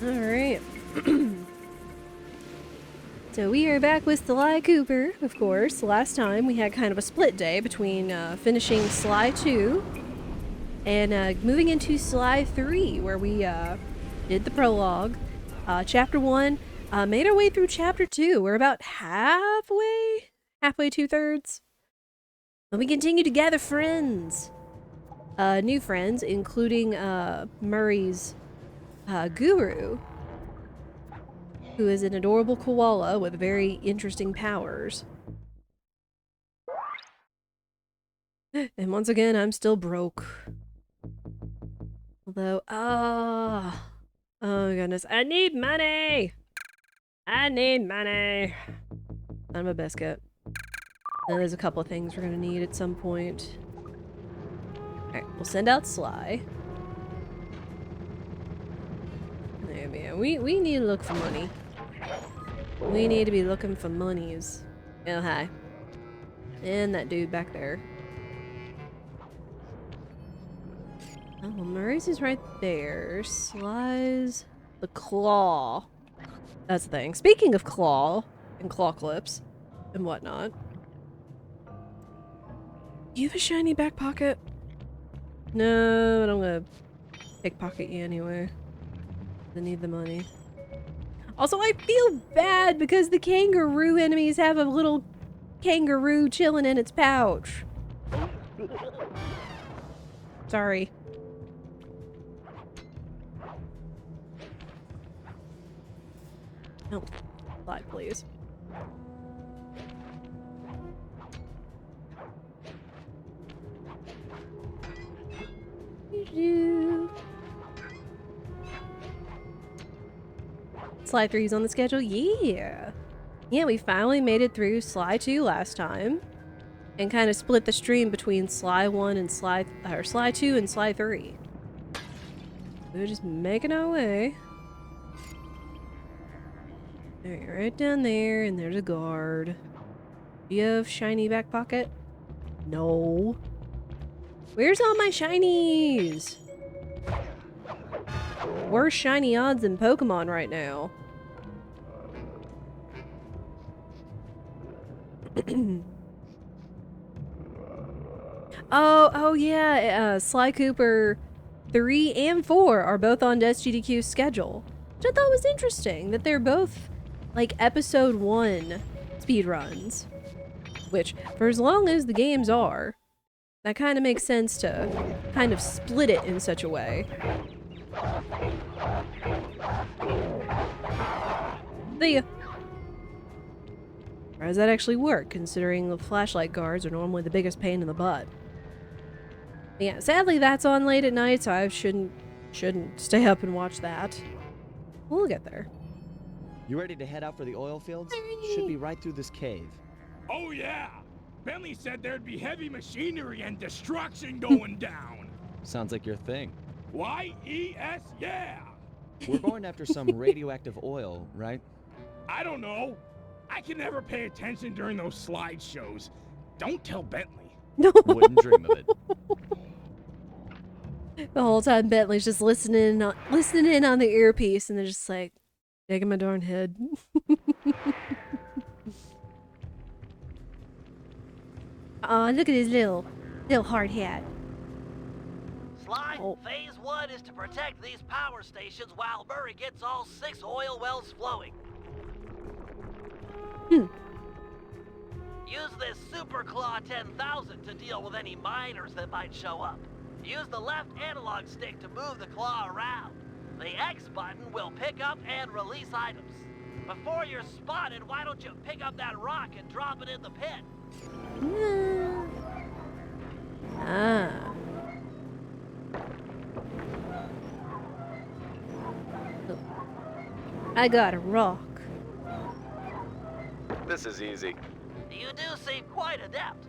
Alright. So we are back with Sly Cooper, of course. Last time we had kind of a split day between finishing Sly 2 and moving into Sly 3, where we did the prologue. Chapter 1, made our way through Chapter 2. We're about halfway, 2/3. And we continue to gather friends. New friends, including Murray's guru, who is an adorable koala with very interesting powers. And once again, I'm still broke. Although, oh goodness, I need money! I need money! I'm a biscuit. And there's a couple of things we're gonna need at some point. Alright, we'll send out Sly. Yeah, we need to look for money. We need to be looking for monies. Oh, hi. And that dude back there. Oh, well, Murray's is right there. Sly's the claw. That's the thing. Speaking of claw and claw clips and whatnot. Do you have a shiny back pocket? No, but I'm gonna pickpocket you anyway. I need the money. Also, I feel bad because the kangaroo enemies have a little kangaroo chilling in its pouch. Sorry. No, slide, please. Sly 3's on the schedule? Yeah. Yeah, we finally made it through Sly 2 last time. And kind of split the stream between Sly 1 and Sly 2 and Sly 3. We're just making our way. Alright, right down there, and there's a guard. Do you have shiny back pocket? No. Where's all my shinies? Worst shiny odds in Pokemon right now. oh yeah, Sly Cooper 3 and 4 are both on SGDQ's schedule. Which I thought was interesting, that they're both, like, episode 1 speedruns. Which, for as long as the games are, that kind of makes sense to kind of split it in such a way. See ya. Or does that actually work, considering the flashlight guards are normally the biggest pain in the butt? Yeah, sadly that's on late at night, so I shouldn't stay up and watch that. We'll get there. You ready to head out for the oil fields? Should be right through this cave. Oh yeah! Bentley said there'd be heavy machinery and destruction going down. Sounds like your thing. Y-E-S, yeah! We're going after some radioactive oil, right? I don't know. I can never pay attention during those slideshows. Don't tell Bentley. No. Wouldn't dream of it. The whole time Bentley's just listening in on the earpiece, and they're just like, shaking my darn head. Aw, look at his little hard hat. Sly, Phase 1 is to protect these power stations while Murray gets all 6 oil wells flowing. Use this Super Claw 10,000 to deal with any miners that might show up. Use the left analog stick to move the claw around. The X button will pick up and release items. Before you're spotted, why don't you pick up that rock and drop it in the pit? Ah. I got a rock. This is easy. You do seem quite adept.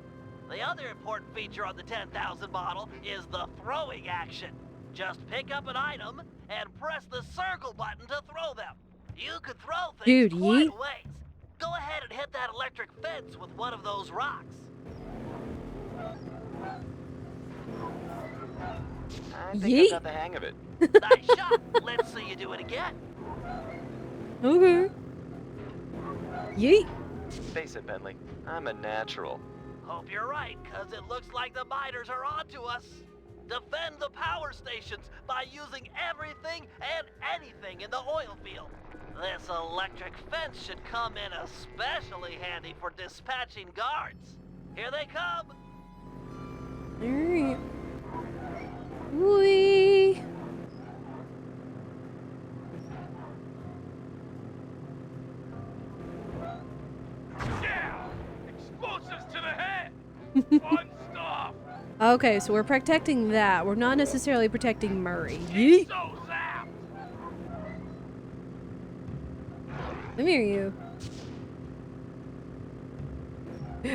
The other important feature on the 10,000 model is the throwing action. Just pick up an item and press the circle button to throw them. You could throw things quite a ways. Go ahead and hit that electric fence with one of those rocks. I think I got the hang of it. Nice shot. Let's see you do it again. Okay. Yeet. Face it, Bentley. I'm a natural. Hope you're right, cause it looks like the miners are onto us. Defend the power stations by using everything and anything in the oil field. This electric fence should come in especially handy for dispatching guards. Here they come. Alright. Whee! Yeah! Explosives to the head! Fun stuff! Okay, so we're protecting that. We're not necessarily protecting Murray. He's Yeet! so zapped! Come here, you.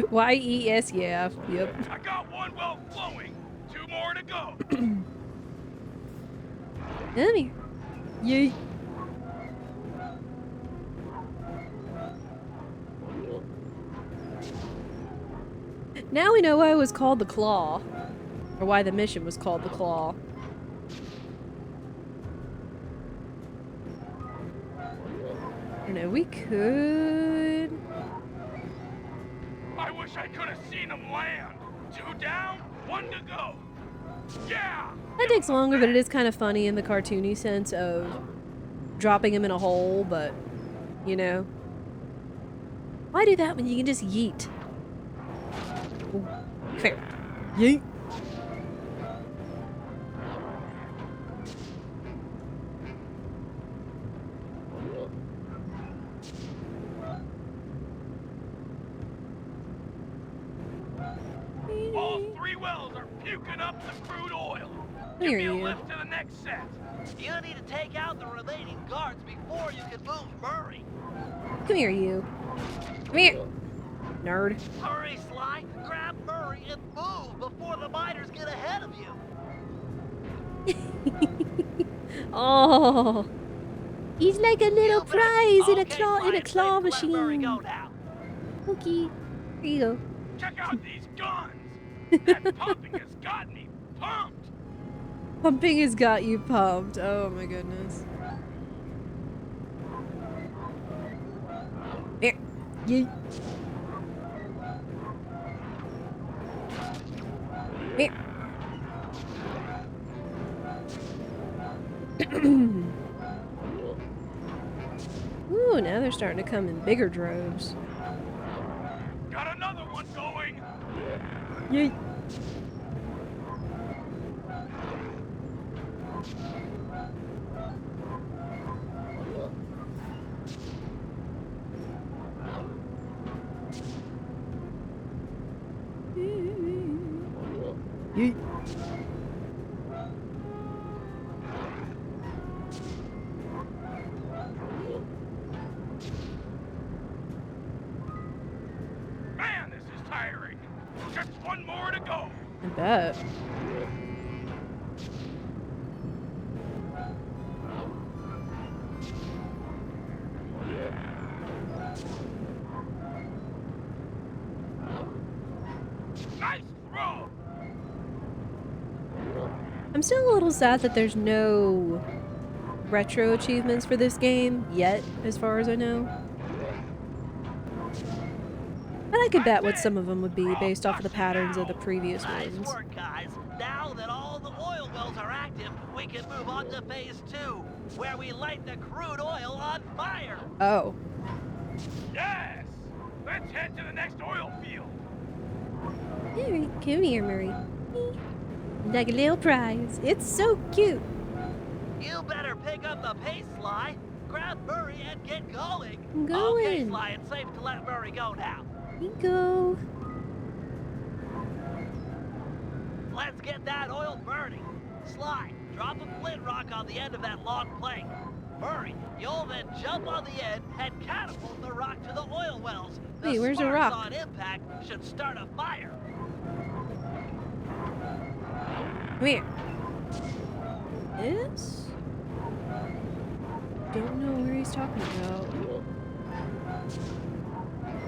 Y-E-S, yeah. Yep. I got one well flowing. 2 more to go. Come here. Yeet. Now we know why it was called the Claw. Or why the mission was called the Claw. I know we could... I wish I could have seen him land. 2 down, 1 to go. Yeah! That takes longer, but it is kind of funny in the cartoony sense of dropping him in a hole, but, you know. Why do that when you can just yeet? Ooh, fair. Yeet. All 3 wells are puking up the crude oil. Here Give me a you. lift to the next set. You need to take out the remaining guards before you can move Murray. Come here, you. Come here. Nerd. Hurry, Sly. Grab Murray and move before the miners get ahead of you. Oh. He's like a little You bet. prize in a Okay, claw Sly, it's claw safe to let Murray machine. go now. Okay. Here you go. Check out these guns. That pumping has got me pumped. Pumping has got you pumped. Oh my goodness. Here. Yeet. Here. Ooh, now they're starting to come in bigger droves. Got another one going. Yeet. Yeet. Man, this is tiring. Just 1 more to go. I bet. Nice throw. I'm still a little sad that there's no retro achievements for this game yet, as far as I know. But I could bet what some of them would be based off of the patterns of the previous Nice ones. work, guys. Now that all the oil wells are active, we can move on to phase 2, where we light the crude oil on fire. Oh. Yes. Let's head to the next oil field. Alright, come here, Murray. Like a little prize. It's so cute. You better pick up the pace, Sly. Grab Murray and get going. I'm Okay, going. Sly, it's safe to let Murray go now. Here you go. Let's get that oil burning. Sly, drop a flint rock on the end of that long plank. Murray, you'll then jump on the end and catapult the rock to the oil wells. The Wait, where's the sparks rock? on impact should start a fire. Come here. This? Don't know where he's talking about.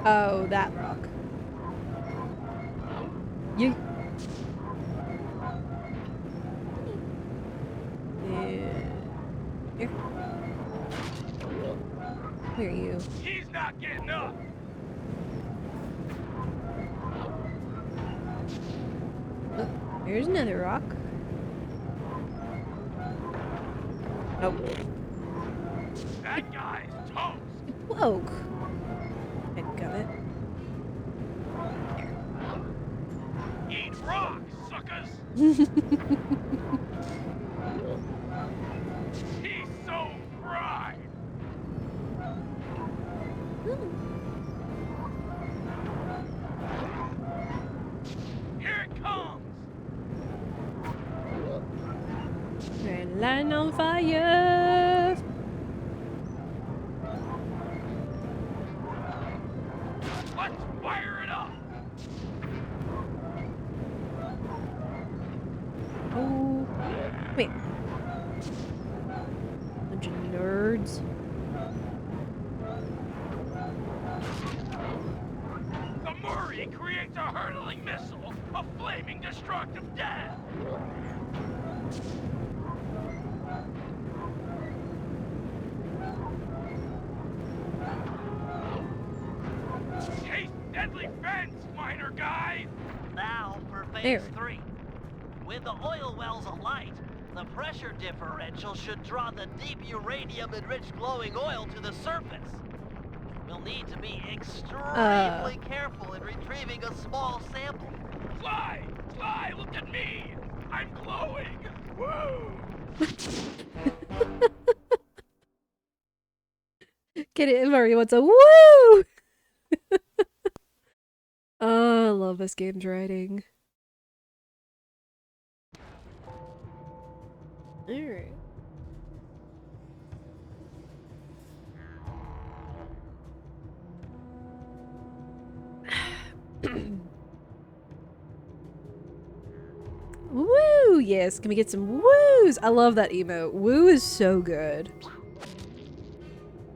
Oh, that rock. You. Yeah. Here. Where are you? He's not getting up. Oh, there's another rock. Oh. That guy's toast. Whoa. I got it. Eat rocks, suckers. He's so fried. Here it comes. Red line on fire. Let's fire it up. Oh. Wait. Bunch of nerds. The Murray creates a hurtling missile of flaming destructive death. Chase deadly fence, miner guy. Now for There. phase 3. With the oil wells alight, the pressure differential should draw the deep uranium-enriched glowing oil to the surface. We'll need to be extremely careful in retrieving a small sample. Fly, fly, look at me. I'm glowing. Woo! Get it, Murray wants a woo! Oh, I love this game's writing. Alright. Woo! Yes, can we get some woos? I love that emote. Woo is so good.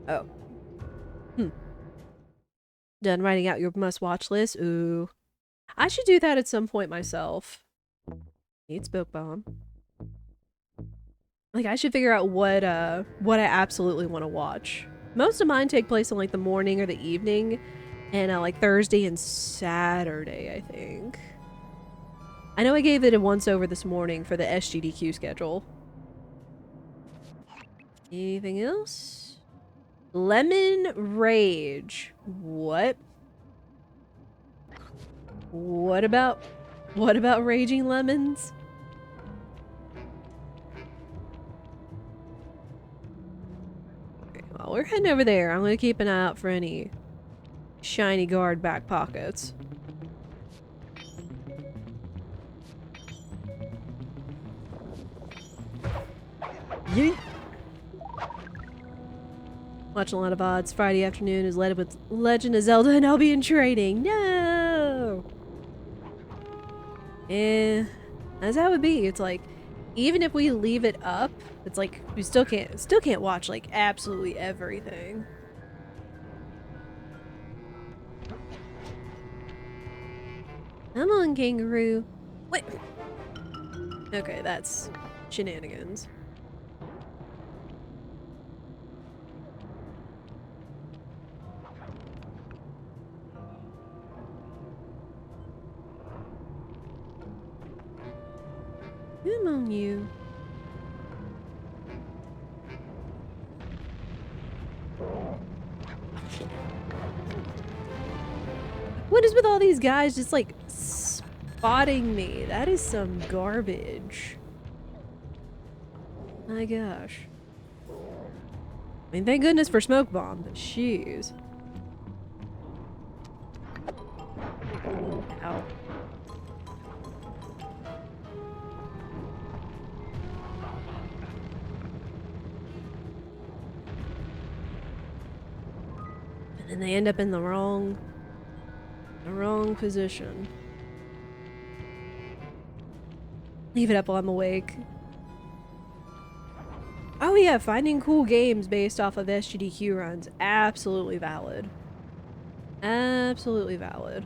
Oh. Done writing out your must-watch list? Ooh. I should do that at some point myself. Need smoke bomb. Like, I should figure out what I absolutely want to watch. Most of mine take place in, like, the morning or the evening. And, like, Thursday and Saturday, I think. I know I gave it a once-over this morning for the SGDQ schedule. Anything else? Lemon Rage. What? What about Raging Lemons? Okay, well, we're heading over there. I'm gonna keep an eye out for any shiny guard back pockets. Yeet. Watching a lot of odds. Friday afternoon is led with Legend of Zelda and I'll be in training. No! Eh, that's how it would be. It's like, even if we leave it up, it's like, we still can't watch, like, absolutely everything. Come on, kangaroo. Wait. Okay, that's shenanigans. Come on, you. What is with all these guys just like spotting me? That is some garbage. My gosh. I mean, thank goodness for smoke bomb, but jeez. Ow. And then they end up in the wrong position. Leave it up while I'm awake. Oh yeah, finding cool games based off of SGDQ runs. Absolutely valid. Absolutely valid.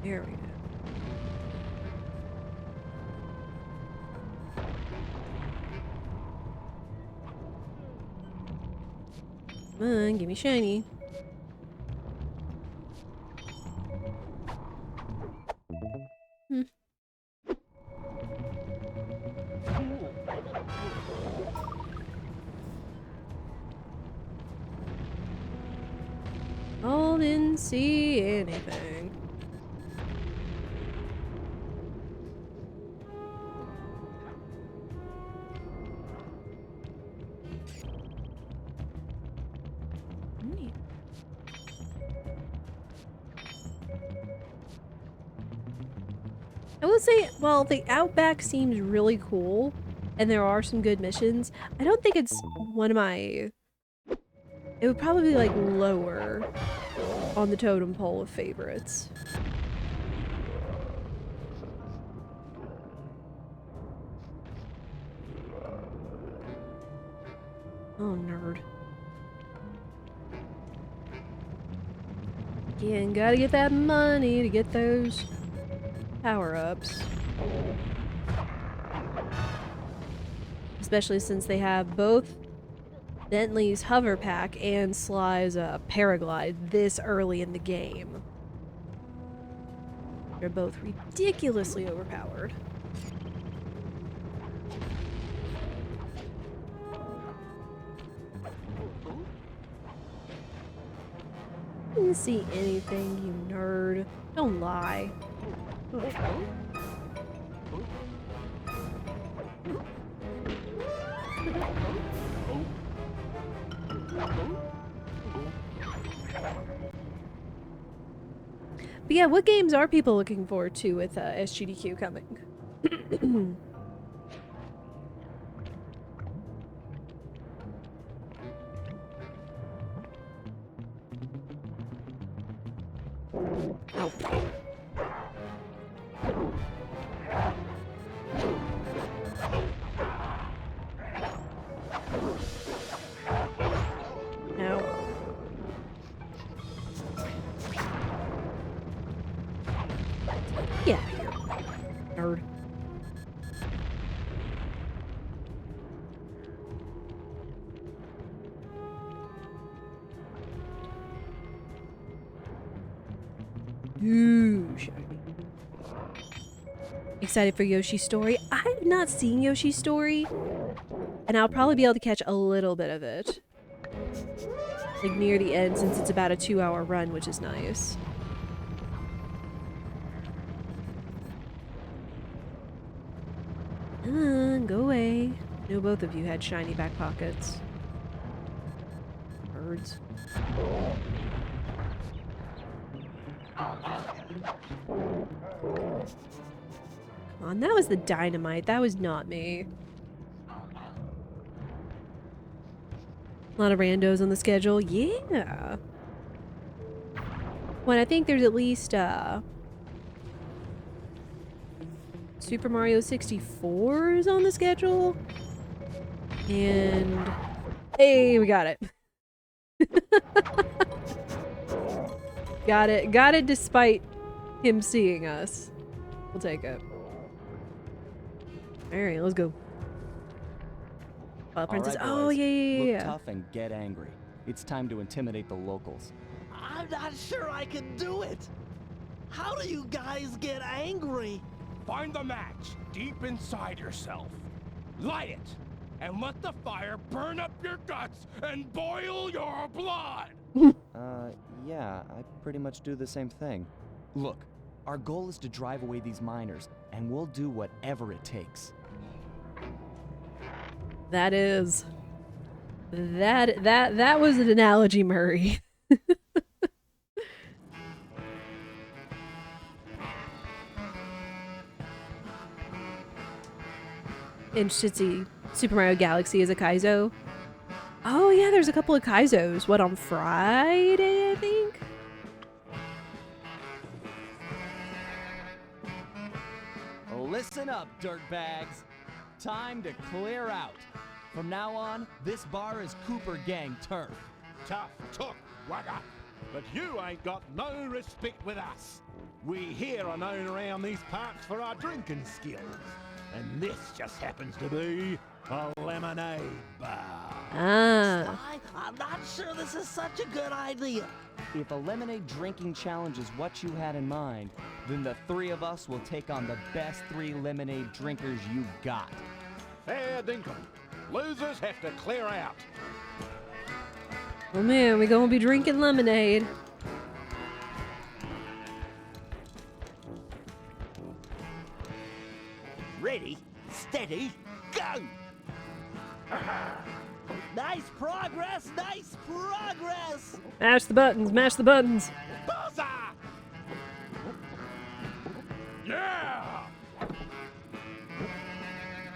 There we go. Come on, give me shiny. Hmm. Oh, didn't see anything. Neat. I would say, well, the Outback seems really cool, and there are some good missions. I don't think it's one of my... It would probably be, like, lower on the totem pole of favorites. Oh, nerd. Again, gotta get that money to get those power-ups. Especially since they have both Bentley's hover pack and Sly's paraglide this early in the game. They're both ridiculously overpowered. Didn't see anything, you nerd. Don't lie. But yeah, what games are people looking forward to with SGDQ coming? Oh. No. Yeah, nerd. Ooh, shiny. Excited for Yoshi's Story. I've not seen Yoshi's Story, and I'll probably be able to catch a little bit of it. Like near the end, since it's about a 2-hour run, which is nice. Come on, go away. I know both of you had shiny back pockets. Birds. Come on, that was the dynamite. That was not me. A lot of randos on the schedule. Yeah. Well, I think there's at least, Super Mario 64 is on the schedule. And... Hey, we got it. Got it. Got it despite him seeing us. We'll take it. Alright, let's go. Princess. All right, Oh, boys. yeah. Look tough and get angry. It's time to intimidate the locals. I'm not sure I can do it. How do you guys get angry? Find the match deep inside yourself. Light it, and let the fire burn up your guts and boil your blood. Yeah, I pretty much do the same thing. Look, our goal is to drive away these miners, and we'll do whatever it takes. That is... That was an analogy, Murray. And Shitzy Super Mario Galaxy is a Kaizo. Oh yeah, there's a couple of Kaizos. What, on Friday, I think? Listen up, dirtbags. Time to clear out. From now on, this bar is Cooper Gang turf. Tough talk, wagger. But you ain't got no respect with us. We here are known around these parts for our drinking skills. And this just happens to be a lemonade bar. Ah. I'm not sure this is such a good idea. If a lemonade drinking challenge is what you had in mind, then the three of us will take on the best 3 lemonade drinkers you got. Fair dinkum. Losers have to clear out. Oh man, we gonna be drinking lemonade. Ready, steady, go! Nice progress, nice progress! Mash the buttons, mash the buttons. Buzzer! Yeah!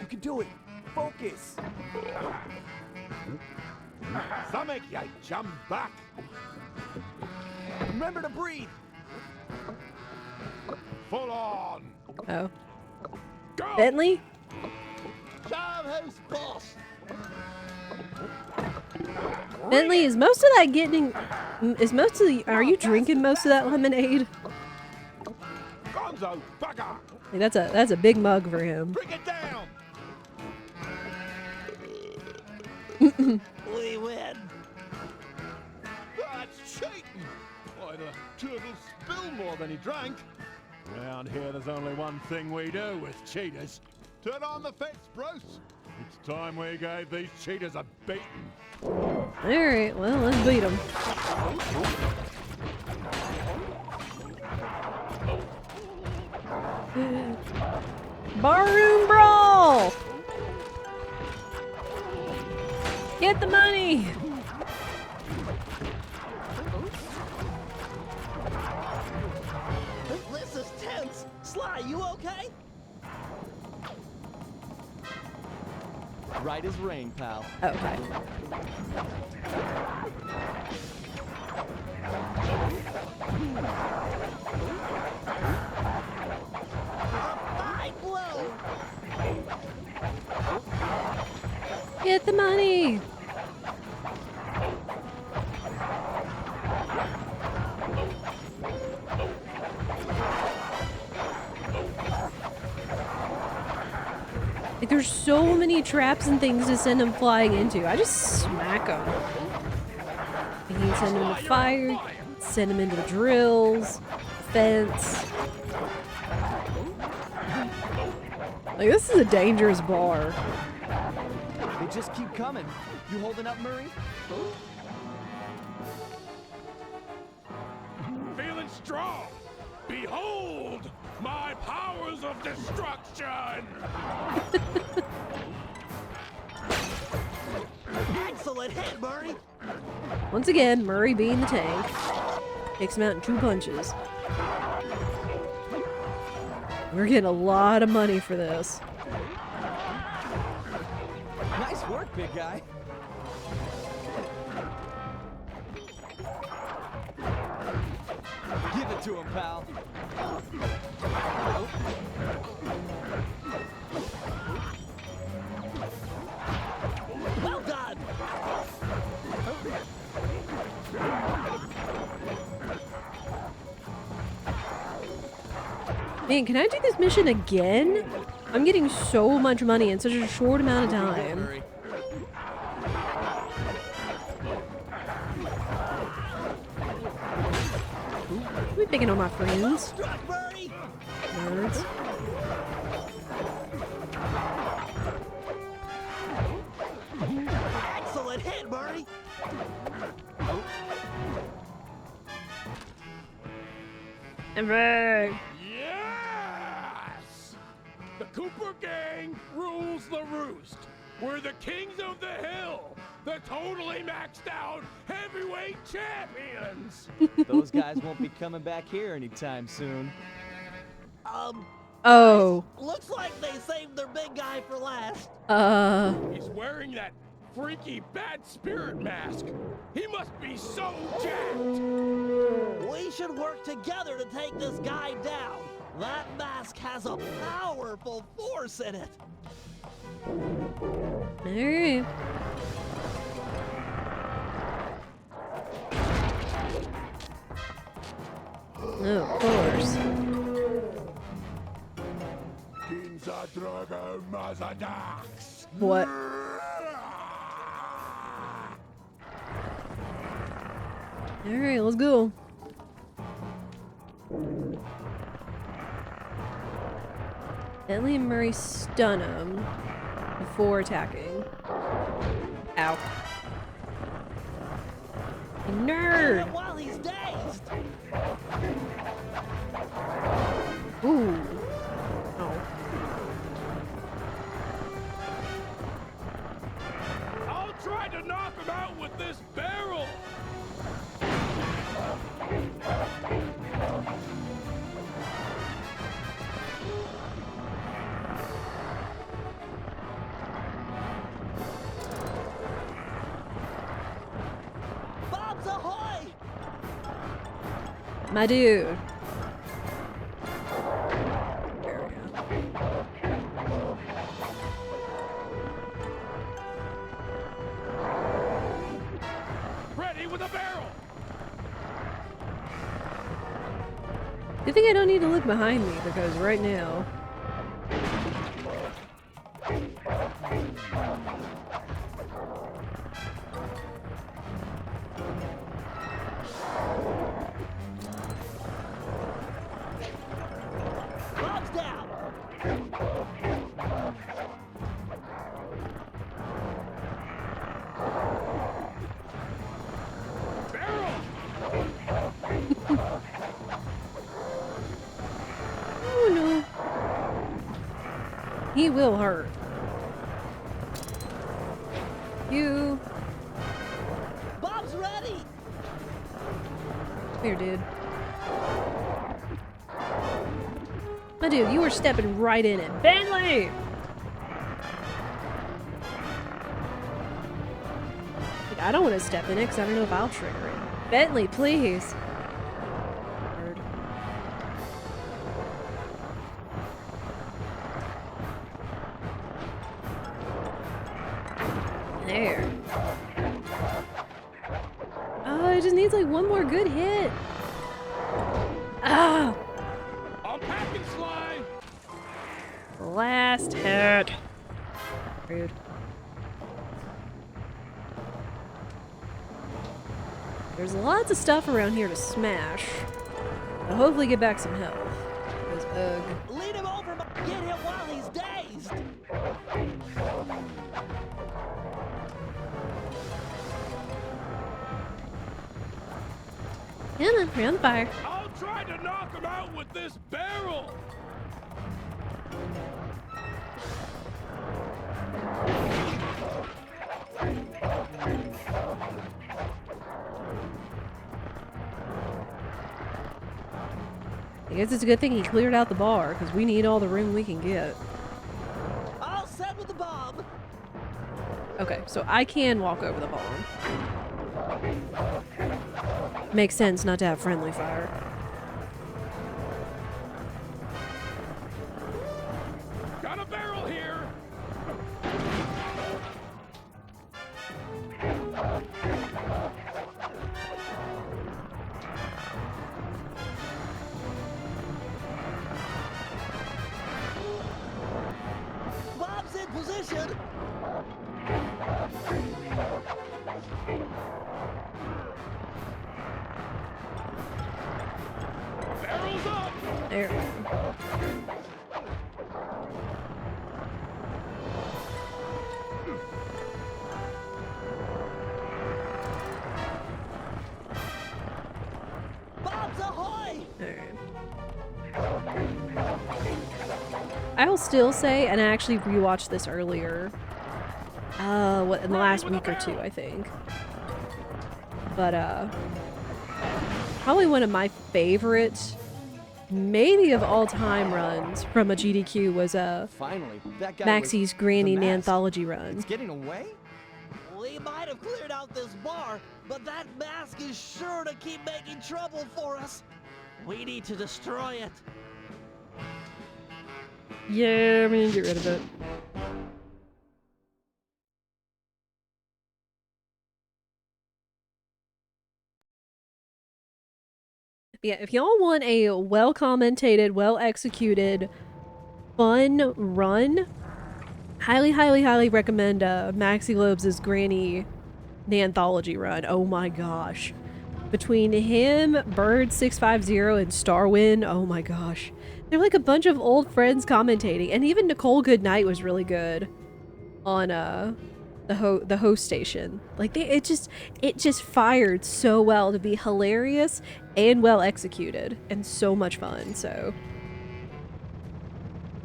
You can do it. Focus. Stomach, you jump back. Remember to breathe. Full on. Oh. Go! Bentley? Showhouse boss! Bentley, is most of that getting... Is most of the... Are you drinking most of that lemonade? Gonzo, bugger. Like, that's a big mug for him. Bring it down. We win. That's cheating. Why, the turtle spilled more than he drank. Round here, there's only one thing we do with cheaters. Turn on the fence, Bruce. It's time we gave these cheaters a beating. Alright, well, let's beat him. Barroom Brawl! Get the money! This is tense. Sly, you okay? Right as rain, pal. Okay. Fine blow. Get the money! Like, there's so many traps and things to send him flying into. I just smack him. You can send him into fire, send him into the drills, fence. Like, this is a dangerous bar. They just keep coming. You holding up, Murray? Feeling strong. Behold my powers of destruction. Excellent hit, Murray. Once again, Murray being the tank. Takes him out in 2 punches. We're getting a lot of money for this. Nice work, big guy. Give it to him, pal. Well done. Man, can I do this mission again? I'm getting so much money in such a short amount of time. Murray. We picking on my friends. Struck, Murray. Nerds. Excellent hit, Murray. Ever. Yes! The Cooper gang rules the roost. We're the kings of the hill. The totally maxed out heavyweight champions. Those guys won't be coming back here anytime soon. Oh. Looks like they saved their big guy for last. He's wearing that freaky bad spirit mask. He must be so jacked. We should work together to take this guy down. That mask has a powerful force in it. Alright. Oh, of course. Kinza Drago Mazadax. What? Alright, let's go. Bentley and Murray stun him before attacking. Ow. You nerd! While he's dazed. Ooh. Oh. I'll try to knock him out with this barrel. Bob's ahoy! My dude. There we go. Ready with a barrel. Good thing I don't need to look behind me because right now. Bob's down. Barrel. Oh no. He will hurt. You. Bob's ready. Here, dude. My dude, you were stepping right in it. Bentley! Like, I don't want to step in it because I don't know if I'll trigger it. Bentley, please. Word. There. Oh, it just needs like one more good hit. Ah! I'm packing Sly. Last hit. Rude. There's lots of stuff around here to smash. I'll hopefully get back some health. Because, ugh. Lead him over. Get him while he's dazed. Come on, we're on the fire. I'll try to knock him out with this barrel. I guess it's a good thing he cleared out the bar, because we need all the room we can get. All set with the bomb. Okay, so I can walk over the bomb. Makes sense not to have friendly fire. Got a barrel here. Bob's in position. Barrel's up. There we go. Bob's ahoy! I'll still say, and I actually rewatched this earlier, what, in the last week or two, I think. But, probably one of my favorite, maybe of all time runs from a GDQ was, Finally, that guy Maxie's was Granny the mask. Anthology run. It's getting away? We might have cleared out this bar, but that mask is sure to keep making trouble for us. We need to destroy it. Yeah, we need to get rid of it. Yeah, if y'all want a well-commentated, well-executed, fun run, highly, highly, highly recommend Maxi Lobes' Granny the Anthology run. Oh my gosh. Between him, Bird650, and Starwind, oh my gosh. They're like a bunch of old friends commentating, and even Nicole Goodnight was really good on the host station. Like it just fired so well to be hilarious and well executed and so much fun. So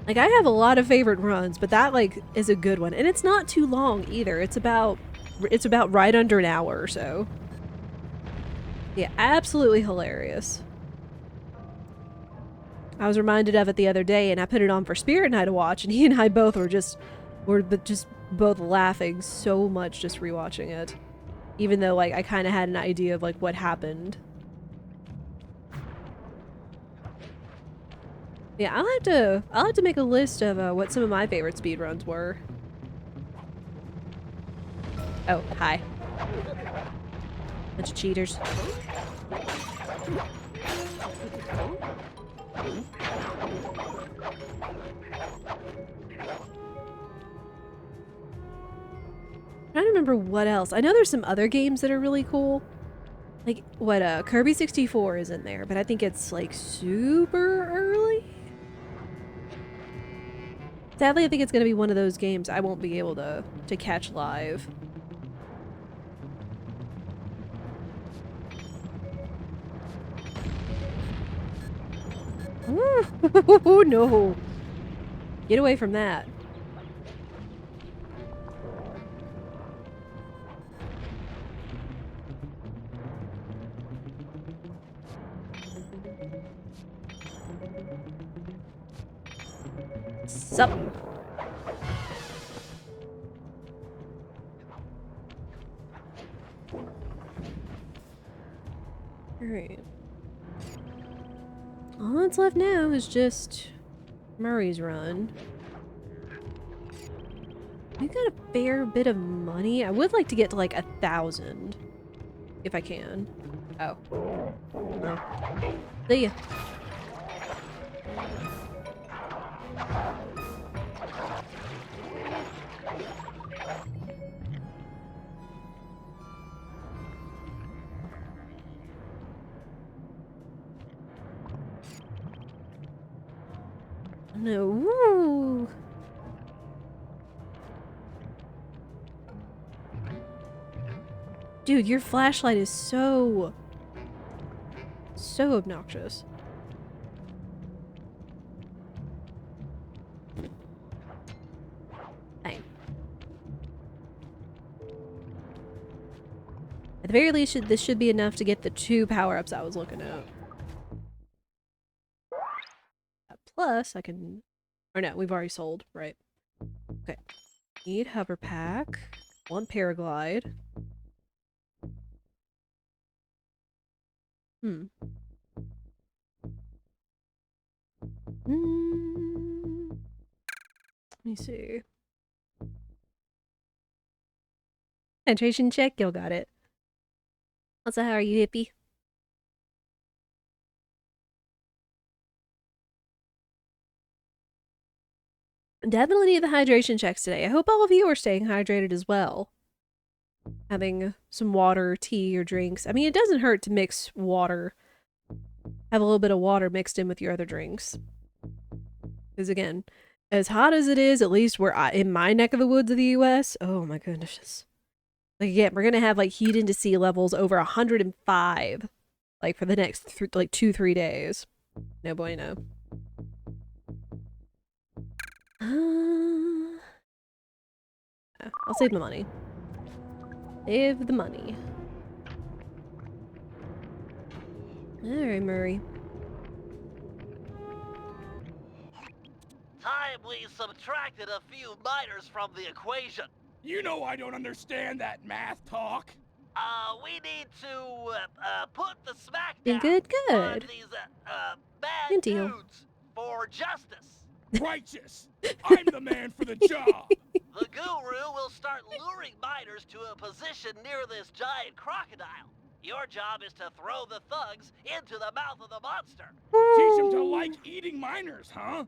like I have a lot of favorite runs, but that like is a good one, and it's not too long either. It's about right under an hour or so. Yeah, absolutely hilarious. I was reminded of it the other day, and I put it on for Spirit Night to watch, and he and I both were just both laughing so much just rewatching it, even though like I kind of had an idea of like what happened. Yeah, I'll have to make a list of what some of my favorite speedruns were. Oh, hi. Bunch of cheaters. I'm trying to remember what else. I know there's some other games that are really cool. Like, what, Kirby 64 is in there, but I think it's, like, super early? Sadly, I think it's gonna be one of those games I won't be able to catch live. Ooh, no. Get away from that. Sup? Alright. All that's left now is just Murray's Run. We got a fair bit of money. I would like to get to like 1,000. If I can. Oh. No. See ya. No. Woo. Dude, your flashlight is so obnoxious. Fine. At the very least, this should be enough to get the 2 power-ups I was looking at. Plus, I can... Or no, we've already sold, right. Okay. Need hover pack. Want paraglide. Hmm. Let me see. Hydration check, y'all got it. Also, how are you, hippie? Definitely need the hydration checks today. I hope all of you are staying hydrated as well. Having some water, tea, or drinks. I mean, it doesn't hurt to mix water. Have a little bit of water mixed in with your other drinks. Because again, as hot as it is, at least where in my neck of the woods of the US, oh my goodness. Like again, we're gonna have like heat into sea levels over 105, like for the next 2-3 days. No bueno. I'll save the money. Save the money. Alright, Murray. Time we subtracted a few miners from the equation. You know I don't understand that math talk. We need to, put the smack Been down good. on these, bad Good deal. dudes for justice. Righteous. I'm the man for the job. The guru will start luring miners to a position near this giant crocodile. Your job is to throw the thugs into the mouth of the monster. Teach them to like eating miners, huh?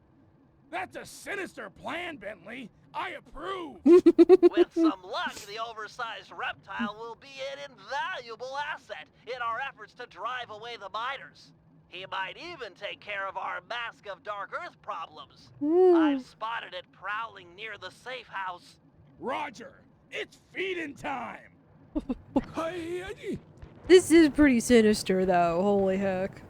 That's a sinister plan, Bentley. I approve. With some luck, the oversized reptile will be an invaluable asset in our efforts to drive away the miners. He might even take care of our Mask of Dark Earth problems. I've spotted it prowling near the safe house. Roger, it's feeding time. Hey, This is pretty sinister, though. Holy heck.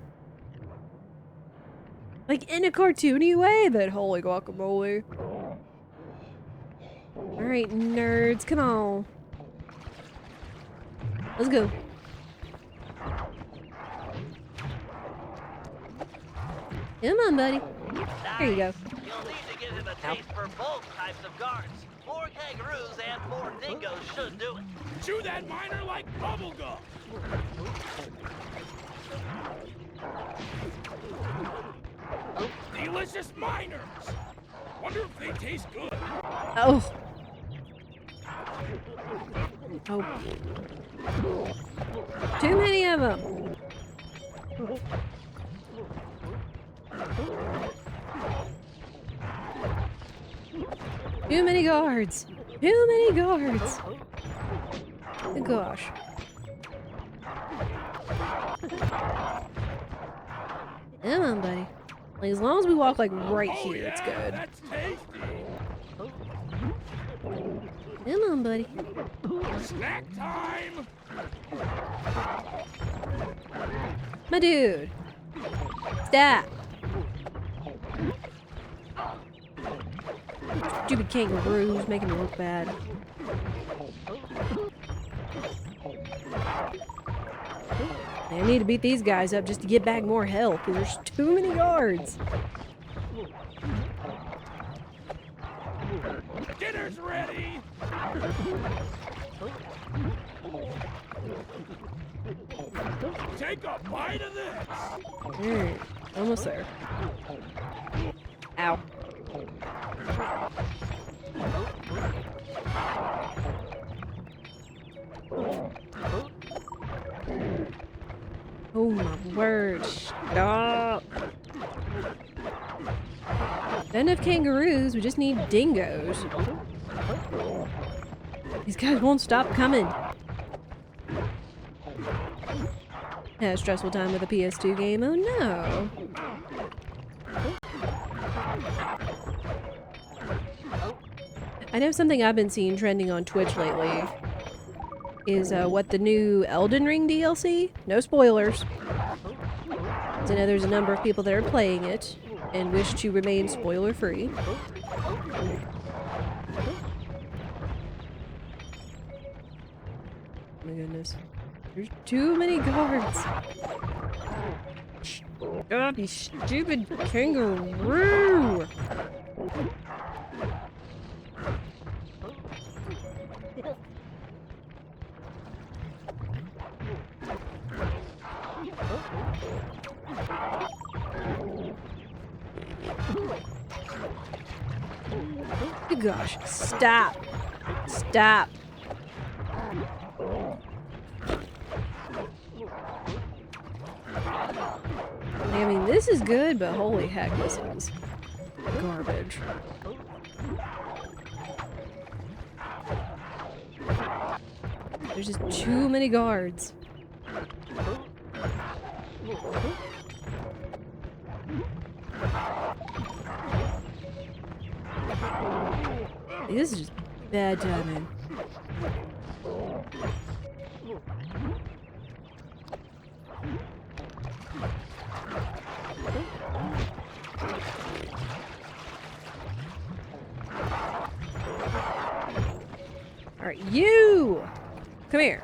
Like, in a cartoony way, but holy guacamole. Alright, nerds, come on. Let's go. Come on, buddy. There you go. You'll need to give him a taste for both types of guards. 4 kangaroos and 4 dingoes should do it. chew that miner like bubblegum. Delicious miners. Wonder if they taste good. Oh. Oh. Too many of them. Too many guards. Too many guards. Oh, gosh. Come on, buddy. Like, as long as we walk like right Oh, here, yeah, it's good. That's tasty. Come on, buddy. Snack time. My dude. Stop. Stupid kangaroos making me look bad. I need to beat these guys up just to get back more health, because there's too many guards. Dinner's ready. Take a bite of this. Alright, almost there. Ow. Oh my word, stop. Not enough kangaroos, we just need dingoes. These guys won't stop coming. Had a stressful time with a PS2 game, oh no. I know something I've been seeing trending on Twitch lately is what the new Elden Ring DLC, no spoilers. I know there's a number of people that are playing it and wish to remain spoiler free. Oh my goodness. There's too many guards. God, you stupid kangaroo! Oh gosh, stop. Stop. I mean, this is good, but holy heck, this is garbage. There's just too many guards. This is just bad timing. Alright, you! Come here.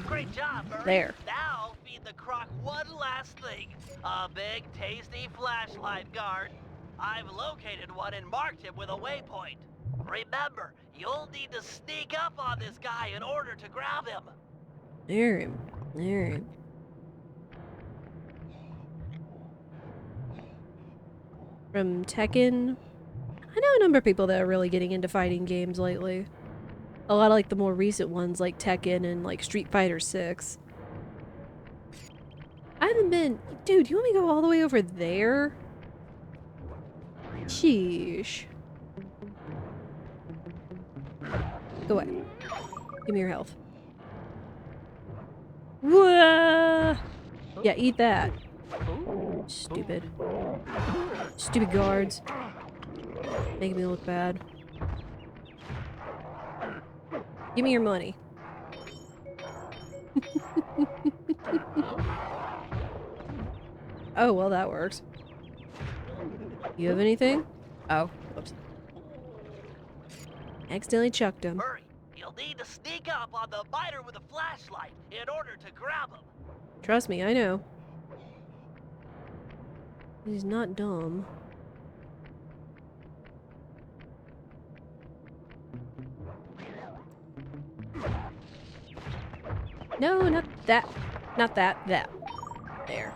Great job, Murray. There. Now feed the croc one last thing. A big, tasty flashlight guard. I've located one and marked him with a waypoint. Remember, you'll need to sneak up on this guy in order to grab him. There him. There him. From Tekken. I know a number of people that are really getting into fighting games lately. A lot of like the more recent ones like Tekken and like Street Fighter 6. I haven't been... Dude, you want me to go all the way over there? Sheesh. Go away. Give me your health. Whoa! Yeah, eat that. Stupid. Stupid guards. Making me look bad. Give me your money. Oh, well, that works. You have anything? Oh, whoops. Accidentally chucked him. Hurry! You'll need to sneak up on the miner with a flashlight in order to grab him. Trust me, I know. He's not dumb. No, not that. Not that. That. There.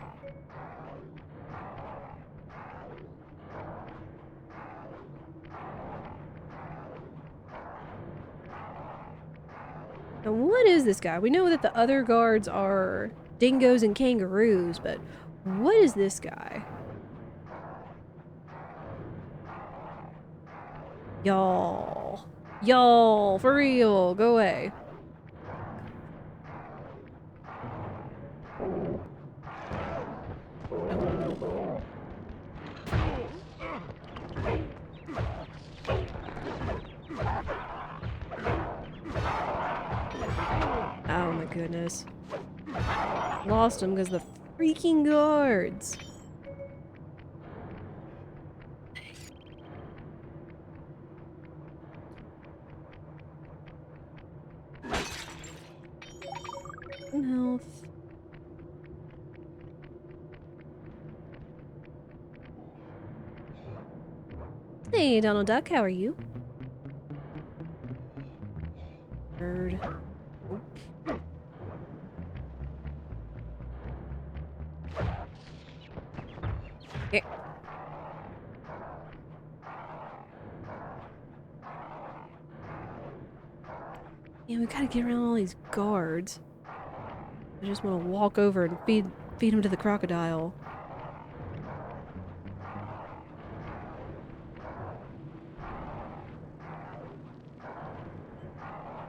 Now, what is this guy? We know that the other guards are dingoes and kangaroos, but what is this guy? Y'all. Y'all, for real, go away. Oh my goodness. Lost him because the freaking guards. Health. Hey, Donald Duck, how are you? Bird. Here. Yeah, we gotta get around all these guards. I just want to walk over and feed him to the crocodile.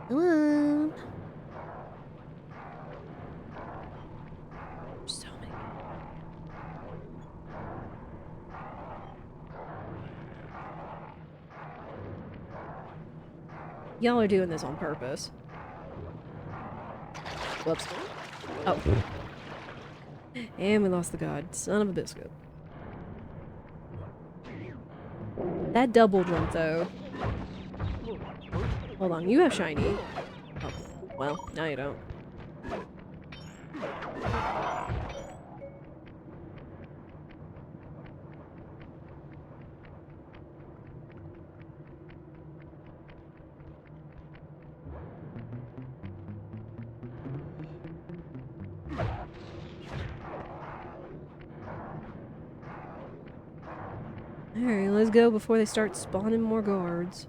Come on. So many. Y'all are doing this on purpose. Whoops. Oh. And we lost the god. Son of a biscuit. That double jump, though. Hold on, you have shiny. Oh, well, now you don't. Alright, let's go before they start spawning more guards.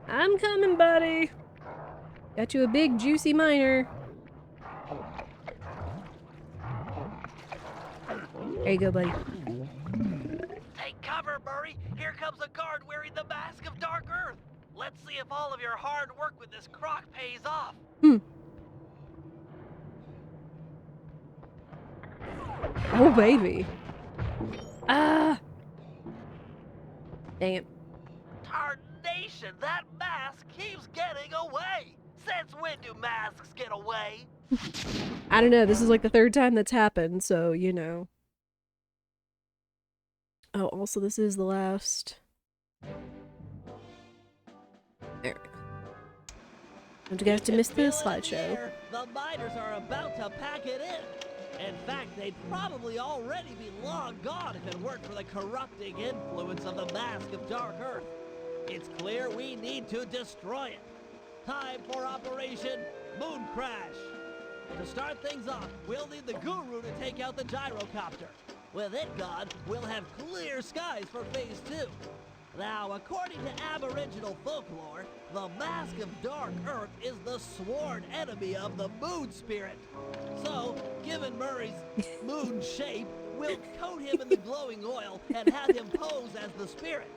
I'm coming, buddy! Got you a big, juicy miner. There you go, buddy. Take cover, Murray. Here comes a guard wearing the mask of Dark Earth. Let's see if all of your hard work with this croc pays off. Oh, baby. Ah! Dang it. Tarnation, that mask keeps getting away. Since when do masks get away? I don't know. This is like the third time that's happened, so, you know. Oh, also, this is the last. There. Don't you guys to miss the slideshow. The miners are about to pack it in. In fact, they'd probably already be long gone if it weren't for the corrupting influence of the Mask of Dark Earth. It's clear we need to destroy it. Time for Operation Moon Crash. To start things off, we'll need the Guru to take out the gyrocopter. With it gone, we'll have clear skies for Phase 2. Now, according to Aboriginal folklore, the Mask of Dark Earth is the sworn enemy of the moon spirit. So, given Murray's moon shape, we'll coat him in the glowing oil and have him pose as the spirit.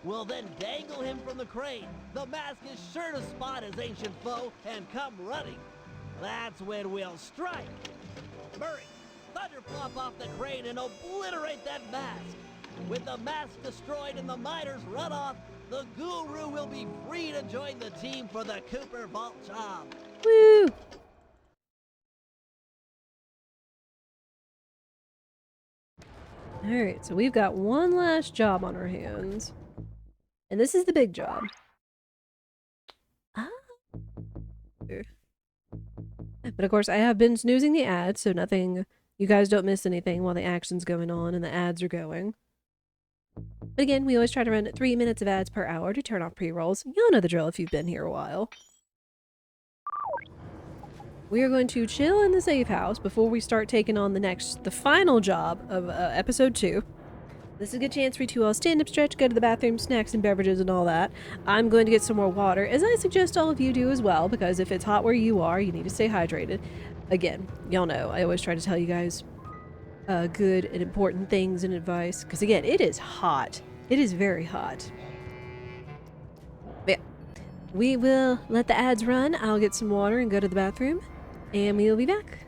We'll then dangle him from the crane. The mask is sure to spot his ancient foe and come running. That's when we'll strike. Murray, thunderflop off the crane and obliterate that mask. With the mask destroyed and the miners run off, the guru will be free to join the team for the Cooper Vault job. Woo! Alright, so we've got one last job on our hands. And this is the big job. Ah. But of course, I have been snoozing the ads, so nothing... You guys don't miss anything while the action's going on and the ads are going. But again, we always try to run 3 minutes of ads per hour to turn off pre-rolls. Y'all know the drill if you've been here a while. We are going to chill in the safe house before we start taking on the final job of episode 2. This is a good chance for you to all stand up, stretch, go to the bathroom, snacks and beverages and all that. I'm going to get some more water, as I suggest all of you do as well, because if it's hot where you are, you need to stay hydrated. Again, y'all know, I always try to tell you guys good and important things and advice, because again, it is hot. It is very hot. But yeah, we will let the ads run. I'll get some water and go to the bathroom, and we'll be back.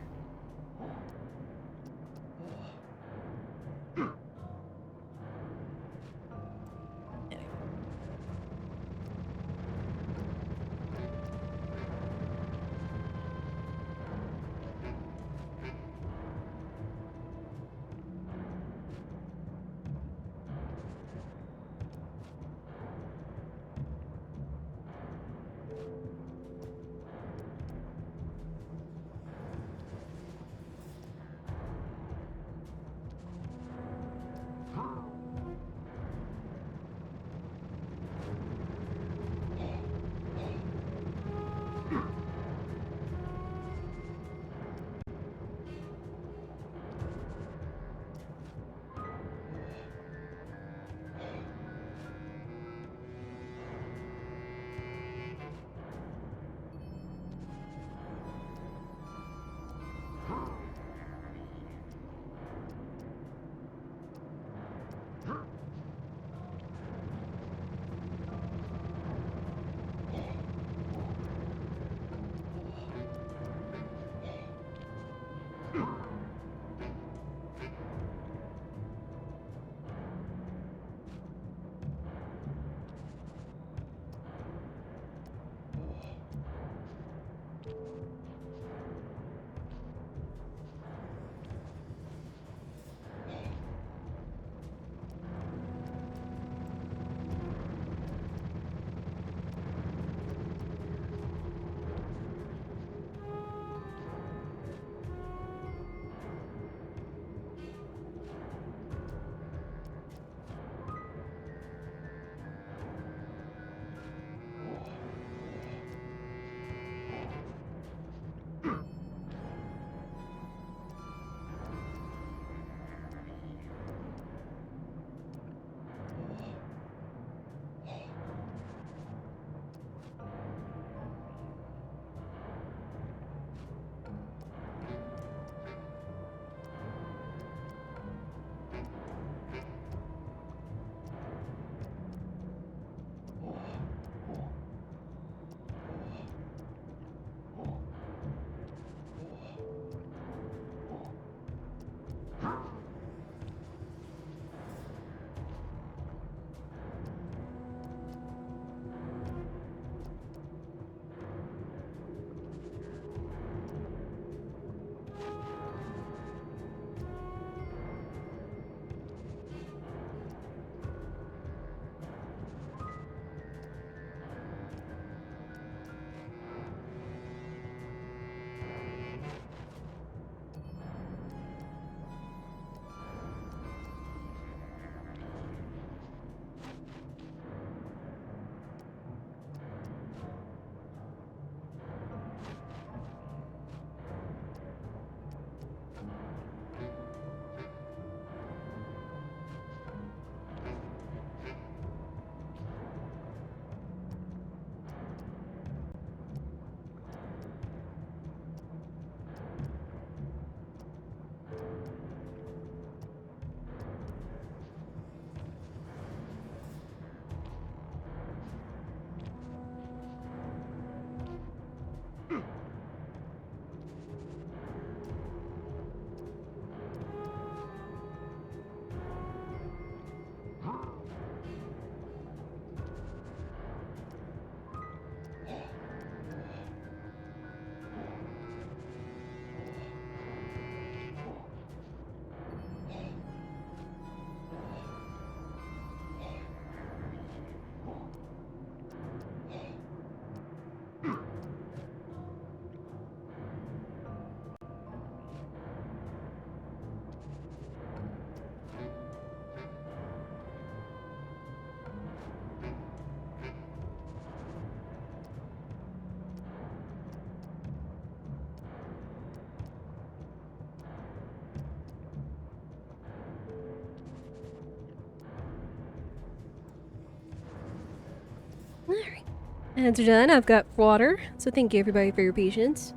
Hands are done. I've got water, so thank you everybody for your patience.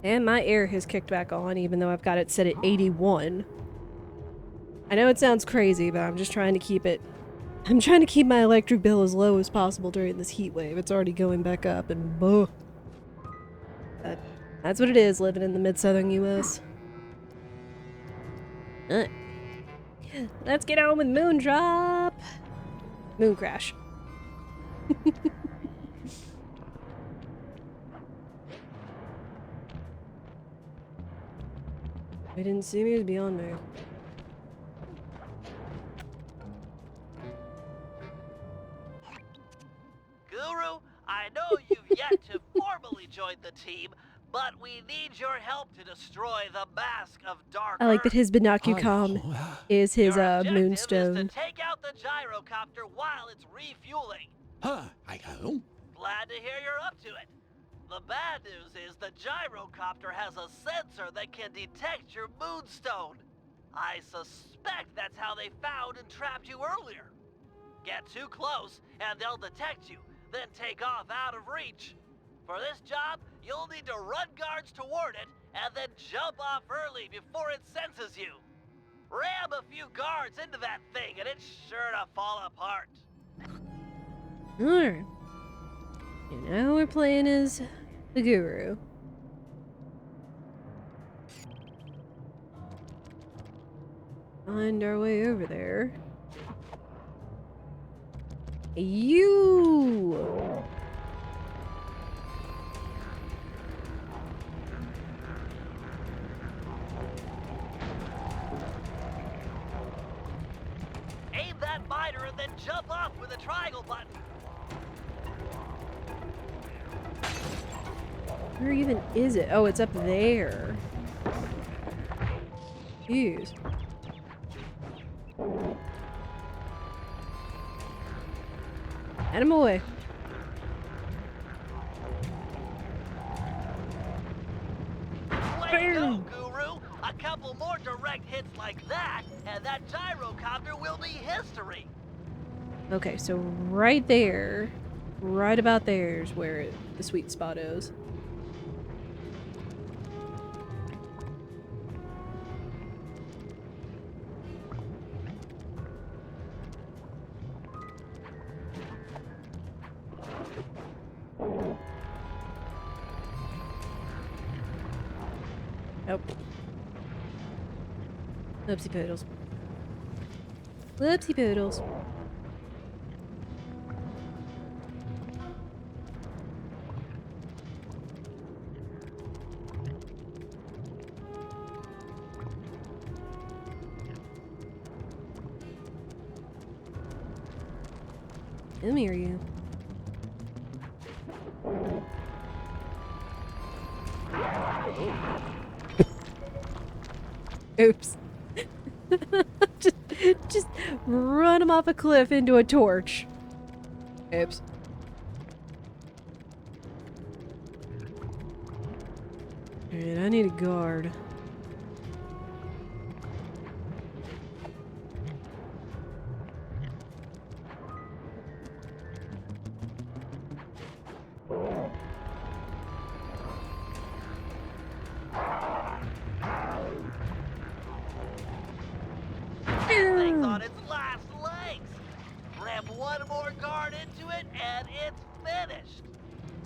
And my air has kicked back on, even though I've got it set at 81. I know it sounds crazy, but I'm just trying to keep it... I'm trying to keep my electric bill as low as possible during this heat wave. It's already going back up, and but that's what it is, living in the mid-southern U.S. Let's get on with Moondrop! Moon crash. I didn't see me, it was beyond me. Guru, I know you've yet to formally join the team, but we need your help to destroy the Mask of Dark I like that Earth. his Binocucom is his Your objective moonstone. is to take out the gyrocopter while it's refueling. I know. Glad to hear you're up to it. The bad news is the gyrocopter has a sensor that can detect your moonstone. I suspect that's how they found and trapped you earlier. Get too close and they'll detect you, then take off out of reach. For this job, you'll need to run guards toward it and then jump off early before it senses you. Ram a few guards into that thing and it's sure to fall apart. Alright. And now we're playing as the Guru. Find our way over there. You! Aim that miner and then jump off with a triangle button. Where even is it? Oh, it's up there. Jeez. Get him away. Way to go, Guru! A couple more direct hits like that, and that gyrocopter will be history. Okay, so right there, right about there is where the sweet spot is. Nope. Oopsie poodles. Whoopsie poodles. Come here, you. Oops. just run him off a cliff into a torch. Oops. Alright, I need a guard. Thing's on its last legs. Ram one more guard into it, and it's finished.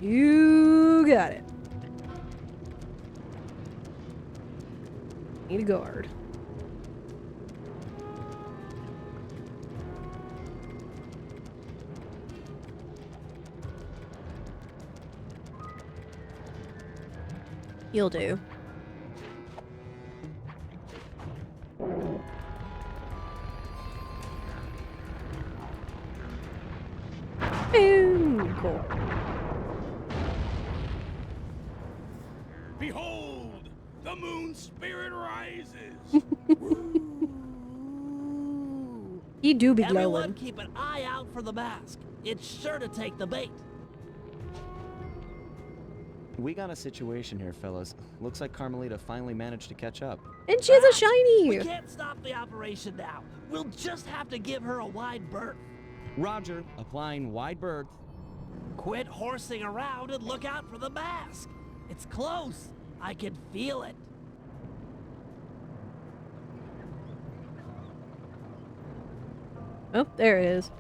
You got it. Need a guard. You'll do. Boom! Cool. Behold, the moon spirit rises. You do be Everyone glowing. keep an eye out for the mask. It's sure to take the bait. We got a situation here, fellas. Looks like Carmelita finally managed to catch up. And she has a We shiny! can't stop the operation now. We'll just have to give her a wide berth. Roger, applying wide berth. Quit horsing around and look out for the mask. It's close. I can feel it. Oh, there it is.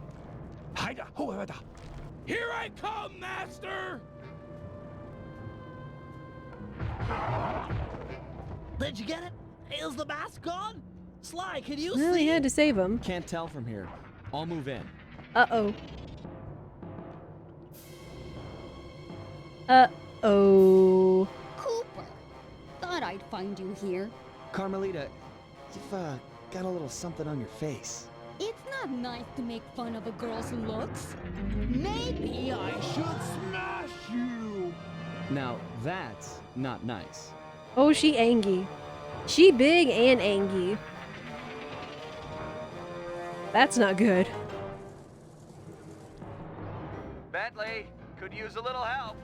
Here I come, master! Did you get it? Is the mask gone? Sly, can you Well, see? he had to save him. Can't tell from here. I'll move in. Uh-oh. Uh-oh. Cooper, thought I'd find you here. Carmelita, you've got a little something on your face. It's not nice to make fun of a girl's looks. Maybe I should smash you! Now, that's not nice. Oh, she angy. She big and angy. That's not good. Bentley, could use a little help.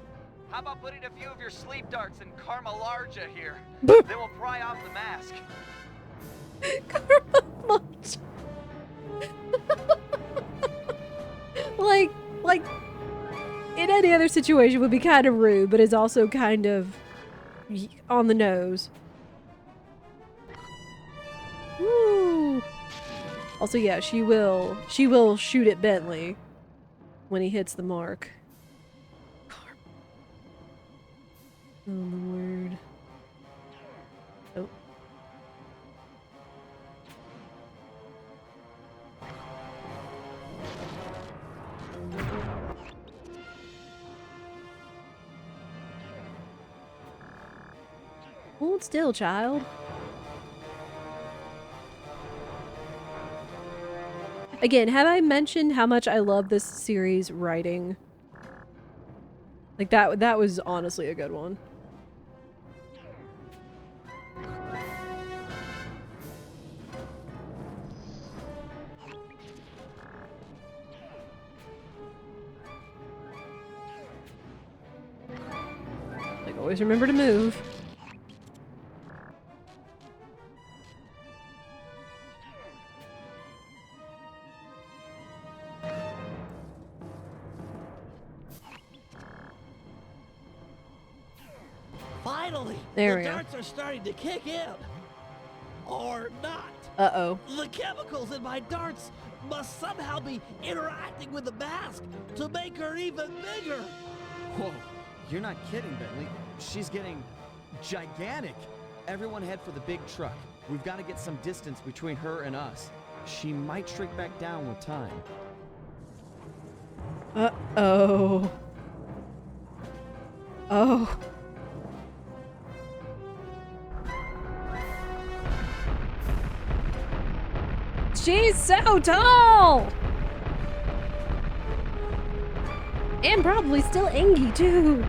How about putting a few of your sleep darts in Carmelarja here? Then we'll pry off the mask. like, in any other situation would be kind of rude, but is also kind of on the nose. Woo. Also, yeah, she will shoot at Bentley when he hits the mark. Oh, the word. Oh. Hold still, child. Again, have I mentioned how much I love this series writing? Like that was honestly a good one. Like, always remember to move. Finally, There the we go. darts are starting to kick in. Or not. Uh-oh. The chemicals in my darts must somehow be interacting with the mask to make her even bigger. Whoa, you're not kidding, Bentley. She's getting gigantic. Everyone head for the big truck. We've got to get some distance between her and us. She might shrink back down with time. Uh-oh. Oh. She's so tall! And probably still angy, too.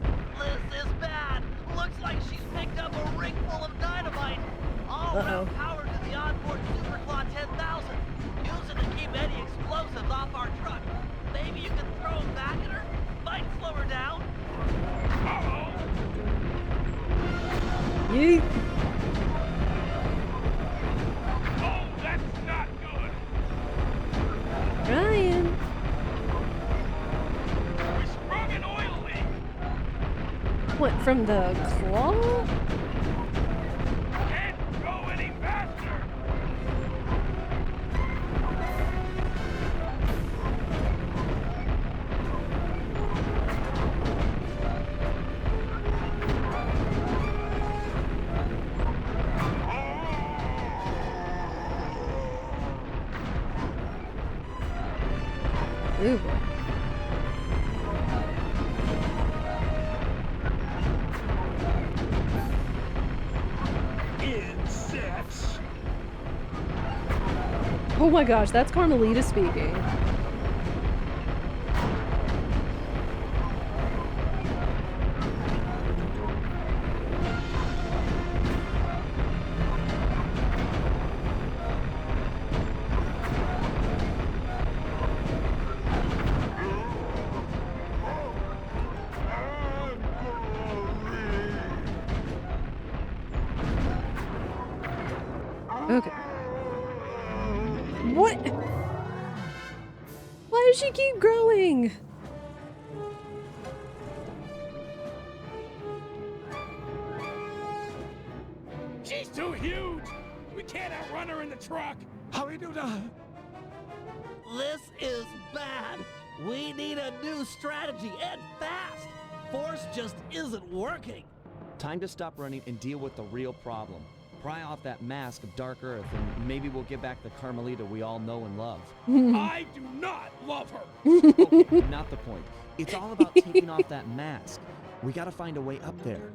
This is bad. Looks like she's picked up a ring full of dynamite. All round power to the onboard Superclaw 10,000. Use it to keep any explosives off our truck. Maybe you can throw them back at her? Might slow her down. Yeet. Oh, that's not good! Ryan. We sprung an oil leak! What, from the claw? Can't go any faster! Ooh, boy. Insects! Oh my gosh, that's Carmelita speaking. Okay. What? does she keep growing? She's too huge! We can't outrun her in the truck! How we do that? This is bad. We need a new strategy and fast. Force just isn't working. Time to stop running and deal with the real problem. Pry off that mask of Dark Earth, and maybe we'll get back the Carmelita we all know and love. I do not love her! Okay, not the point. It's all about taking off that mask. We gotta find a way up there.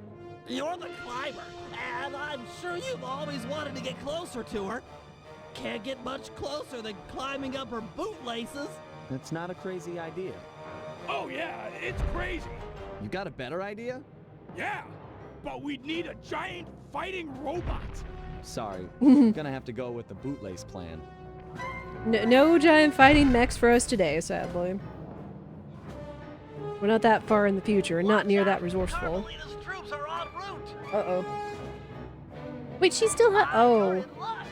You're the climber, and I'm sure you've always wanted to get closer to her. Can't get much closer than climbing up her bootlaces. It's not a crazy idea. Oh yeah, it's crazy! You got a better idea? Yeah! But we'd need a giant fighting robot! Sorry, gonna have to go with the bootlace plan. No giant fighting mechs for us today, sadly. We're not that far in the future, and not Watch near out, that resourceful. Carmelita's troops are en route. Uh-oh. Wait, she's still You're oh. in luck.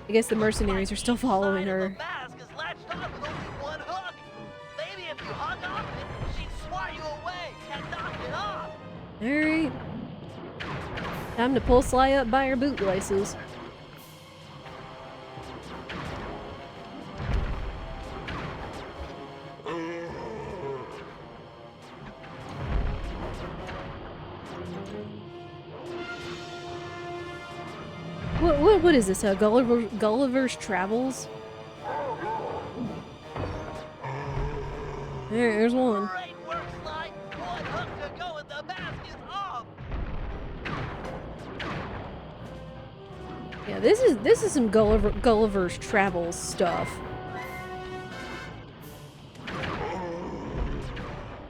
I guess the mercenaries are still following Each side of her. the mask is latched on with only one hook. Maybe if you hung on to it, she'd swat you away and knock it off. Alright. Time to pull Sly up by her bootlaces. What is this? Gulliver's Travels? There's one. Great work, Sly. One hook to go and the mask is off. Yeah, this is some Gulliver's Travels stuff.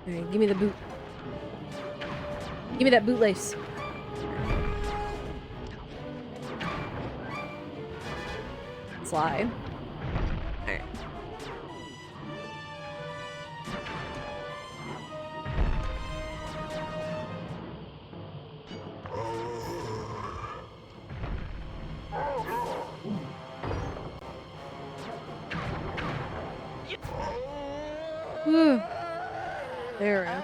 Alright, give me the boot. Give me that bootlace. Sly. Alright. Whew. There we go.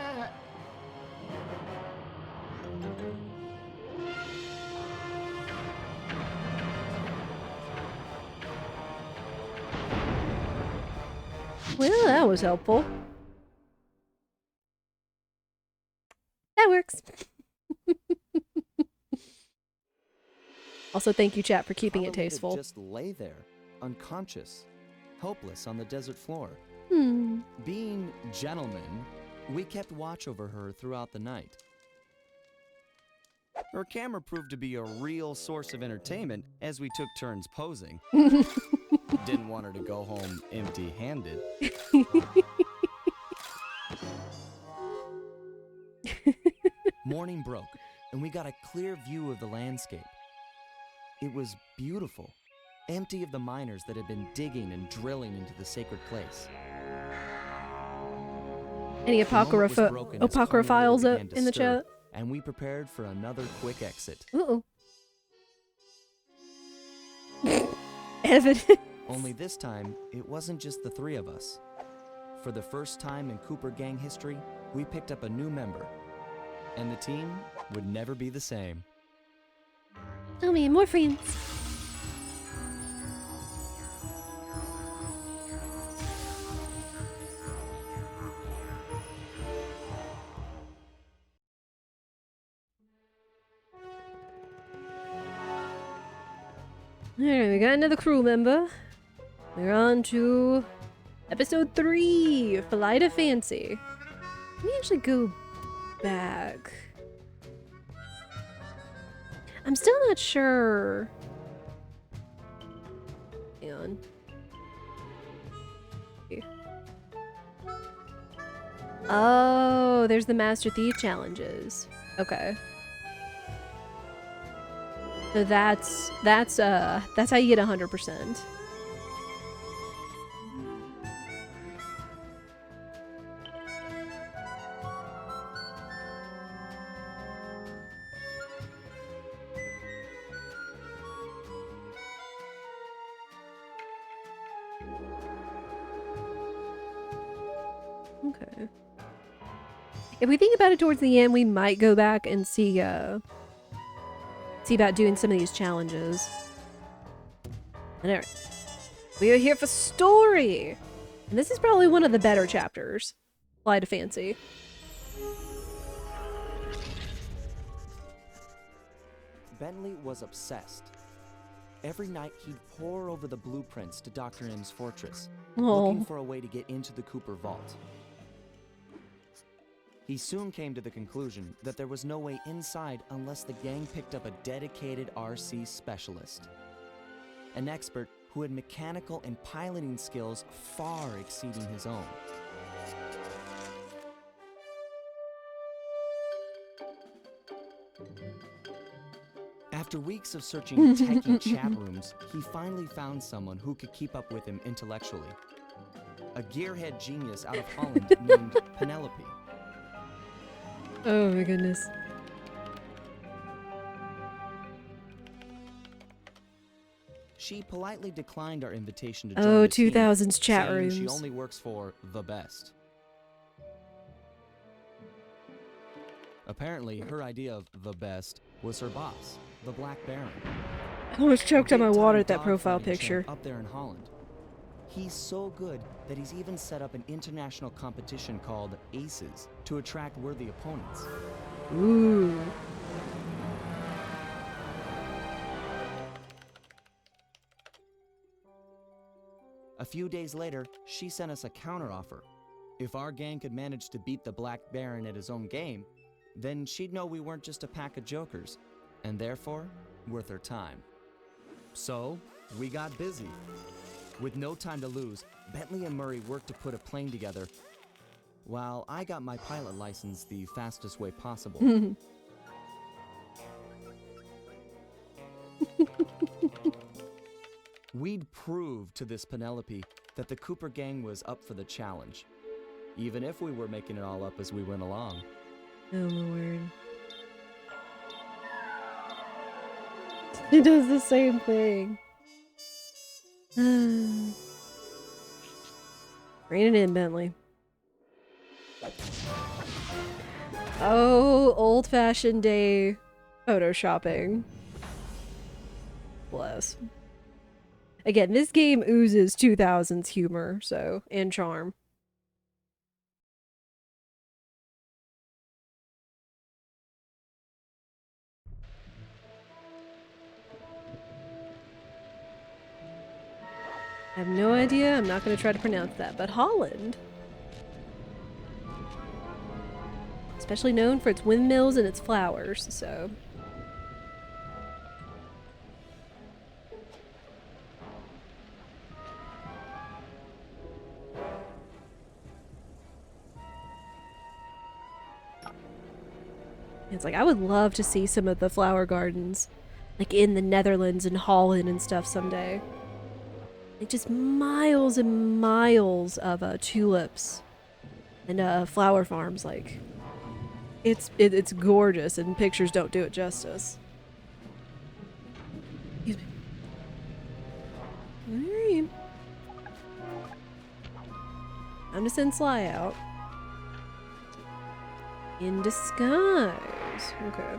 Well, that was helpful. That works. Also, thank you, chat, for keeping it Carmelita tasteful. just lay there, unconscious, helpless on the desert floor. Hmm. Being gentlemen, we kept watch over her throughout the night. Her camera proved to be a real source of entertainment as we took turns posing. Didn't want her to go home empty-handed. Morning broke, and we got a clear view of the landscape. It was beautiful, empty of the miners that had been digging and drilling into the sacred place. Any The moment was broken as Carmelita apocryphiles began to in the stir, chat? and we prepared for another quick exit. Uh-oh. Evidence. Only this time, it wasn't just the three of us. For the first time in Cooper Gang history, we picked up a new member. And the team would never be the same. Oh man, more friends. Alright, we got another crew member. We're on to episode 3, Flight of Fancy. Let me actually go back. I'm still not sure. Hang on. Okay. Oh, there's the Master Thief challenges. Okay. So that's how you get 100%. Okay. If we think about it towards the end, we might go back and see about doing some of these challenges. And alright. We are here for story! And this is probably one of the better chapters. Fly to Fancy. Bentley was obsessed. Every night he'd pore over the blueprints to Dr. M's fortress, looking for a way to get into the Cooper vault. He soon came to the conclusion that there was no way inside unless the gang picked up a dedicated RC specialist. An expert who had mechanical and piloting skills far exceeding his own. After weeks of searching techie chat rooms, he finally found someone who could keep up with him intellectually. A gearhead genius out of Holland named Penelope. Oh my goodness. She politely declined our invitation to join the team, 2000s chat saying rooms. she only works for the best. Apparently, her idea of the best was her boss, the Black Baron. I almost choked on my Big-time water at that profile dogfighting picture. champ up there in Holland. He's so good that he's even set up an international competition called Aces to attract worthy opponents. Ooh. A few days later, she sent us a counteroffer. If our gang could manage to beat the Black Baron at his own game, then she'd know we weren't just a pack of jokers, and therefore, worth her time. So, we got busy. With no time to lose, Bentley and Murray worked to put a plane together, while I got my pilot license the fastest way possible. We'd prove to this Penelope that the Cooper gang was up for the challenge, even if we were making it all up as we went along. Oh my word. He does the same thing. Rein it in, Bentley. Oh, old-fashioned day photoshopping. Bless. Again, this game oozes 2000s humor, so, and charm. I have no idea. I'm not going to try to pronounce that, but Holland. Especially known for its windmills and its flowers, so. It's like, I would love to see some of the flower gardens, like in the Netherlands and Holland and stuff someday. Like just miles and miles of tulips and flower farms. Like, it's gorgeous, and pictures don't do it justice. Excuse me. Alright. I'm to send Sly out. In disguise. Okay.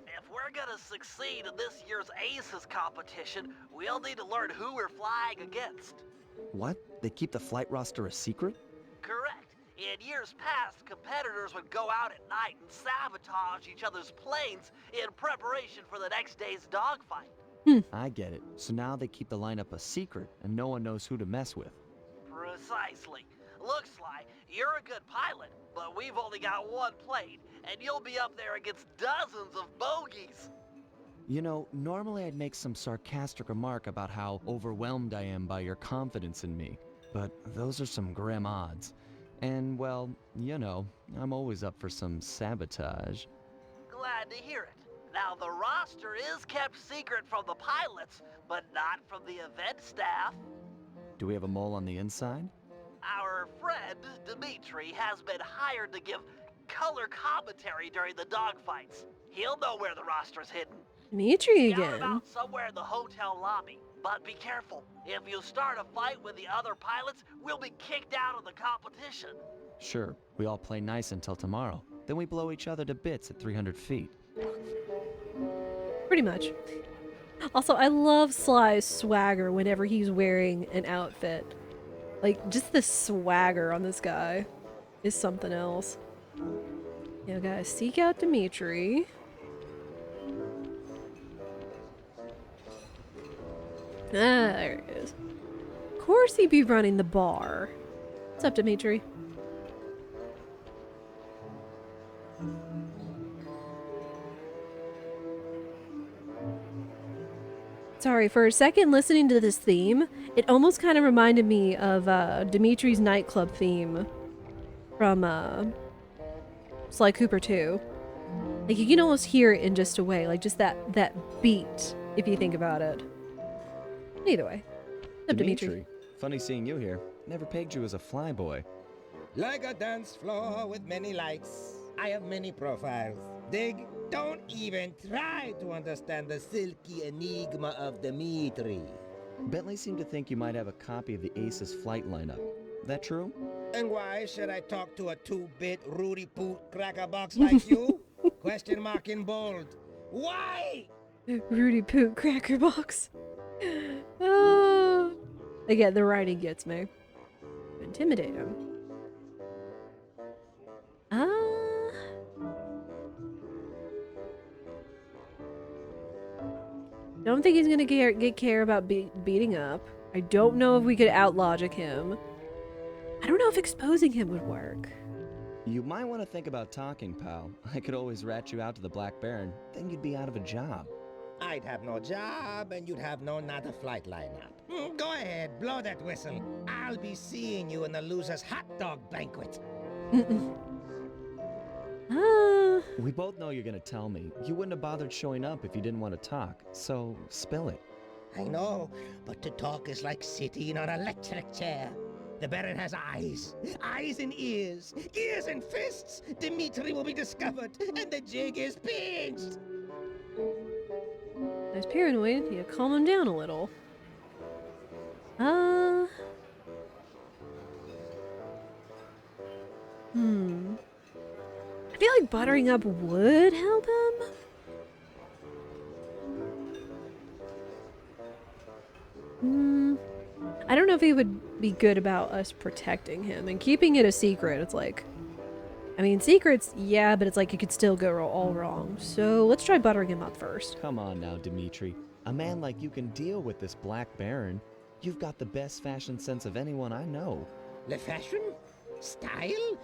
If we're gonna succeed in this year's Aces competition, we'll need to learn who we're flying against. What? They keep the flight roster a secret? Correct. In years past, competitors would go out at night and sabotage each other's planes in preparation for the next day's dogfight. I get it. So now they keep the lineup a secret, and no one knows who to mess with. Precisely. Look, Sly, you're a good pilot, but we've only got one plane, and you'll be up there against dozens of bogeys. You know, normally I'd make some sarcastic remark about how overwhelmed I am by your confidence in me, but those are some grim odds. And, well, you know, I'm always up for some sabotage. Glad to hear it. Now, the roster is kept secret from the pilots, but not from the event staff. Do we have a mole on the inside? Our friend, Dimitri, has been hired to give color commentary during the dogfights. He'll know where the roster's hidden. Dimitri Scout again. about somewhere in the hotel lobby. But be careful. If you start a fight with the other pilots, we'll be kicked out of the competition. Sure, we all play nice until tomorrow. Then we blow each other to bits at 300 feet. Pretty much. Also, I love Sly's swagger whenever he's wearing an outfit. Like, just the swagger on this guy is something else. You guys, seek out Dimitri. Ah, there he is. Of course he'd be running the bar. What's up, Dimitri? Sorry, for a second listening to this theme, it almost kind of reminded me of Dimitri's nightclub theme from Sly Cooper 2. Like, you can almost hear it in just a way, like just that beat, if you think about it. Either way. What's up, Dimitri? Funny seeing you here. Never pegged you as a flyboy. Like a dance floor with many lights, I have many profiles. Dig, don't even try to understand the silky enigma of Dimitri. Bentley seemed to think you might have a copy of the Aces flight lineup. That true? And why should I talk to a 2-bit Rudy Poot crackerbox like you? Question mark in bold. Why? Rudy Poot Crackerbox. Again, the writing gets me. Intimidate him. Don't think he's gonna care about beating up. I don't know if we could outlogic him. I don't know if exposing him would work. You might want to think about talking, pal. I could always rat you out to the Black Baron, then you'd be out of a job. I'd have no job and you'd have no nada flight lineup. Go ahead, blow that whistle. I'll be seeing you in the loser's hot dog banquet. We both know you're gonna tell me. You wouldn't have bothered showing up if you didn't want to talk, so spill it. I know, but to talk is like sitting on an electric chair. The Baron has eyes and ears and fists. Dimitri will be discovered, and the jig is pinched. I was paranoid. You calm him down a little. I feel like buttering up would help him. I don't know if he would be good about us protecting him and keeping it a secret. It's like, I mean, secrets, yeah, but it's like it could still go all wrong. So let's try buttering him up first. Come on now, Dimitri. A man like you can deal with this Black Baron. You've got the best fashion sense of anyone I know. Le fashion? Style?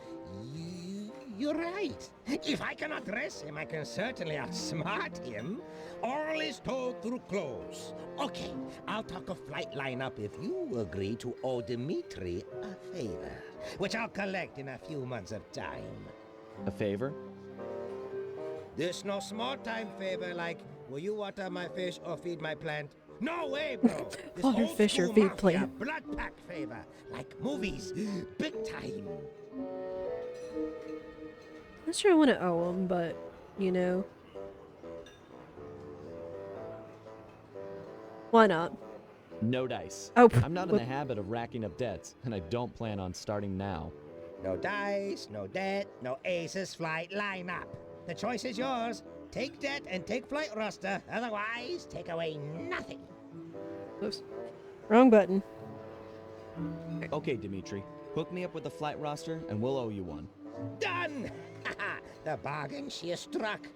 You're right. If I cannot dress him, I can certainly outsmart him. All is told through clothes. Okay, I'll talk a flight lineup if you agree to owe Dimitri a favor, which I'll collect in a few months of time. A favor? This no small time favor like, will you water my fish or feed my plant? No way, bro. This Water old fish or school feed mafia plant. blood pack favor, like movies, big time. I'm not sure I want to owe him, but, you know. Why not? No dice. Oh, I'm not in the habit of racking up debts, and I don't plan on starting now. No dice, no debt, no Aces flight lineup. The choice is yours. Take debt and take flight roster. Otherwise, take away nothing. Oops. Wrong button. Okay, Dimitri. Hook me up with the flight roster, and we'll owe you one. Done! The bargain she has struck.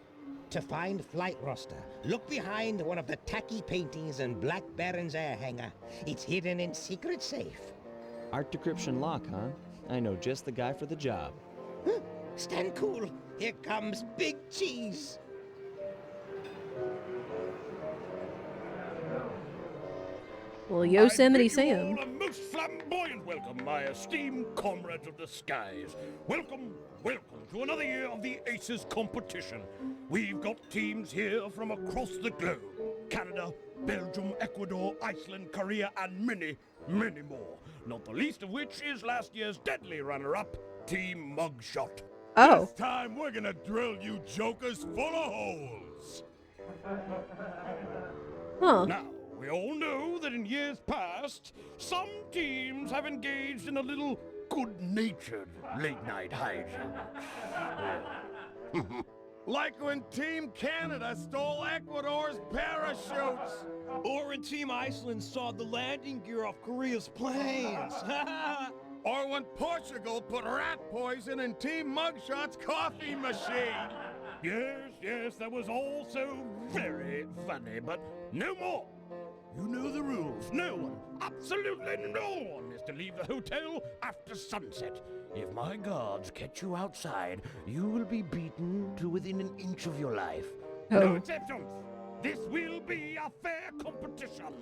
To find flight roster, look behind one of the tacky paintings in Black Baron's air hangar. It's hidden in secret safe. Art decryption lock, huh? I know just the guy for the job. Huh? Stand cool. Here comes Big Cheese. Well, Yosemite I bid Sam. you all a most flamboyant welcome, my esteemed comrades of the skies. Welcome, welcome to another year of the Aces competition. We've got teams here from across the globe. Canada, Belgium, Ecuador, Iceland, Korea, and many, many more. Not the least of which is last year's deadly runner-up, Team Mugshot. Oh. This time we're gonna drill you jokers full of holes. Huh. Now, we all know that in years past, some teams have engaged in a little good-natured late-night hijinks. Like when Team Canada stole Ecuador's parachutes. Or when Team Iceland sawed the landing gear off Korea's planes. Or when Portugal put rat poison in Team Mugshot's coffee machine. Yes, that was all so very funny, but no more. You know the rules. No one, absolutely no one, is to leave the hotel after sunset. If my guards catch you outside, you will be beaten to within an inch of your life. Oh. No exceptions. This will be a fair competition.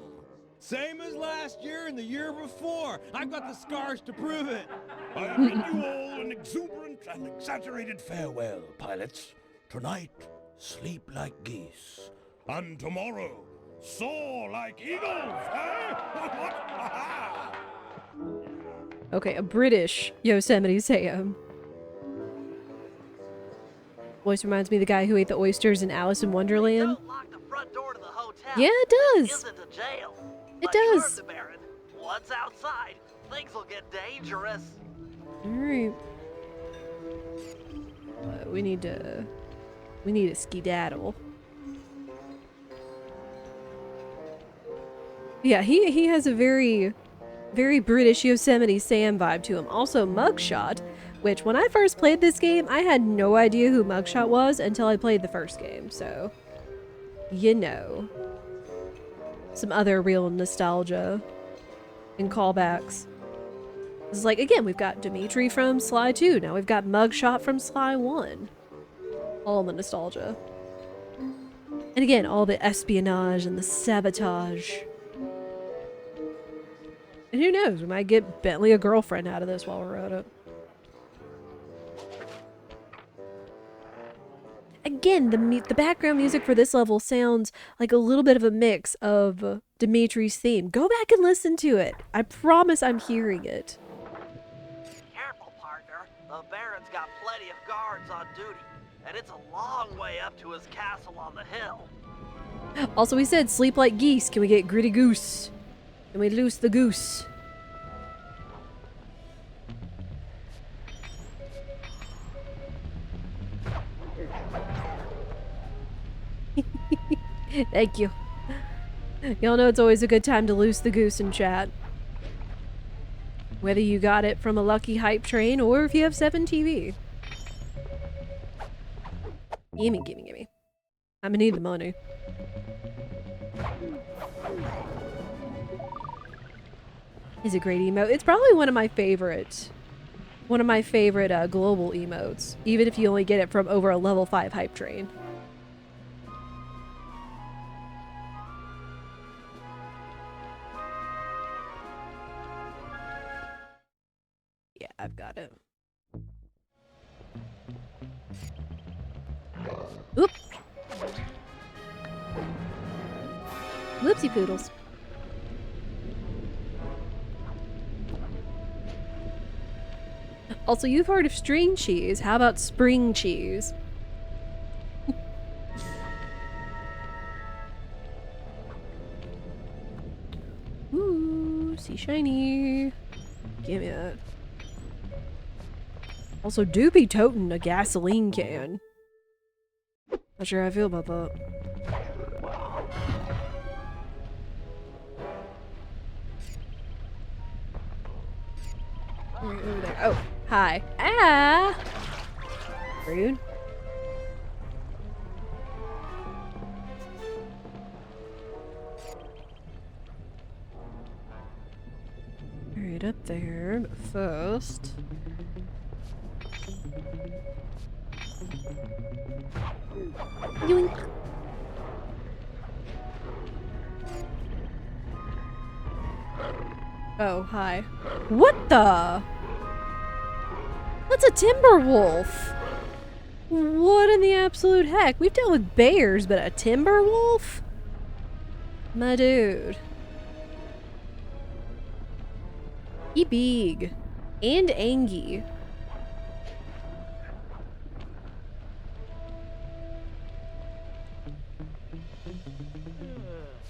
Same as last year and the year before. I've got the scars to prove it. I bid you all an exuberant and exaggerated farewell, pilots. Tonight, sleep like geese. And tomorrow, soar like eagles, eh? Okay, a British Yosemite Sam. Voice reminds me of the guy who ate the oysters in Alice in Wonderland. Don't lock the front door to the hotel. Yeah, it This does. isn't a jail. It But you does. heard the Baron. Once outside, things will get dangerous. Alright. We need to skedaddle. Yeah, he has a very British Yosemite Sam vibe to him. Also Mugshot, which when I first played this game, I had no idea who Mugshot was until I played the first game, so you know. Some other real nostalgia and callbacks. It's like, again, we've got Dimitri from Sly 2, now we've got Mugshot from Sly 1. All the nostalgia. And again, all the espionage and the sabotage. And who knows, we might get Bentley a girlfriend out of this while we're at it. Again, the background music for this level sounds like a little bit of a mix of Dimitri's theme. Go back and listen to it. I promise I'm hearing it. Careful, partner. The Baron's got plenty of guards on duty, and it's a long way up to his castle on the hill. Also, we said sleep like geese. Can we get gritty goose? Can we loose the goose? Thank you. Y'all know it's always a good time to loose the goose in chat. Whether you got it from a lucky hype train or if you have 7 TV. Gimme, gimme, gimme. I'm gonna need the money. Is a great emote. It's probably one of my favorite global emotes, even if you only get it from over a level 5 hype train. Yeah, I've got it. Oop. Whoopsie poodles. Also, you've heard of string cheese. How about spring cheese? Ooh, see shiny. Give me that. Also, do be toting a gasoline can. Not sure how I feel about that. Right over there. Oh, hi. Ah! Rude. Right up there, but first... Yoink. Oh, hi. What the? That's a timber wolf. What in the absolute heck? We've dealt with bears, but a timber wolf? My dude. He big. And angy.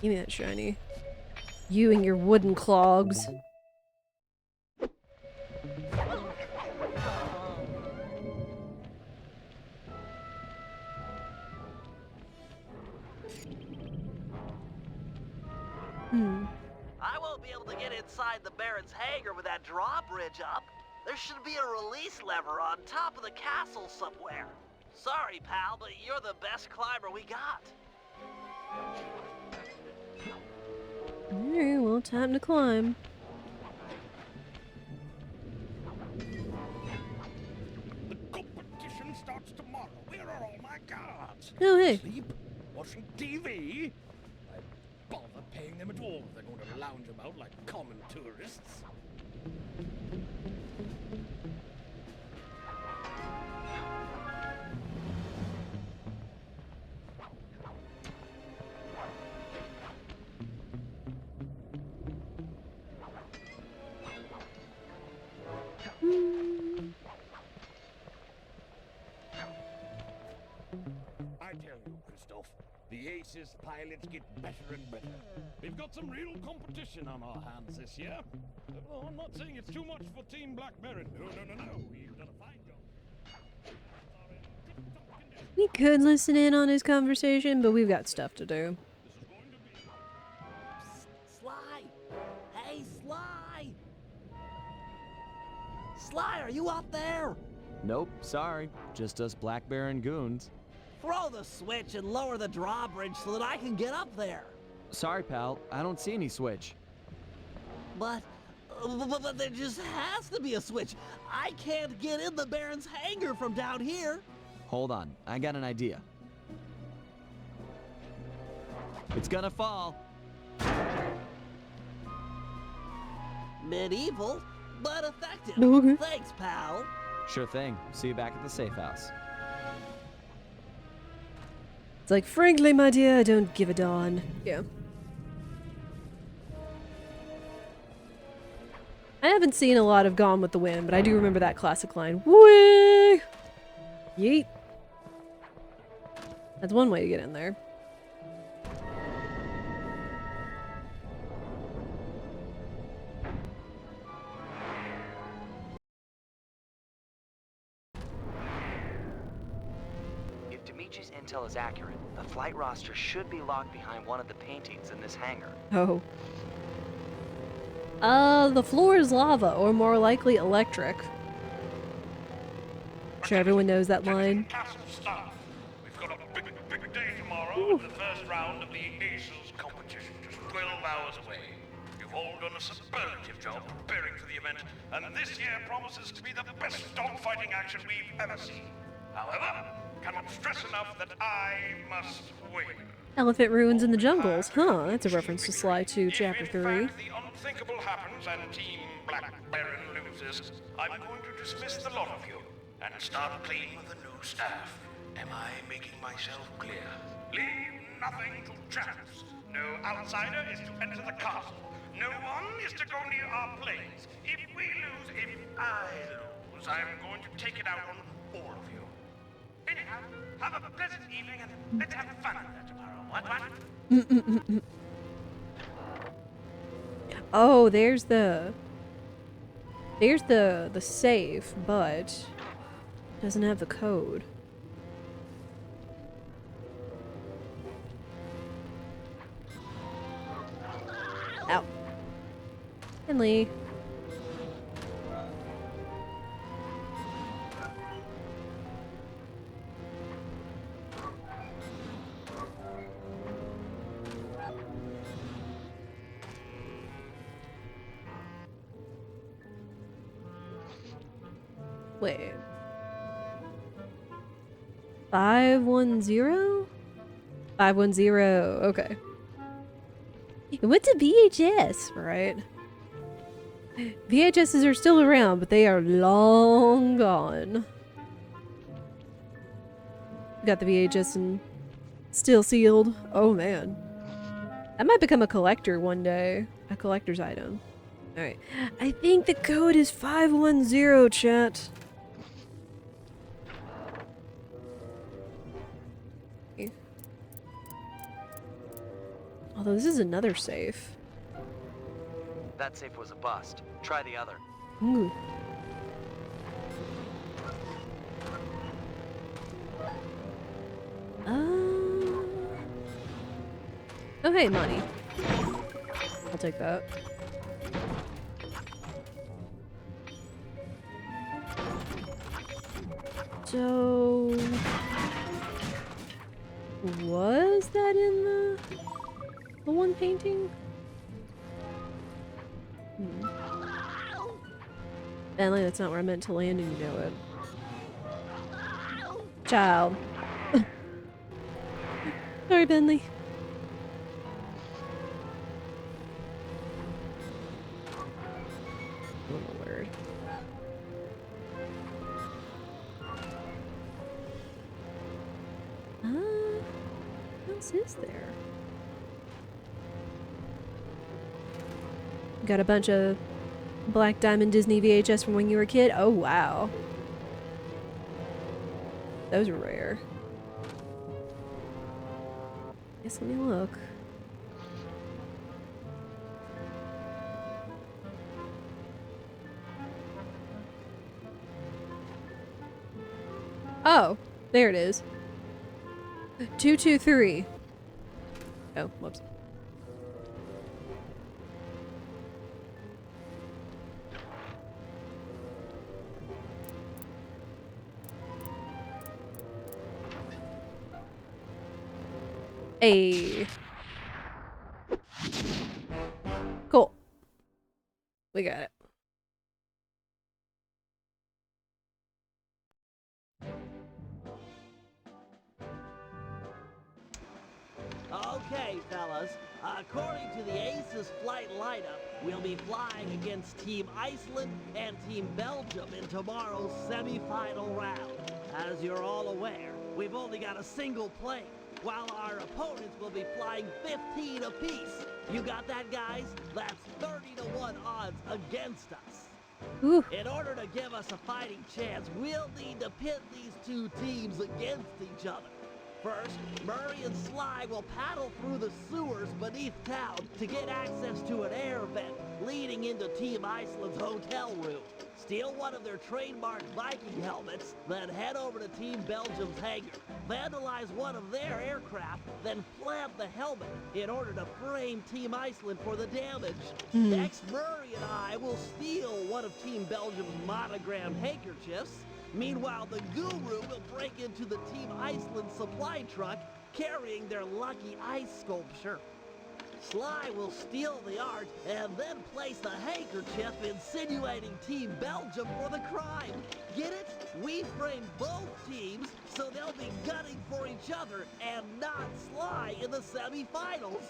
Give me that shiny. You and your wooden clogs. I won't be able to get inside the Baron's hangar with that drawbridge up. There should be a release lever on top of the castle somewhere. Sorry, pal, but you're the best climber we got. Alright, well, time to climb. The competition starts tomorrow. Where are all my guards? Oh, hey. Sleep? Watching TV? I bother paying them at all if they're going to lounge about like common tourists. I tell you, Christoph, the Aces pilots get better and better. We've got some real competition on our hands this year. Oh, I'm not saying it's too much for Team Black Baron. No. We've done a fine job. We could listen in on his conversation, but we've got stuff to do. Sly! Hey, Sly! Sly, are you out there? Nope, sorry. Just us Black Baron goons. Throw the switch and lower the drawbridge so that I can get up there. Sorry, pal. I don't see any switch. But there just has to be a switch. I can't get in the Baron's hangar from down here. Hold on. I got an idea. It's gonna fall. Medieval, but effective. Okay. Thanks, pal. Sure thing. See you back at the safe house. It's like, frankly, my dear, I don't give a darn. Yeah. I haven't seen a lot of Gone with the Wind, but I do remember that classic line. Whee! Yeet. That's one way to get in there. If Dimitri's intel is accurate, the flight roster should be locked behind one of the paintings in this hangar. Oh. The floor is lava, or more likely electric. Sure everyone knows that line. Castle staff. We've got a big day tomorrow with the first round of the Aces competition, just 12 hours away. You've all done a superlative job preparing for the event, and this year promises to be the best dogfighting action we've ever seen. However, cannot stress enough that I must win. Elephant ruins in the jungles. Huh, that's a reference to Sly 2, Chapter If 3. in fact the unthinkable happens and Team Black Baron loses, I'm going to dismiss the lot of you and start clean with the new staff. Am I making myself clear? Leave nothing to chance. No outsider is to enter the castle. No one is to go near our planes. If I lose, I'm going to take it out on all of you. Anyhow, have a pleasant evening and let's have fun with that tomorrow. What? Oh, there's the safe, but doesn't have the code. Ow. Finley. Wait. 510? 510, okay. It went to VHS, right? VHSs are still around, but they are long gone. Got the VHS and still sealed. Oh man. That might become a collector one day. A collector's item. Alright. I think the code is 510, chat. Although this is another safe. That safe was a bust. Try the other. Ooh. Oh, hey, money. I'll take that. So... was that in the one painting? Bentley, that's not where I meant to land and you know it. Child. Sorry, Bentley. Oh my word. What else is there? Got a bunch of Black Diamond Disney VHS from when you were a kid? Oh, wow. Those are rare. Guess let me look. Oh, there it is. 223. Oh, whoops. Hey. Cool. We got it. Okay, fellas. According to the Aces flight lineup, we'll be flying against Team Iceland and Team Belgium in tomorrow's semi-final round. As you're all aware, we've only got a single plane, while our opponents will be flying 15 apiece. You got that, guys? That's 30-to-1 odds against us. Ooh. In order to give us a fighting chance, we'll need to pit these two teams against each other. First, Murray and Sly will paddle through the sewers beneath town to get access to an air vent leading into Team Iceland's hotel room. Steal one of their trademark Viking helmets, then head over to Team Belgium's hangar. Vandalize one of their aircraft, then plant the helmet in order to frame Team Iceland for the damage. Next, Murray and I will steal one of Team Belgium's monogrammed handkerchiefs. Meanwhile, the Guru will break into the Team Iceland supply truck carrying their lucky ice sculpture. Sly will steal the art and then place the handkerchief insinuating Team Belgium for the crime. Get it? We frame both teams so they'll be gunning for each other and not Sly in the semi-finals.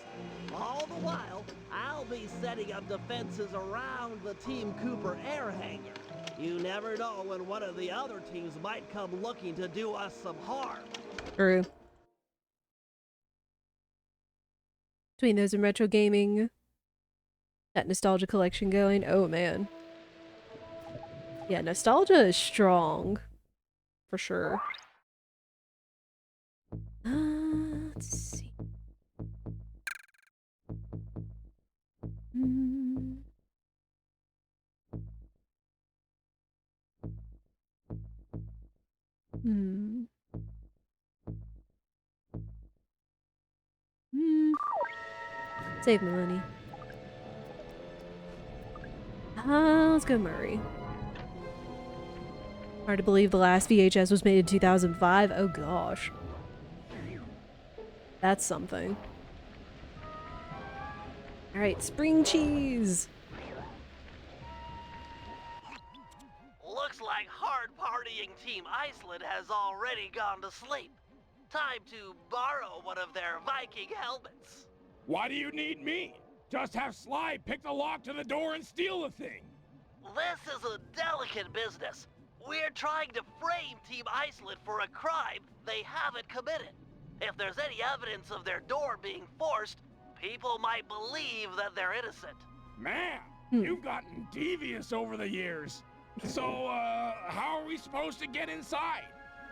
All the while, I'll be setting up defenses around the Team Cooper air hangar. You never know when one of the other teams might come looking to do us some harm. True. Between those and retro gaming, that nostalgia collection going, oh man. Yeah, nostalgia is strong. For sure. Let's see. Save my money. Let's go Murray. Hard to believe the last VHS was made in 2005. Oh gosh. That's something. Alright, spring cheese! Looks like hard-partying Team Iceland has already gone to sleep. Time to borrow one of their Viking helmets. Why do you need me? Just have Sly pick the lock to the door and steal the thing. This is a delicate business. We're trying to frame Team Iceland for a crime they haven't committed. If there's any evidence of their door being forced, people might believe that they're innocent. Man, you've gotten devious over the years. So, how are we supposed to get inside?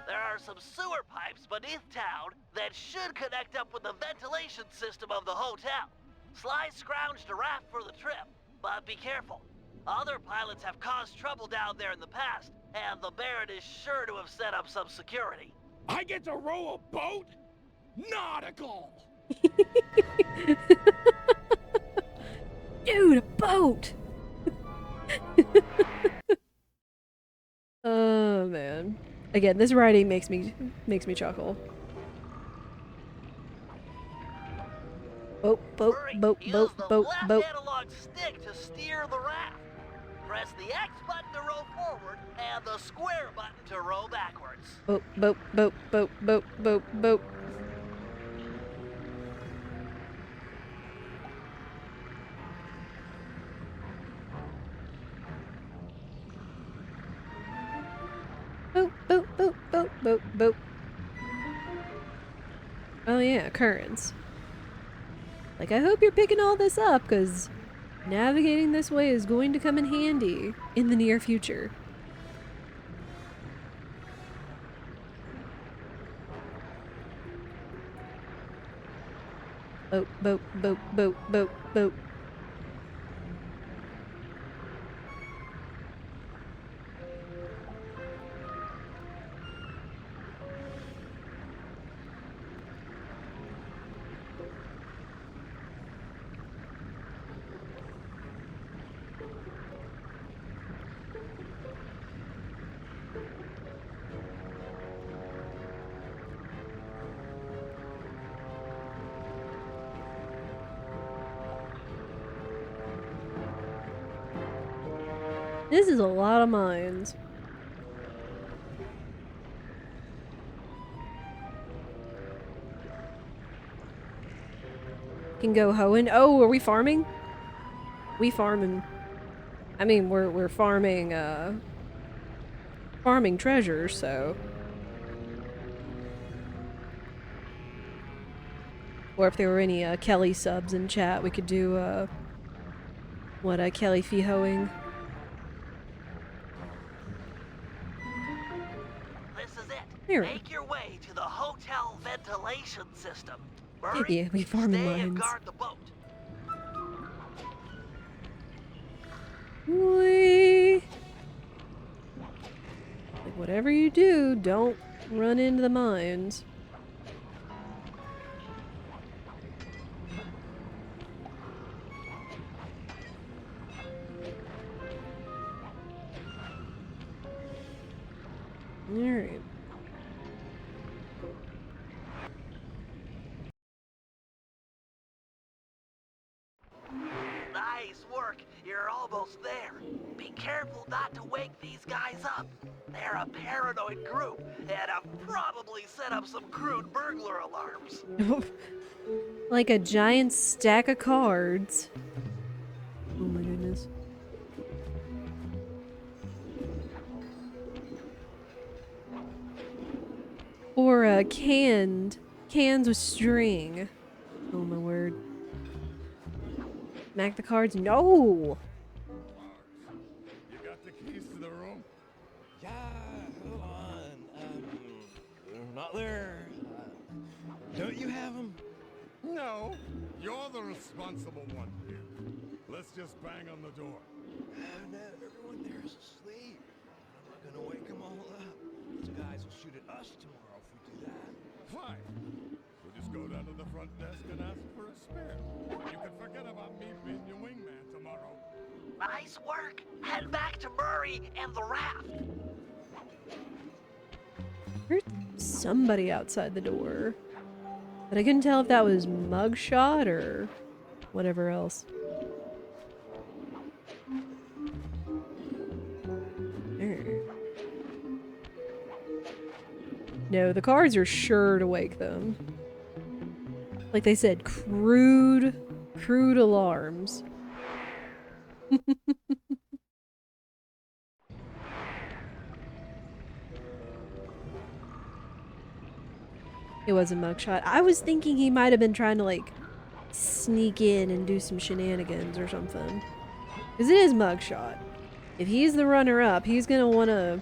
There are some sewer pipes beneath town that should connect up with the ventilation system of the hotel. Sly scrounged a raft for the trip, but be careful. Other pilots have caused trouble down there in the past, and the Baron is sure to have set up some security. I get to row a boat? Nautical! Dude, a boat! Oh man. Again, this writing makes me chuckle. Boat, boat, Murray, boat, use boat, the boat, left boat. analog stick to steer the raft. Press the X button to row forward and the square button to row backwards. Boat, boat, boat, boat, boat, boat, boat. Boat, boat, boat, boat, boat, boat. Oh yeah, currents. Like, I hope you're picking all this up, because navigating this way is going to come in handy in the near future. Boat, boat, boat, boat, boat, boat. This is a lot of mines. Can go hoeing. Oh, are we farming? We farming. I mean, we're farming, farming treasure, so. Or if there were any, Kelly subs in chat, we could do, Kelly fee hoeing. This is it. There. Make your way to the hotel ventilation system. Yeah, we farming stay and mines. guard the boat. Whee! Like, whatever you do, don't run into the mines. Alright. Nice work. You're almost there. Be careful not to wake these guys up. They're a paranoid group and have probably set up some crude burglar alarms. Like a giant stack of cards. Oh my goodness. Or cans with string. Oh my word. Smack the cards. No! You got the keys to the room? Yeah, hold on. They're not there. Don't you have them? No, you're the responsible one here. Let's just bang on the door. No, everyone there is asleep. I'm not gonna wake them all up. Those guys will shoot at us tomorrow if we do that. Fine. We'll just go down to the front desk and ask for a spare. You can forget about me being your wingman tomorrow. Nice work. Head back to Murray and the raft. There's somebody outside the door. But I couldn't tell if that was mugshot or whatever else. There. No, the cards are sure to wake them. Like they said, crude alarms. It was a mugshot. I was thinking he might have been trying to, like, sneak in and do some shenanigans or something. Because it is mugshot. If he's the runner-up, he's gonna want to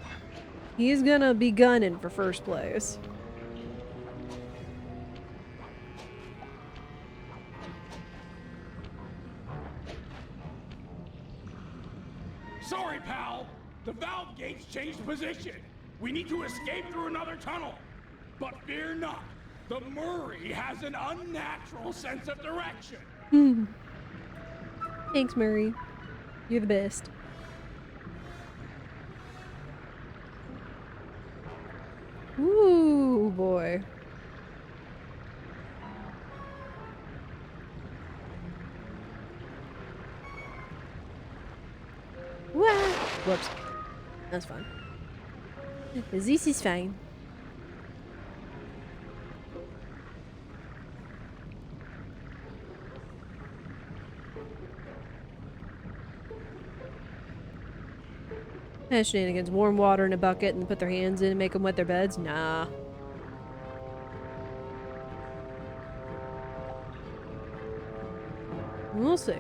He's gonna be gunning for first place. Sorry, pal. The valve gates changed position. We need to escape through another tunnel. But fear not. The Murray has an unnatural sense of direction. Thanks, Murray. You're the best. Ooh, boy. What? Whoops. That's fine. This is fine. Shenanigans. Warm water in a bucket and put their hands in and make them wet their beds? Nah. We'll see.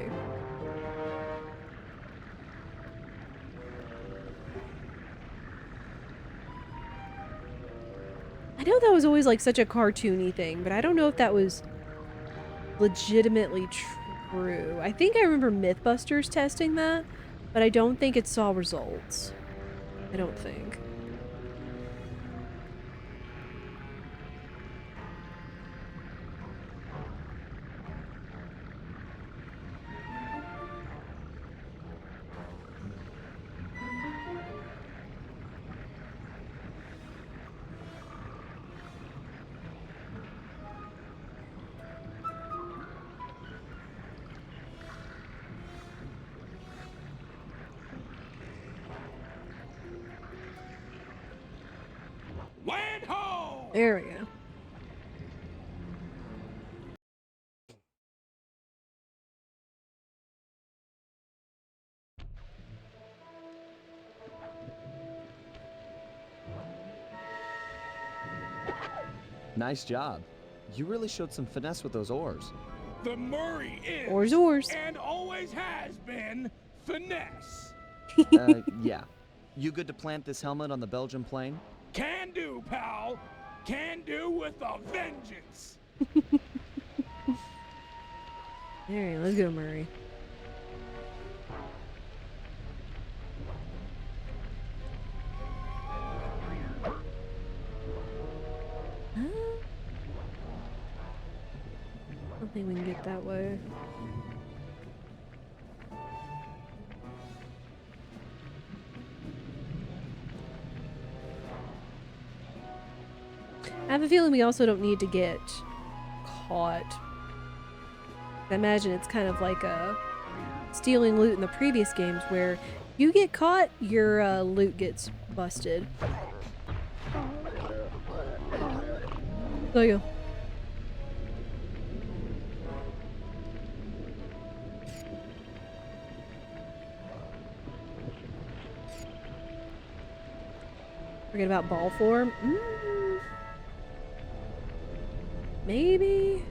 I know that was always like such a cartoony thing, but I don't know if that was legitimately true. I think I remember Mythbusters testing that, but I don't think it saw results. I don't think. Land ho! There we go. Nice job. You really showed some finesse with those oars. The Murray is Oars. and always has been finesse. Yeah. You good to plant this helmet on the Belgian plane? Can do, pal. Can do with a vengeance. Alright, let's go, Murray. I don't think we can get that way. I have a feeling we also don't need to get caught. I imagine it's kind of like stealing loot in the previous games where you get caught, your loot gets busted. So you. Forget about ball form. Maybe.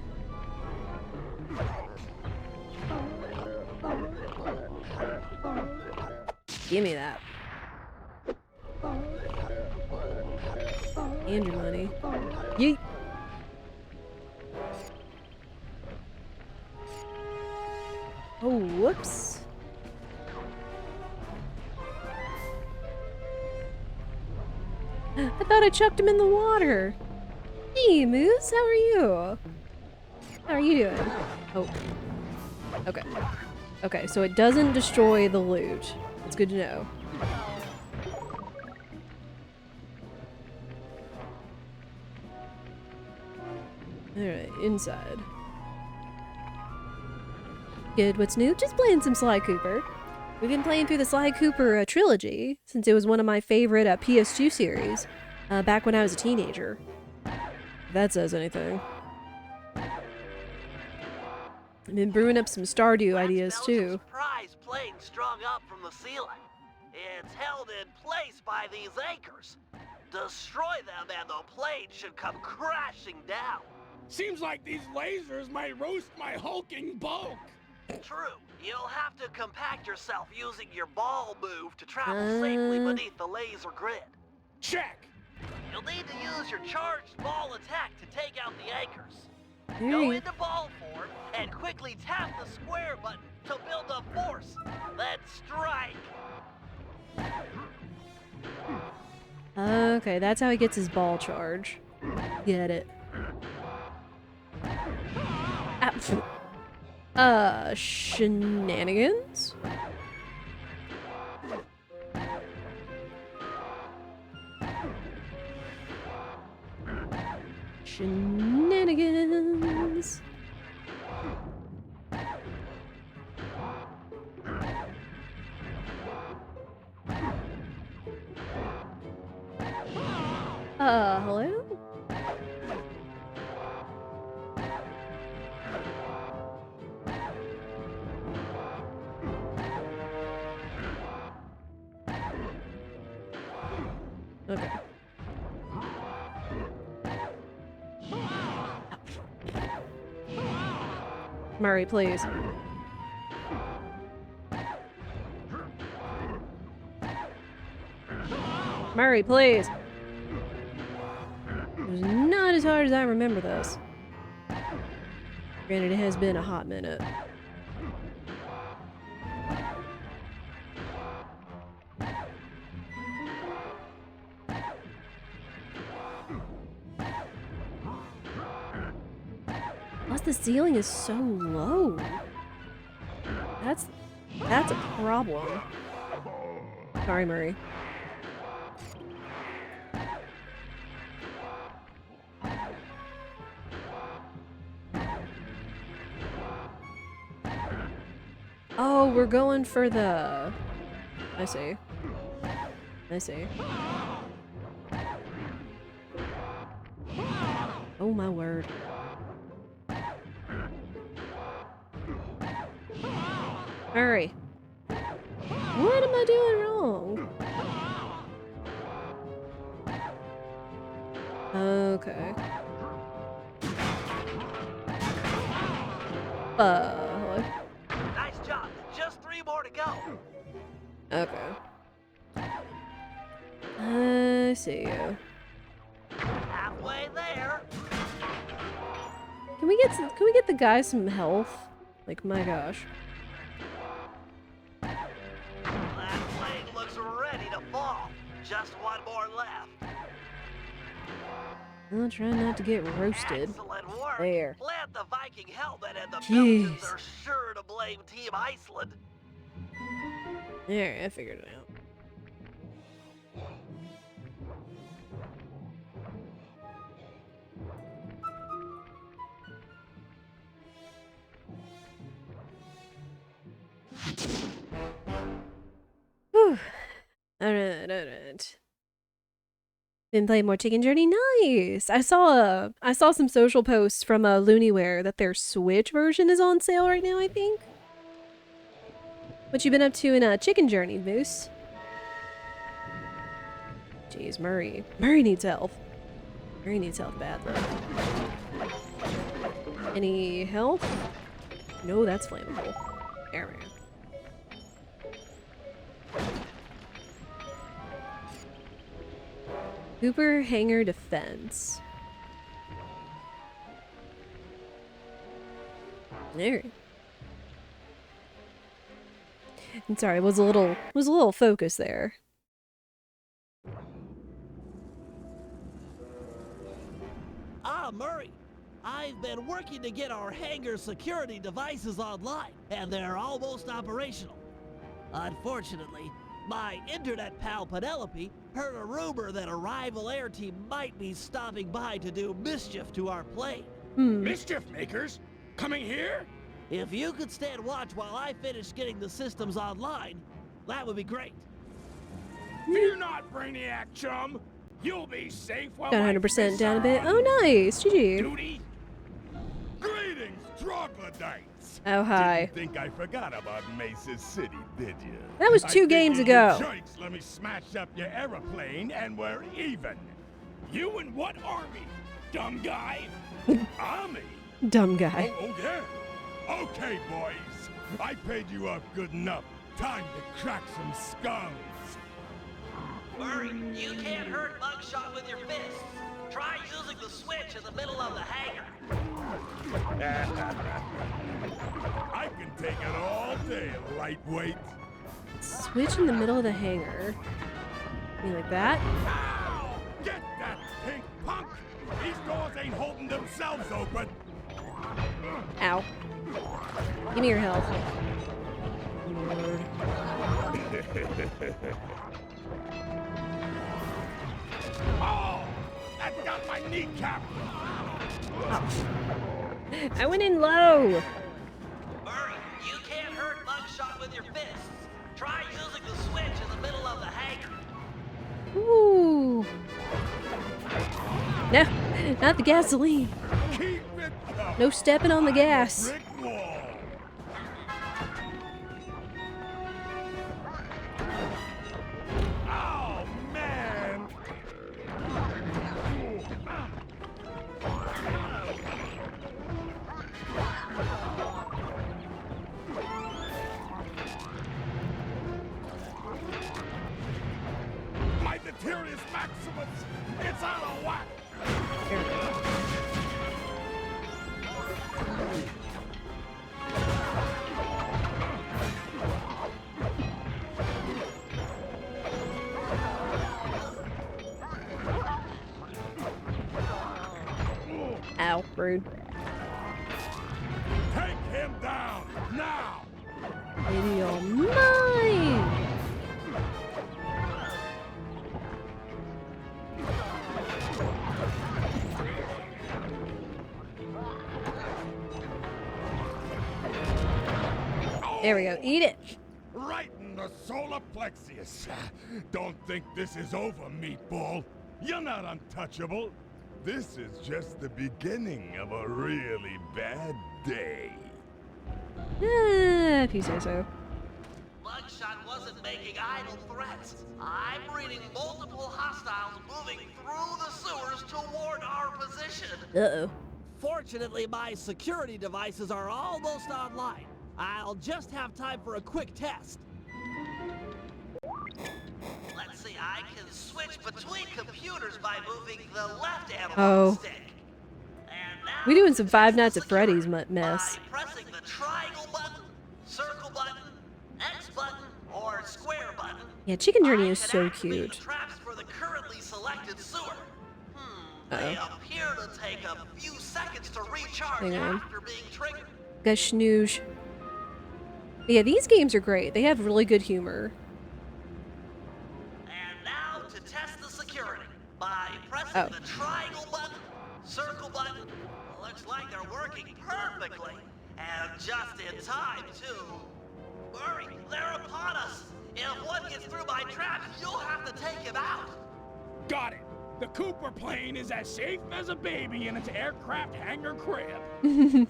Give me that. And your money. Yeet. Oh, whoops. I thought I chucked him in the water. Hey, Moose, how are you? How are you doing? Oh. Okay. Okay, so it doesn't destroy the loot. It's good to know. Alright, inside. Good, what's new? Just playing some Sly Cooper. We've been playing through the Sly Cooper trilogy since it was one of my favorite PS2 series back when I was a teenager. If that says anything. I've been brewing up some Stardew ideas too. Prize plane strung up from the ceiling. It's held in place by these anchors. Destroy them and the plane should come crashing down. Seems like these lasers might roast my hulking bulk. True. You'll have to compact yourself using your ball move to travel safely beneath the laser grid. Check! You'll need to use your charged ball attack to take out the anchors. There Go you- into ball form and quickly tap the square button to build up force. Then strike. Okay, that's how he gets his ball charge. Get it. Shenanigans? Shenanigans. Hello? Okay. Murray, please. Murray, please. It was not as hard as I remember this. Granted, it has been a hot minute. Plus, the ceiling is so low. That's a problem. Sorry, Murray. Oh, we're going for the... I see. I see. Oh my word. Hurry. What am I doing wrong? Okay. Hello? Nice job. Just 3 more to go. Okay. I see you. Halfway there. Can we get the guy some health? Like, my gosh. That plane looks ready to fall. Just 1 more left. I'll try not to get roasted. Excellent work. There. Plant the Viking helmet and the Jeez. Belgians are sure to blame Team Iceland. Yeah, I figured it out. Whew. Alright. Been playing more Chicken Journey. Nice. I saw some social posts from Loonyware that their Switch version is on sale right now, I think. What you been up to in Chicken Journey, Moose? Jeez, Murray. Murray needs help. Murray needs help badly. Any health? No, that's flammable. There we go. Cooper Hangar Defense. There. I'm sorry, was a little focus there. Murray. I've been working to get our hangar security devices online, and they're almost operational. Unfortunately, my internet pal Penelope heard a rumor that a rival air team might be stopping by to do mischief to our plane. Mischief makers? Coming here? If you could stand watch while I finish getting the systems online, that would be great. Fear not, Brainiac chum. You'll be safe while Got 100% down a bit. Oh, nice. GG. Duty. Greetings, troglodytes. Oh, hi. Didn't think I forgot about Mesa City, did you? That was 2 I games figured ago. you jerks let me smash up your aeroplane and we're even. You in what army, dumb guy? Army? Dumb guy. Oh, yeah? Okay, boys. I paid you off good enough. Time to crack some skulls. Murray, you can't hurt Mugshot with your fists. Try using the switch in the middle of the hangar. I can take it all day, lightweight. Switch in the middle of the hangar. You like that? Ow! Get that pink punk! These doors ain't holding themselves open. Ow. Give me your health. Lord. Oh! That got my kneecap! I went in low. Murray, you can't hurt Mugshot with your fists. Try using the switch in the middle of the hangar. Ooh. No, not the gasoline. Keep it up. No stepping on the gas. Brick wall. Oh, man! My Deuterius Maximus! It's out of whack! Ow, rude. Take him down, now! Baby, you're mine. There we go. Eat it. Right in the solar plexus. Don't think this is over, meatball. You're not untouchable. This is just the beginning of a really bad day. If you say so. Mugshot wasn't making idle threats. I'm reading multiple hostiles moving through the sewers toward our position. Uh-oh. Fortunately, my security devices are almost online. I'll just have time for a quick test. Let's see, I can switch between computers by moving the left analog stick. And now We doing some Five Nights at Freddy's mess. by pressing the triangle button, circle button, X button, or square button. Yeah, Chicken Journey I is can so activate cute. the traps for the currently selected sewer. They appear to take a few seconds to recharge Hang on. after being triggered. Got snooze. Yeah, these games are great. They have really good humor. And now to test the security by pressing the triangle button, circle button. Looks like they're working perfectly. And just in time, too. Murray, they're upon us. If one gets through my traps, you'll have to take him out. Got it. The Cooper plane is as safe as a baby in its aircraft hangar crib.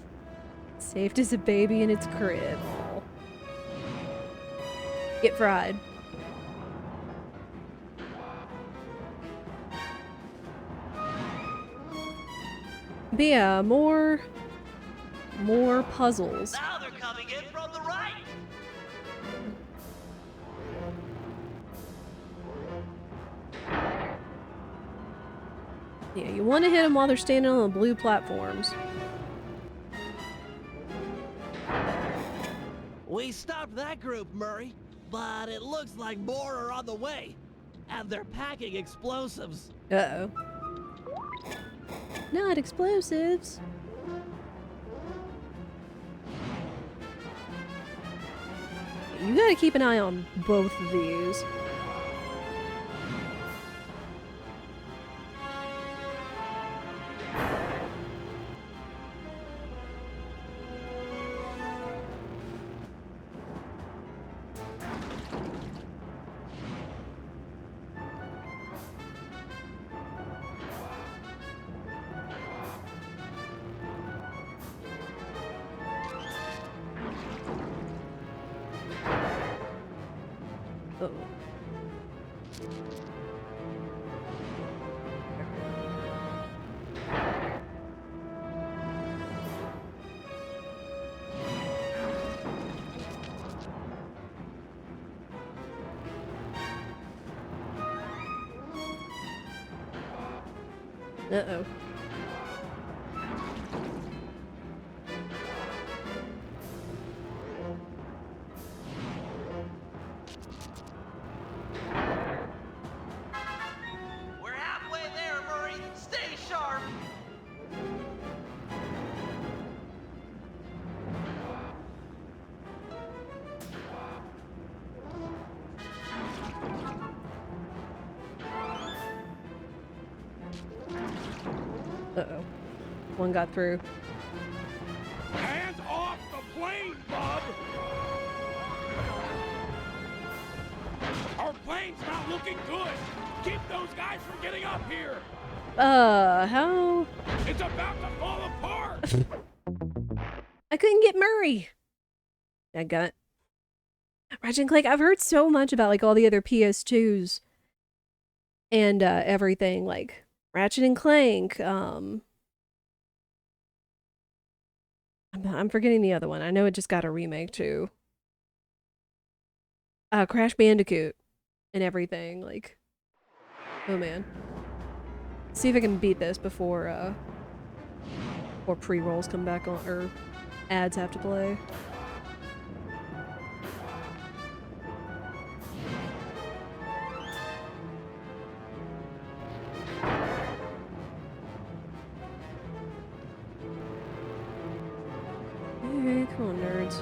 Saved as a baby in its crib. Get fried. But yeah, more puzzles. Now they're coming in from the right. Yeah, you want to hit them while they're standing on the blue platforms. We stopped that group, Murray, but it looks like more are on the way. And they're packing explosives. Uh-oh. Not explosives. You gotta keep an eye on both of these. Uh-oh. Uh-oh. We're halfway there, Murray. Stay sharp. Uh-oh. One got through. Hands off the plane, bub! Our plane's not looking good. Keep those guys from getting up here. How? It's about to fall apart. I couldn't get Murray. I got Ratchet and Clank. I've heard so much about like all the other PS2s and everything, like Ratchet and Clank. I'm forgetting the other one. I know it just got a remake too. Crash Bandicoot and everything. Like, oh man. See if I can beat this before pre-rolls come back on, or ads have to play. Hey, come on, nerds.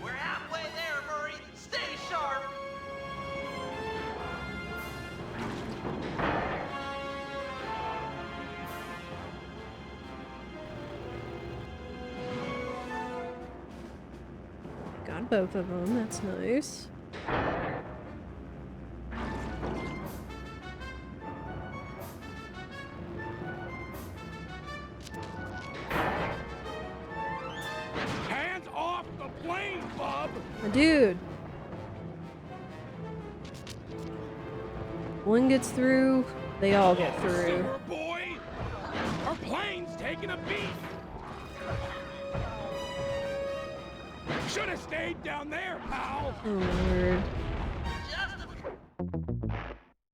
We're halfway there, Murray. Stay sharp. Got both of them. That's nice. Hands off the plane, bub! Dude. One gets through, they all get through. Silver boy! Our plane's taking a beat! Should have stayed down there, pal! Oh lord.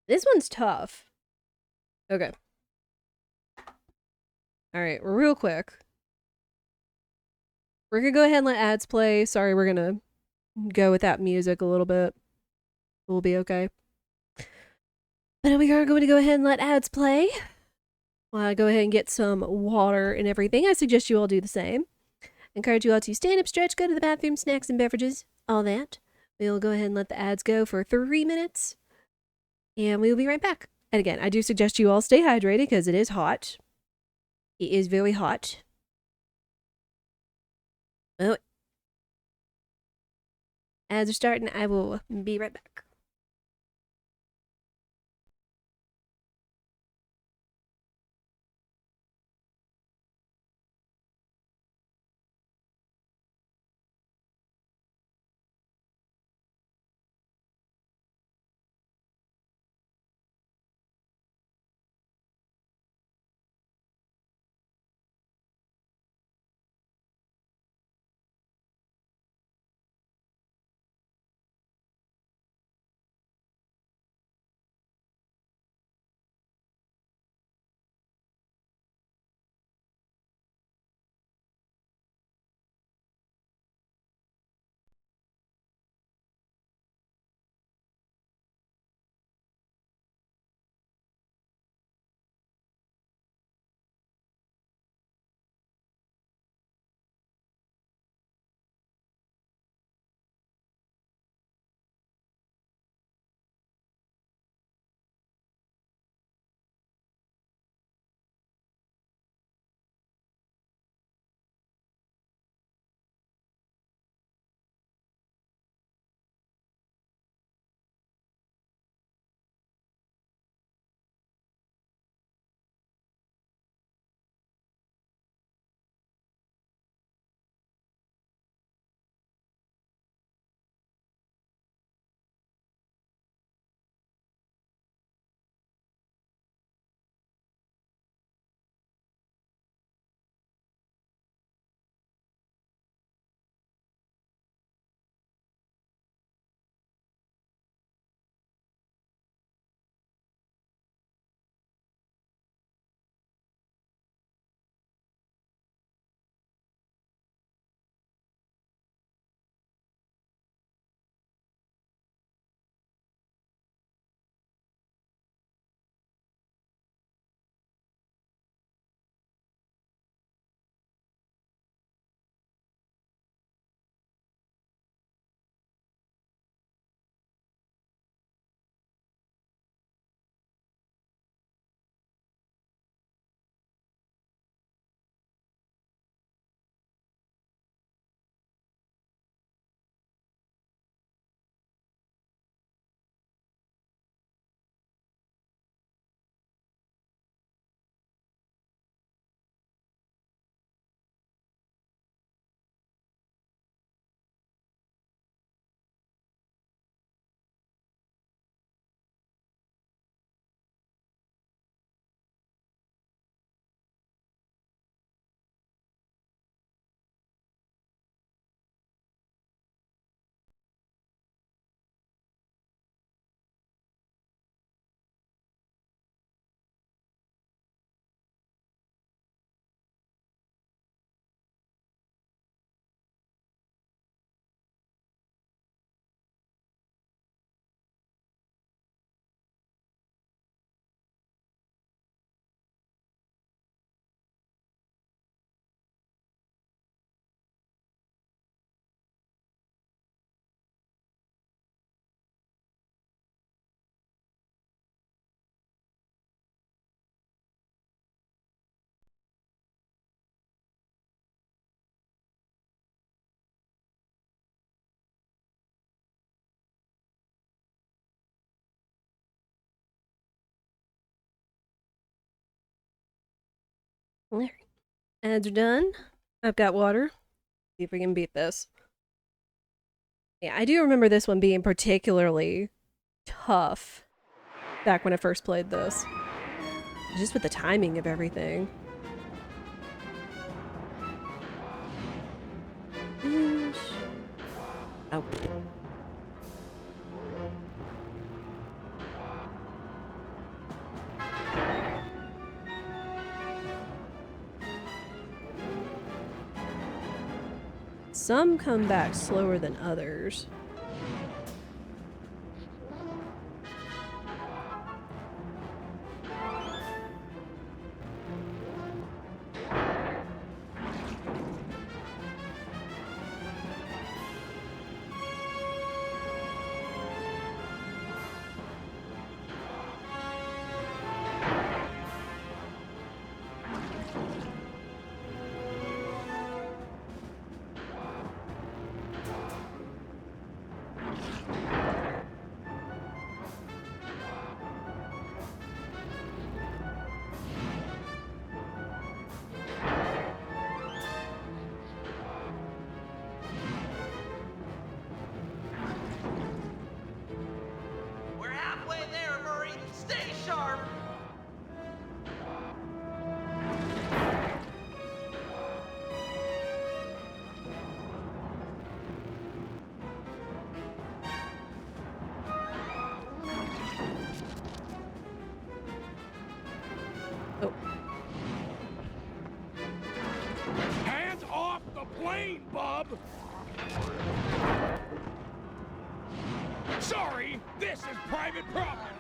This one's tough. Okay. Alright, real quick. We're gonna go ahead and let ads play. Sorry, we're gonna go without music a little bit. We'll be okay. But we are going to go ahead and let ads play. While I go ahead and get some water and everything, I suggest you all do the same. Encourage you all to stand up, stretch, go to the bathroom, snacks and beverages, all that. We'll go ahead and let the ads go for 3 minutes. And we will be right back. And again, I do suggest you all stay hydrated because it is hot. It is very hot. Oh. Ads are starting. I will be right back. There. Ads are done. I've got water. See if we can beat this. Yeah, I do remember this one being particularly tough back when I first played this. Just with the timing of everything. Oh. Some come back slower than others. We're halfway there, Murray. Stay sharp. Oh. Hands off the plane, bub! Sorry, this is private property.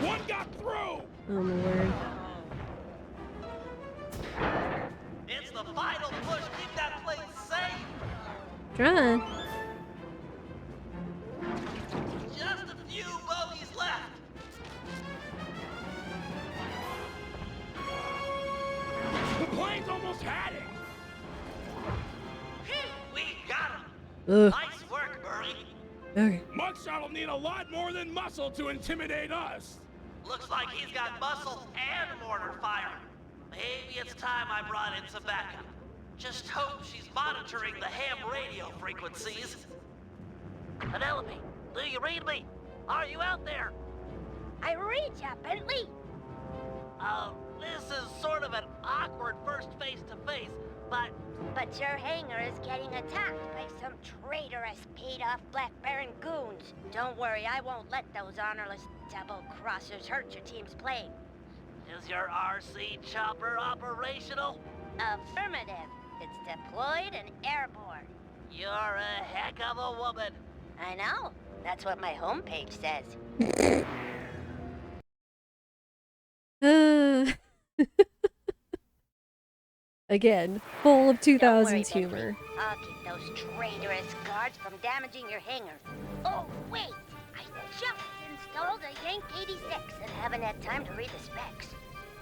One got through! Oh my word. It's the final push. Keep that plane safe. Trying. Just a few bogeys left. The plane's almost had it! We got him. Ugh. Nice work, Murray. Okay. Mugshot'll need a lot more than muscle to intimidate us. Looks like he's got muscle and mortar fire. Maybe it's time I brought in some backup. Just hope she's monitoring the ham radio frequencies. Penelope, do you read me? Are you out there? I read ya, Bentley. This is sort of an awkward first face-to-face, but... But your hangar is getting attacked by some traitorous, paid-off Black Baron goons. Don't worry, I won't let those honorless double-crossers hurt your team's plane. Is your RC chopper operational? Affirmative. It's deployed and airborne. You're a heck of a woman. I know. That's what my homepage says. Again, full of 2000s Don't worry, humor. Bentley. I'll keep those traitorous guards from damaging your hangar. Oh, wait! I just installed a Yank 86 and haven't had time to read the specs.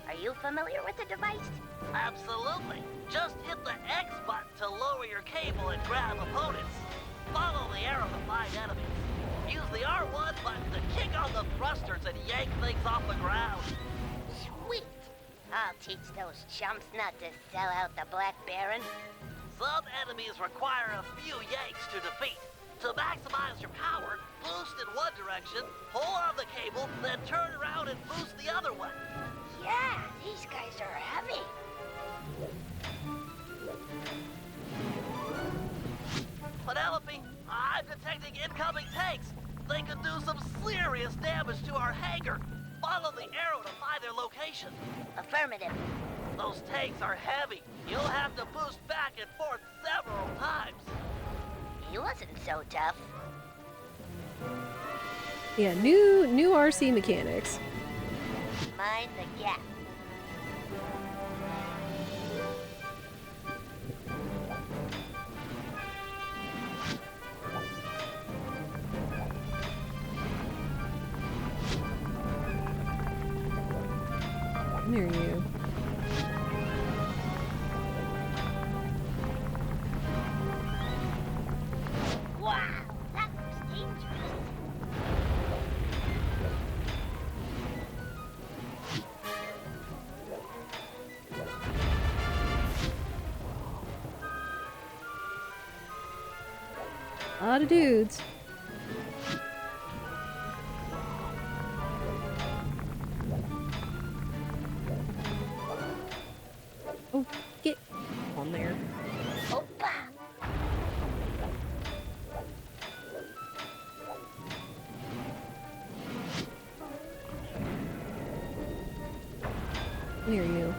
Are you familiar with the device? Absolutely. Just hit the X button to lower your cable and grab opponents. Follow the arrow to find enemies. Use the R1 button to kick on the thrusters and yank things off the ground. Sweet! I'll teach those chumps not to sell out the Black Baron. Some enemies require a few yanks to defeat. To maximize your power, boost in one direction, pull on the cable, then turn around and boost the other one. Yeah, these guys are heavy. Penelope, I'm detecting incoming tanks. They could do some serious damage to our hangar. Follow the arrow to find their location. Affirmative. Those tanks are heavy. You'll have to boost back and forth several times. He wasn't so tough. Yeah, new RC mechanics. Mind the gap. Come here, you. Wow, that looks dangerous. A lot of dudes. Oh, get on there. Opa! Where are you?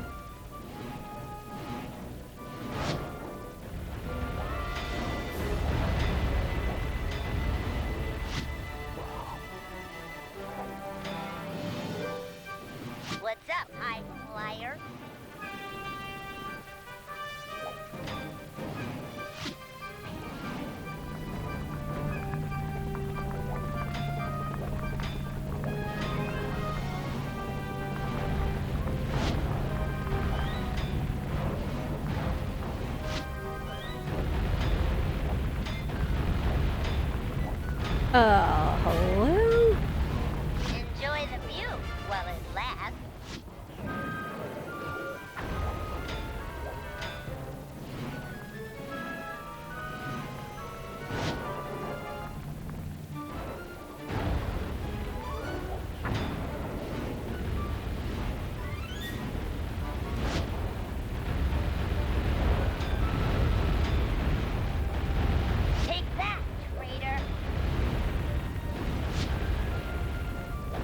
What's up, high flyer? Hello? Enjoy the view while it lasts. Take that, traitor.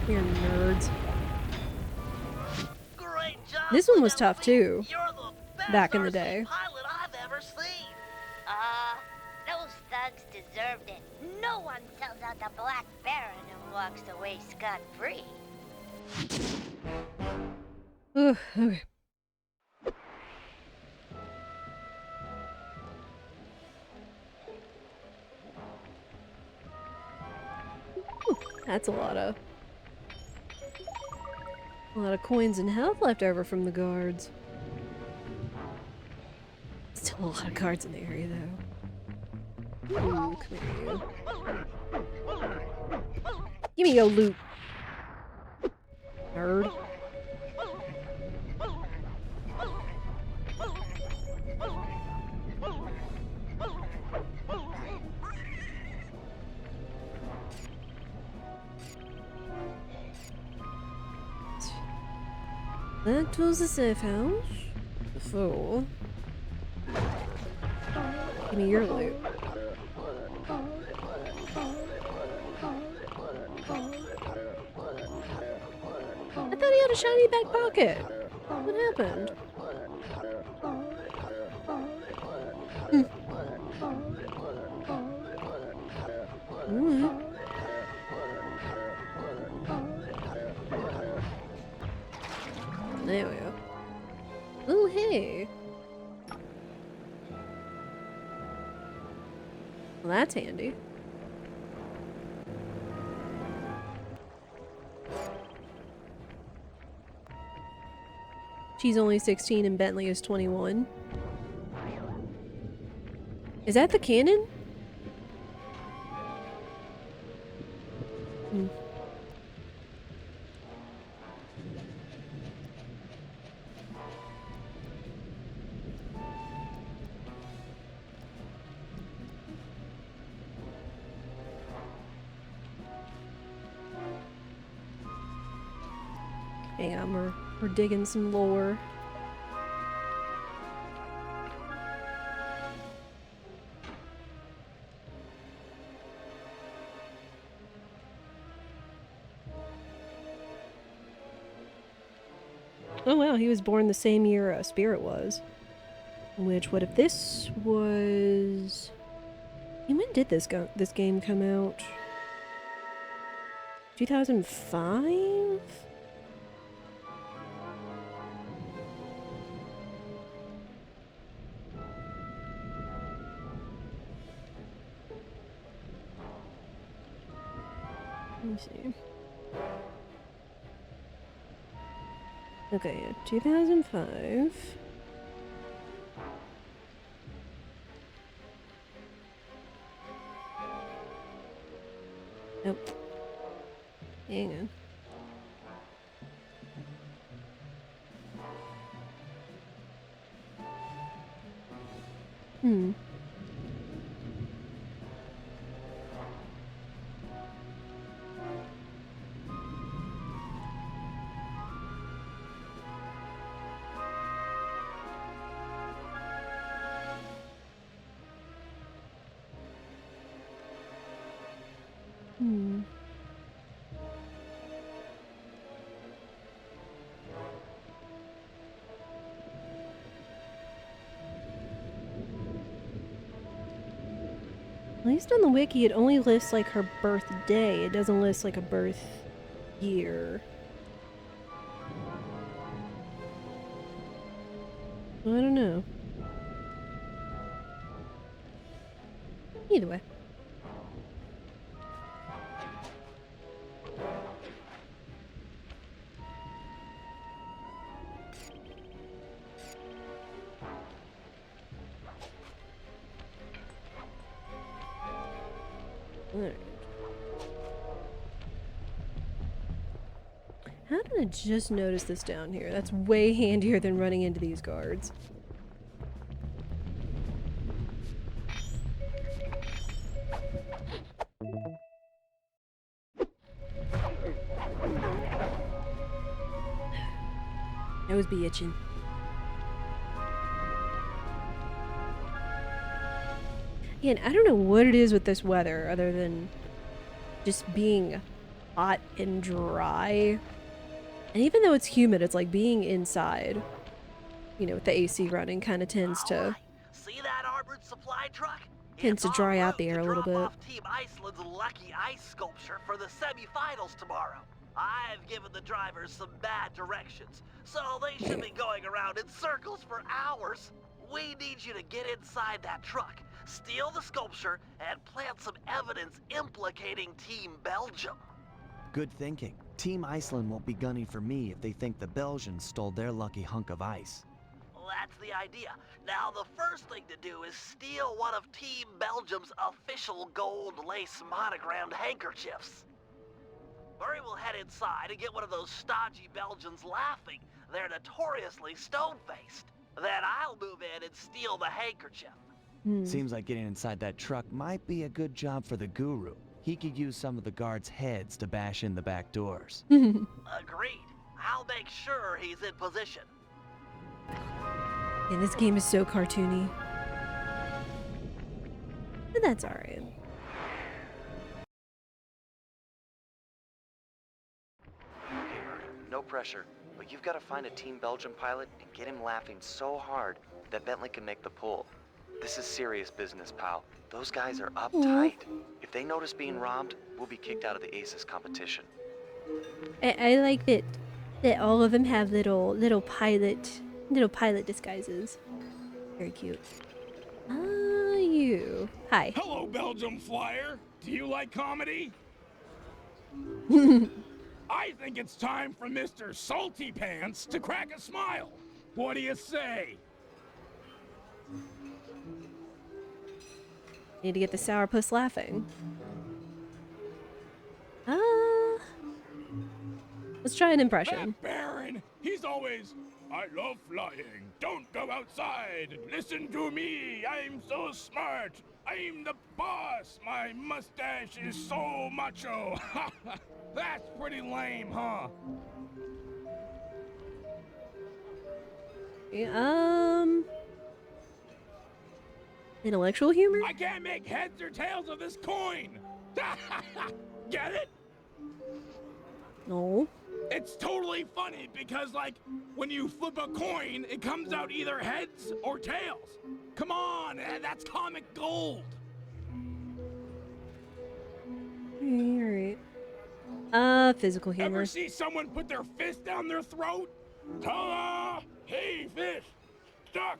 You're nerds. Great job. This one was tough too. You're the best Back in the RC day. pilot I've ever seen. Those thugs deserved it. No one sells out the Black Baron and walks away scot-free. Ugh, okay. Ooh, that's a lot of coins and health left over from the guards. Still a lot of guards in the area though. Ooh, come here, you. Give me your loot. Nerd. That was the safe house. Before. Give me your loot. I thought he had a shiny back pocket. What happened? Alright. There we go. Oh, hey. Well, that's handy. She's only 16 and Bentley is 21. Is that the cannon? Hmm. Hang on, we're digging some lore. Oh wow, he was born the same year Spirit was. Which, what if this was... When did this game come out? 2005? Let me see. Okay, yeah, 2005. Nope. Hang on. At least on the wiki, it only lists like her birthday. It doesn't list like a birth year. I don't know. Either way. Alright. How did I just notice this down here? That's way handier than running into these guards. Nose be itching. Again, I don't know what it is with this weather other than just being hot and dry. And even though it's humid, it's like being inside. You know, with the AC running kind of tends to See that armored supply truck? tends to It's dry en out the route air a to little drop bit. off Team Iceland's lucky ice sculpture for the semifinals tomorrow. I've given the drivers some bad directions, so they should be going around in circles for hours. We need you to get inside that truck, steal the sculpture, and plant some evidence implicating Team Belgium. Good thinking. Team Iceland won't be gunning for me if they think the Belgians stole their lucky hunk of ice. That's the idea. Now, the first thing to do is steal one of Team Belgium's official gold lace monogrammed handkerchiefs. Murray will head inside and get one of those stodgy Belgians laughing. They're notoriously stone-faced. Then I'll move in and steal the handkerchief. Seems like getting inside that truck might be a good job for the guru. He could use some of the guards' heads to bash in the back doors. Agreed. I'll make sure he's in position. And this game is so cartoony. But that's alright. No pressure, but you've got to find a Team Belgium pilot and get him laughing so hard that Bentley can make the pull. This is serious business, pal. Those guys are uptight. If they notice being robbed, we'll be kicked out of the Aces competition. I like that all of them have little pilot disguises. Very cute. You. Hi. Hello, Belgium Flyer. Do you like comedy? I think it's time for Mr. Salty Pants to crack a smile. What do you say? Need to get the sourpuss laughing. Let's try an impression. That Baron, he's always, I love flying. Don't go outside. Listen to me. I'm so smart. I'm the boss. My mustache is so macho. That's pretty lame, huh? Intellectual humor? I can't make heads or tails of this coin. Get it? No. It's totally funny because, like, when you flip a coin, it comes out either heads or tails. Come on, that's comic gold. Alright. Physical humor. Ever see someone put their fist down their throat? Ta-da! Hey, fish! Stuck!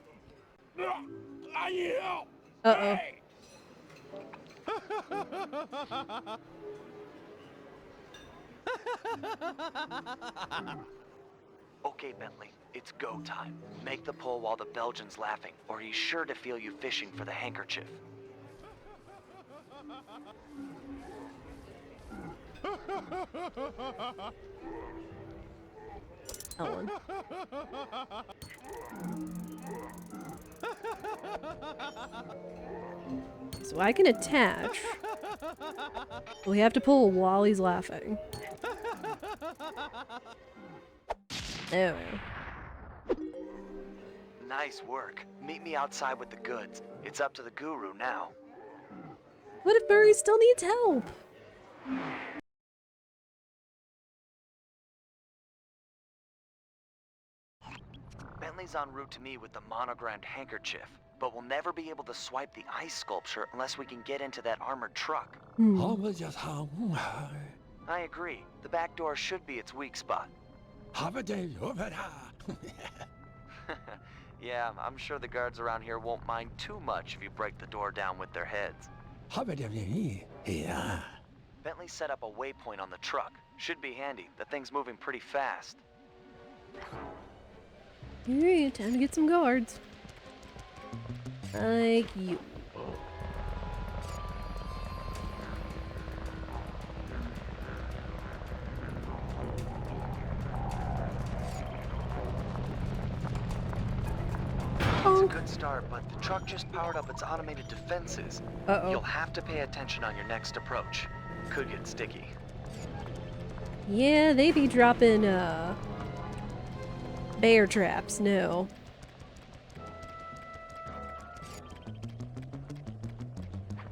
I need help! Uh-oh. Hey! Okay, Bentley, it's go time. Make the pull while the Belgian's laughing, or he's sure to feel you fishing for the handkerchief. Ellen. So I can attach. We have to pull while he's laughing. There we go. Nice work. Meet me outside with the goods. It's up to the guru now. What if Murray still needs help? Bentley's en route to me with the monogrammed handkerchief, but we'll never be able to swipe the ice sculpture unless we can get into that armored truck. I agree. The back door should be its weak spot. Yeah, I'm sure the guards around here won't mind too much if you break the door down with their heads. Bentley set up a waypoint on the truck. Should be handy. The thing's moving pretty fast. Alright, time to get some guards. Like you. It's a good start, but the truck just powered up its automated defenses. Uh-oh. You'll have to pay attention on your next approach. Could get sticky. Yeah, they be dropping, bear traps, no.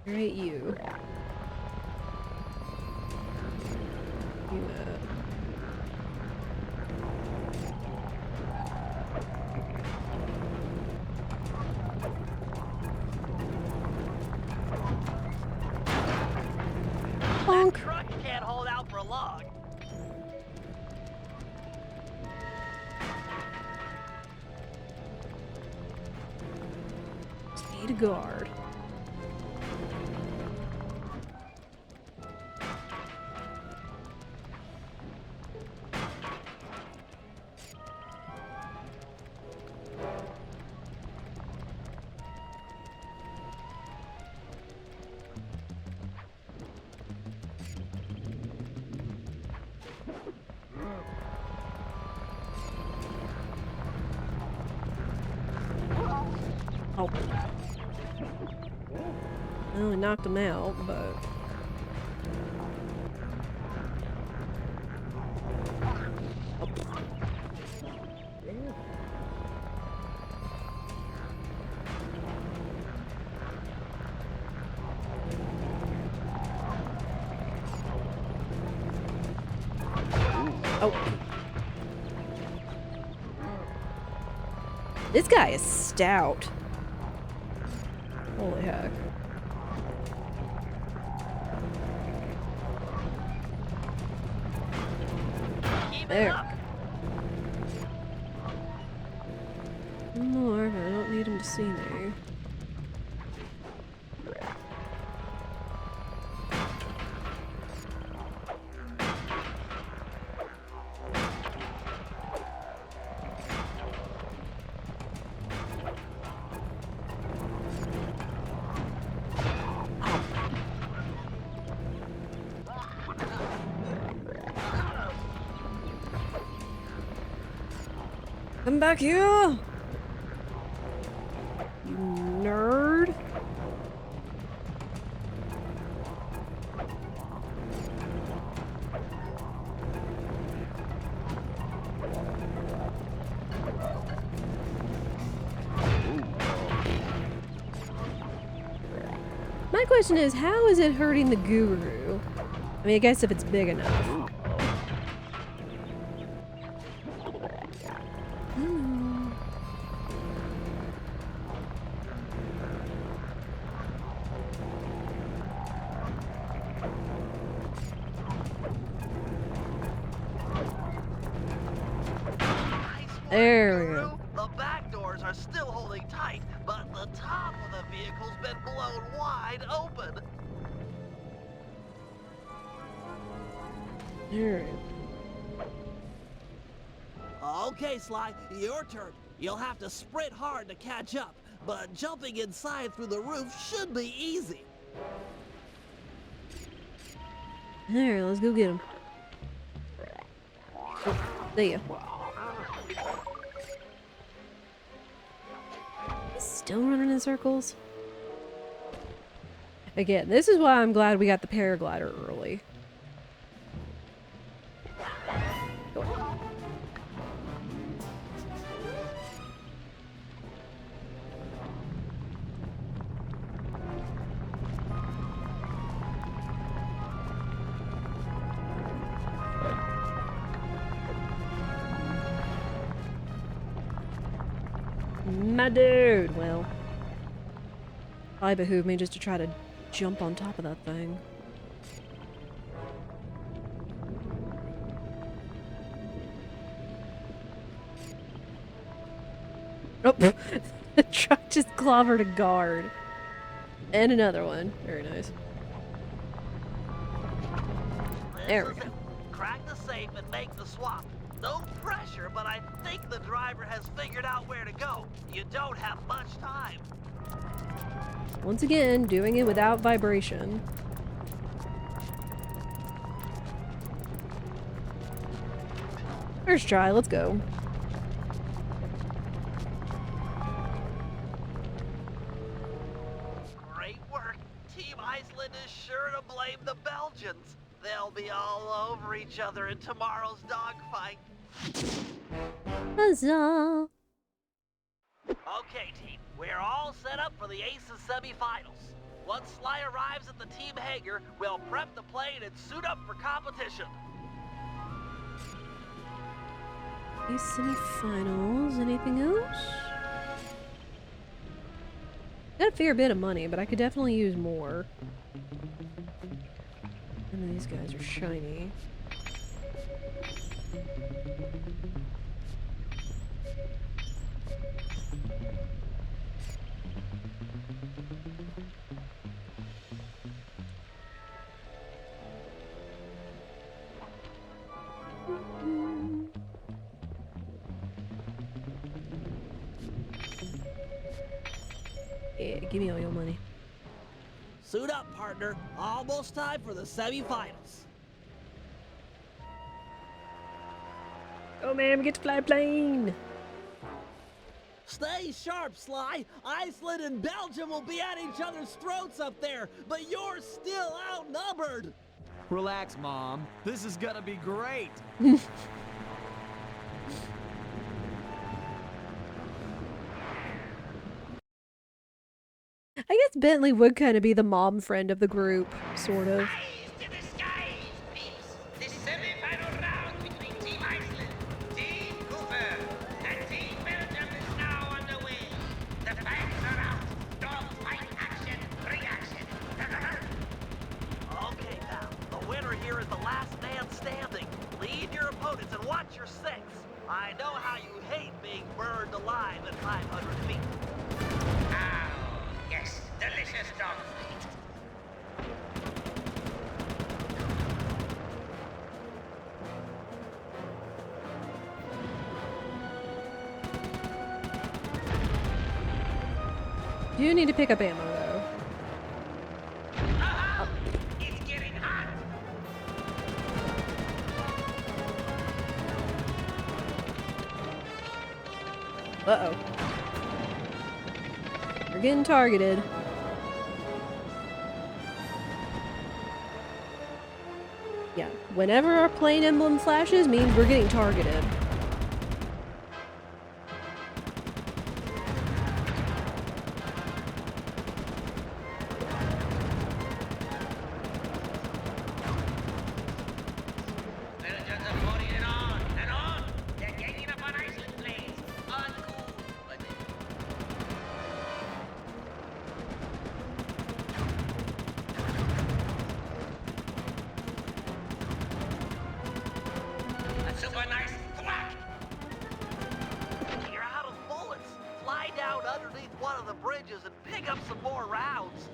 Right, you. You, That truck can't hold out for long. Need a guard. Oh. Well, it knocked him out, but... Oh. This guy is stout. Holy heck. There. One more, but I don't need him to see me. Come back here! You nerd! My question is, how is it hurting the guru? I mean, I guess if it's big enough. There we go. The back doors are still holding tight, but the top of the vehicle's been blown wide open. There. Okay, Sly, your turn. You'll have to sprint hard to catch up, but jumping inside through the roof should be easy. Alright, let's go get him. Oh, there you go. Still running in circles? Again, this is why I'm glad we got the paraglider early. My dude, well, I behoove me just to try to jump on top of that thing. Oh, the truck just clobbered a guard. And another one. Very nice. There we go. Crack the safe and make the swap. No pressure, but I think the driver has figured out where to go. You don't have much time. Once again, doing it without vibration. First try, let's go. Great work. Team Iceland is sure to blame the Belgians. They'll be all over each other in tomorrow's dogfight. Huzzah! Okay, team. We're all set up for the Aces semifinals. Once Sly arrives at the team hangar, we'll prep the plane and suit up for competition. These semifinals, anything else? Got a fair bit of money, but I could definitely use more. And these guys are shiny. Yeah, give me all your money. Suit up, partner. Almost time for the semifinals. Oh man, we get to fly a plane! Stay sharp, Sly. Iceland and Belgium will be at each other's throats up there, but you're still outnumbered. Relax, Mom. This is gonna be great. I guess Bentley would kind of be the mom friend of the group, sort of. To the skies, peeps! The semi-final round between Team Iceland, Team Cooper, and Team Belgium is now underway. The flags are out. Dogfight action, reaction. Okay, now, the winner here is the last man standing. Lead your opponents and watch your six. I know how you hate being burned alive at 500 feet. Yes, delicious dogfight. Do need to pick up ammo though. It's getting hot. Uh-oh. We're getting targeted. Yeah, whenever our plane emblem flashes means we're getting targeted. Belgians are pouring it on and on. They're ganging up on Iceland planes. Uncool, but a super nice thwack. You're out of bullets. Fly down underneath one of the bridges and pick up some more rounds.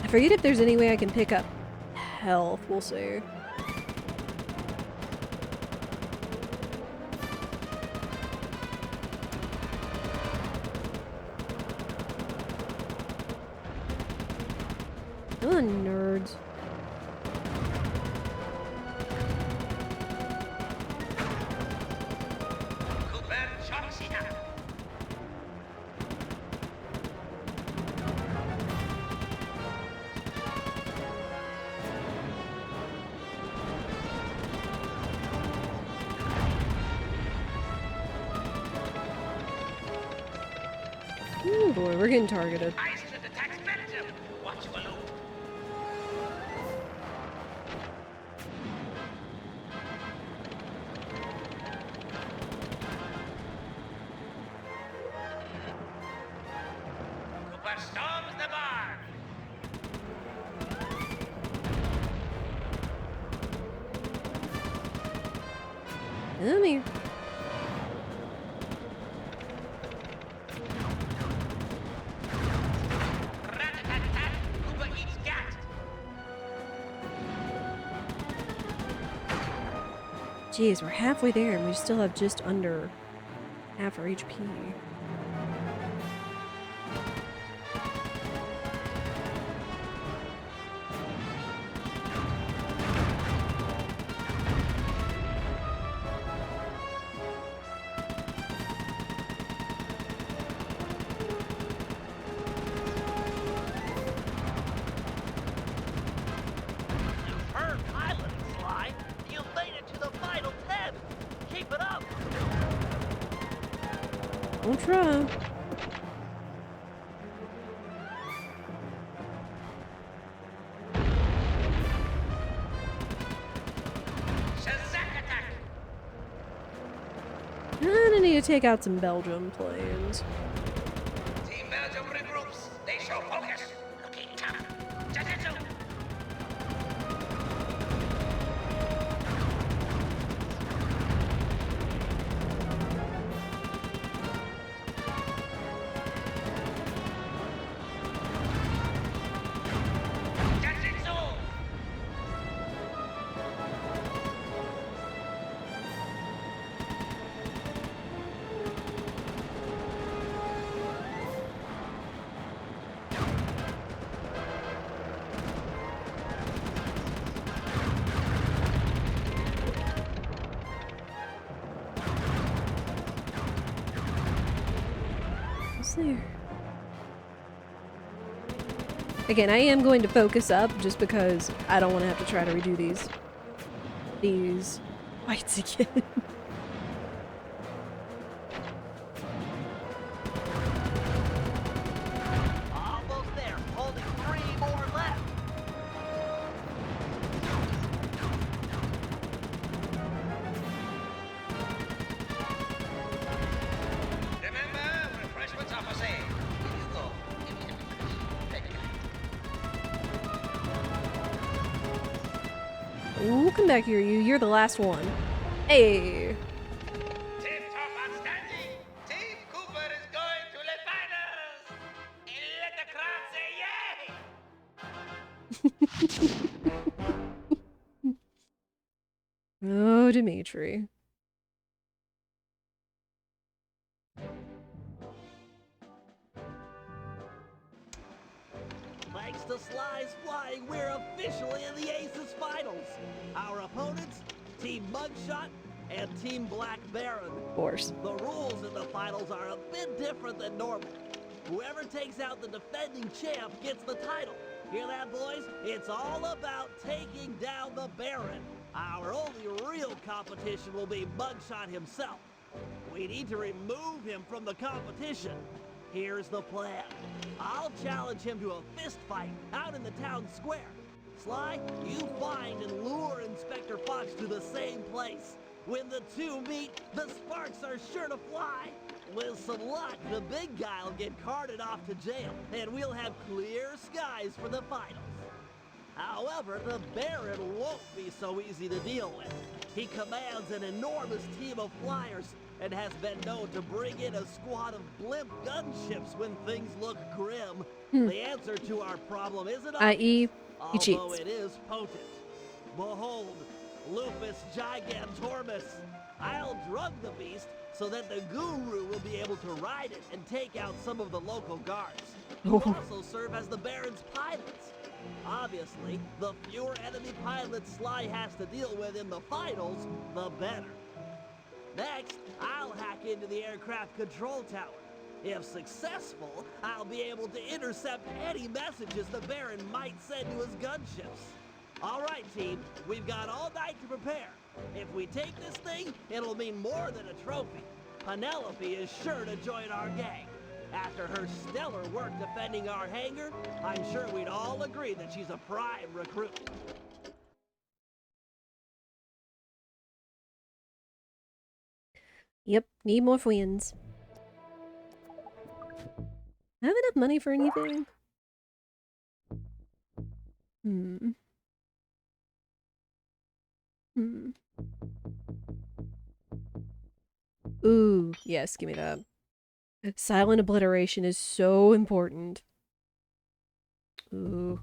I forget if there's any way I can pick up health. We'll see. Come on, nerds. Cooper chops it up. Oh boy, we're getting targeted. Iceland attacks Belgium. Watch for loop. Cooper storms the bar. Come here. Rat-a-tat-tat. Cooper eats cat. Jeez, we're halfway there and we still have just under half our HP. Superb piloting, Sly. You've made it to the final 10. Keep it up. Don't try. Shazak attack. I need to take out some Belgium planes. Team Belgium regroups. They show focus. Looking tough. Jujutsu. Jujutsu. What's there? Again, I am going to focus up just because I don't want to have to try to redo these fights again. Almost there. Holding 3 more left. Remember, refreshments are for sale. Here you go. Give me a refresh. Take it. Ooh, come back here, you. You're the last one. Hey. Tip top outstanding. Team Cooper is going to the finals. And let the crowd say yay. Oh, Dimitri. Thanks to Sly's flying, we're officially in the Aces Finals. Our opponents, Team Mugshot and Team Black Baron. Of course. The rules in the finals are a bit different than normal. Whoever takes out the defending champ gets the title. Hear that, boys? It's all about taking down the Baron. Our only real competition will be Mugshot himself. We need to remove him from the competition. Here's the plan. I'll challenge him to a fist fight out in the town square. Sly, you find and lure Inspector Fox to the same place. When the two meet, the sparks are sure to fly. With some luck, the big guy will get carted off to jail, and we'll have clear skies for the finals. However, the Baron won't be so easy to deal with. He commands an enormous team of flyers and has been known to bring in a squad of blimp gunships when things look grim. The answer to our problem isn't I.e., he cheats. although it is potent. Behold, Lupus Gigantormus. I'll drug the beast so that the guru will be able to ride it and take out some of the local guards, who also serve as the Baron's pilots. Obviously, the fewer enemy pilots Sly has to deal with in the finals, the better. Next, I'll hack into the aircraft control tower. If successful, I'll be able to intercept any messages the Baron might send to his gunships. All right, team, we've got all night to prepare. If we take this thing, it'll mean more than a trophy. Penelope is sure to join our gang. After her stellar work defending our hangar, I'm sure we'd all agree that she's a prime recruit. Yep, need more friends. I have enough money for anything? Ooh, yes, give me that. Silent obliteration is so important. Ooh.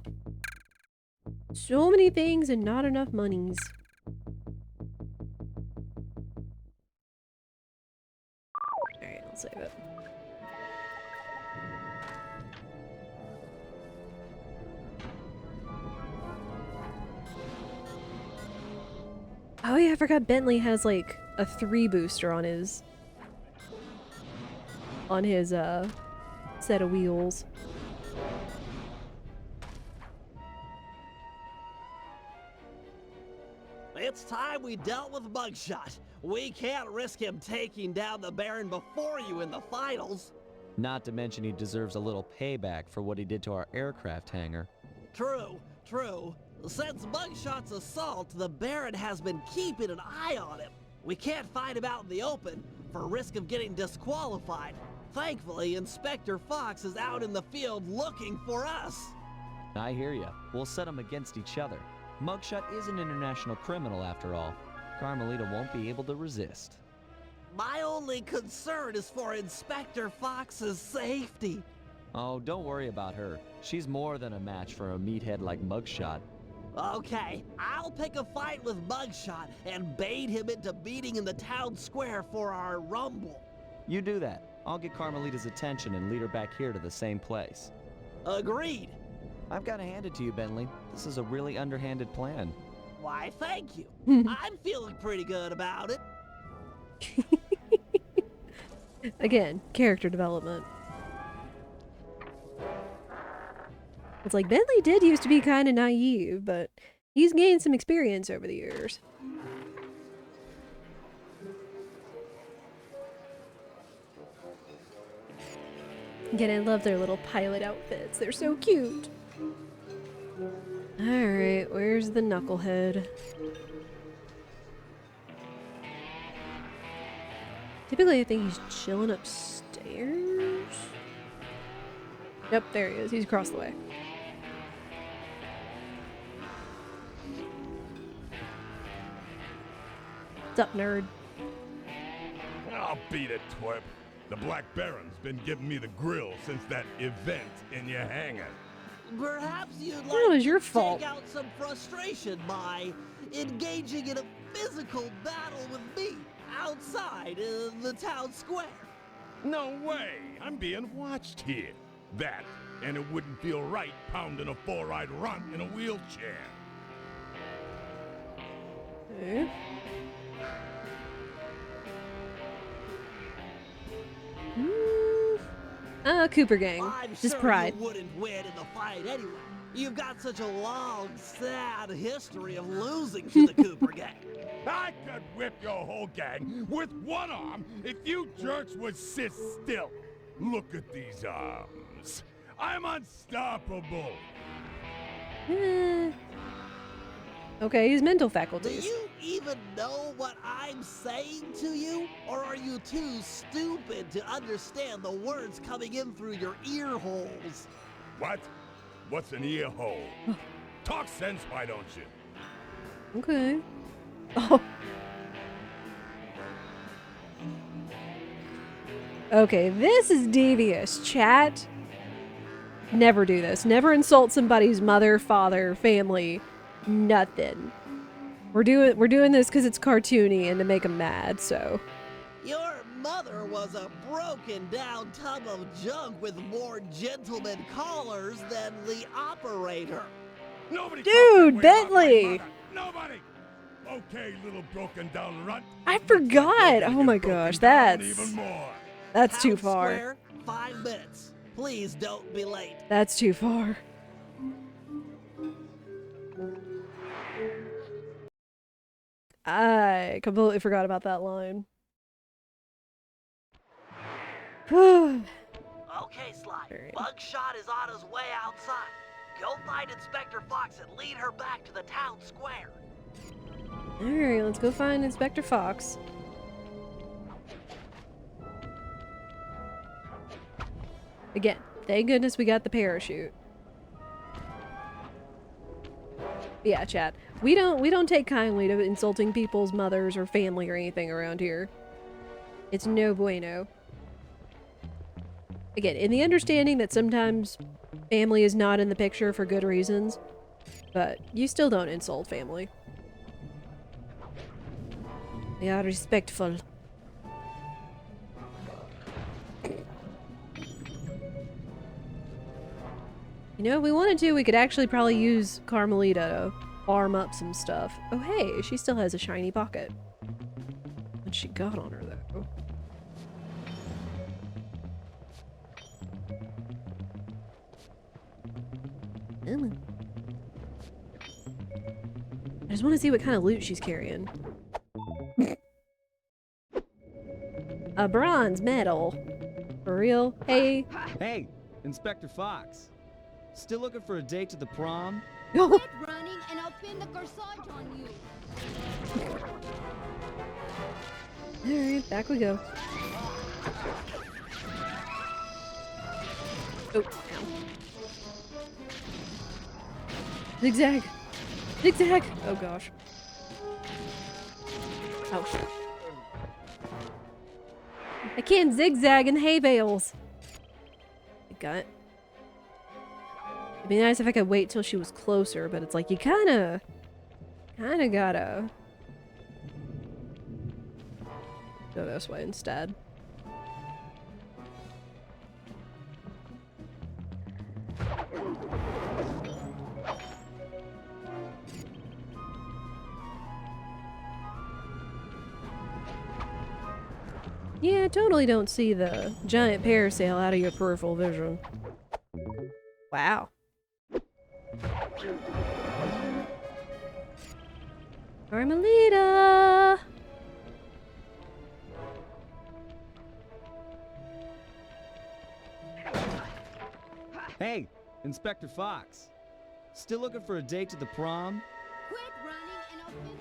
So many things and not enough monies. Alright, I'll save it. Oh yeah, I forgot Bentley has like a 3 booster on his set of wheels. It's time we dealt with Mugshot. We can't risk him taking down the Baron before you in the finals. Not to mention he deserves a little payback for what he did to our aircraft hangar. True, true. Since Mugshot's assault, the Baron has been keeping an eye on him. We can't fight him out in the open, for risk of getting disqualified. Thankfully, Inspector Fox is out in the field looking for us. I hear ya. We'll set them against each other. Mugshot is an international criminal after all. Carmelita won't be able to resist. My only concern is for Inspector Fox's safety. Oh, don't worry about her. She's more than a match for a meathead like Mugshot. Okay, I'll pick a fight with Mugshot and bait him into meeting in the town square for our rumble. You do that. I'll get Carmelita's attention and lead her back here to the same place. Agreed. I've got to hand it to you, Bentley. This is a really underhanded plan. Why, thank you. I'm feeling pretty good about it. Again, character development. It's like Bentley did used to be kind of naive, but he's gained some experience over the years. Again, I love their little pilot outfits. They're so cute. Alright, where's the knucklehead? Typically, I think he's chilling upstairs. Yep, there he is. He's across the way. What's up, nerd? I'll beat it, twerp. The Black Baron's been giving me the grill since that event in your hangar. Perhaps you'd like That was your to fault. take out some frustration by engaging in a physical battle with me outside the town square. No way! I'm being watched here. That, and it wouldn't feel right pounding a four-eyed runt in a wheelchair. Okay. Cooper gang. I'm Just sure pride. you wouldn't win in the fight anyway. You've got such a long, sad history of losing to the Cooper gang. I could whip your whole gang with one arm if you jerks would sit still. Look at these arms. I'm unstoppable. Okay, his mental Do faculties. you even know what I'm saying to you? Or are you too stupid to understand the words coming in through your ear holes? What? What's an ear hole? Talk sense, why don't you? Okay. Oh. Okay, this is devious, chat. Never do this. Never insult somebody's mother, father, family. Nothing. We're doing this because it's cartoony and to make them mad. So. Your mother was a broken down tub of junk with more gentleman callers than the operator. Nobody Dude, Bentley. Nobody. Okay, little broken down runt. I forgot. Oh my gosh, that's Even more. that's too Town far. Square, 5 minutes. Please don't be late. That's too far. I completely forgot about that line. Okay, Okay, Sly. Alright. Bugshot is on his way outside. Go find Inspector Fox and lead her back to the town square. Alright, let's go find Inspector Fox. Again, thank goodness we got the parachute. Yeah, chat. We don't take kindly to insulting people's mothers or family or anything around here. It's no bueno. Again, in the understanding that sometimes family is not in the picture for good reasons, but you still don't insult family. They are respectful. You know, if we wanted to, we could actually probably use Carmelita to farm up some stuff. Oh hey, she still has a shiny pocket. What she got on her, though? I just want to see what kind of loot she's carrying. A bronze medal. For real? Hey. Hey, Inspector Fox. Still looking for a date to the prom? Quit running and I'll pin the corsage on you. Alright, back we go. Oh, ow. Zigzag! Zigzag! Oh gosh. Ouch. I can't zigzag in hay bales! Got it. It'd be nice if I could wait till she was closer, but it's like you kinda gotta go this way instead. Yeah, I totally don't see the giant parasail out of your peripheral vision. Wow. Carmelita! Hey, Inspector Fox. Still looking for a date to the prom? Quit running and I'll pin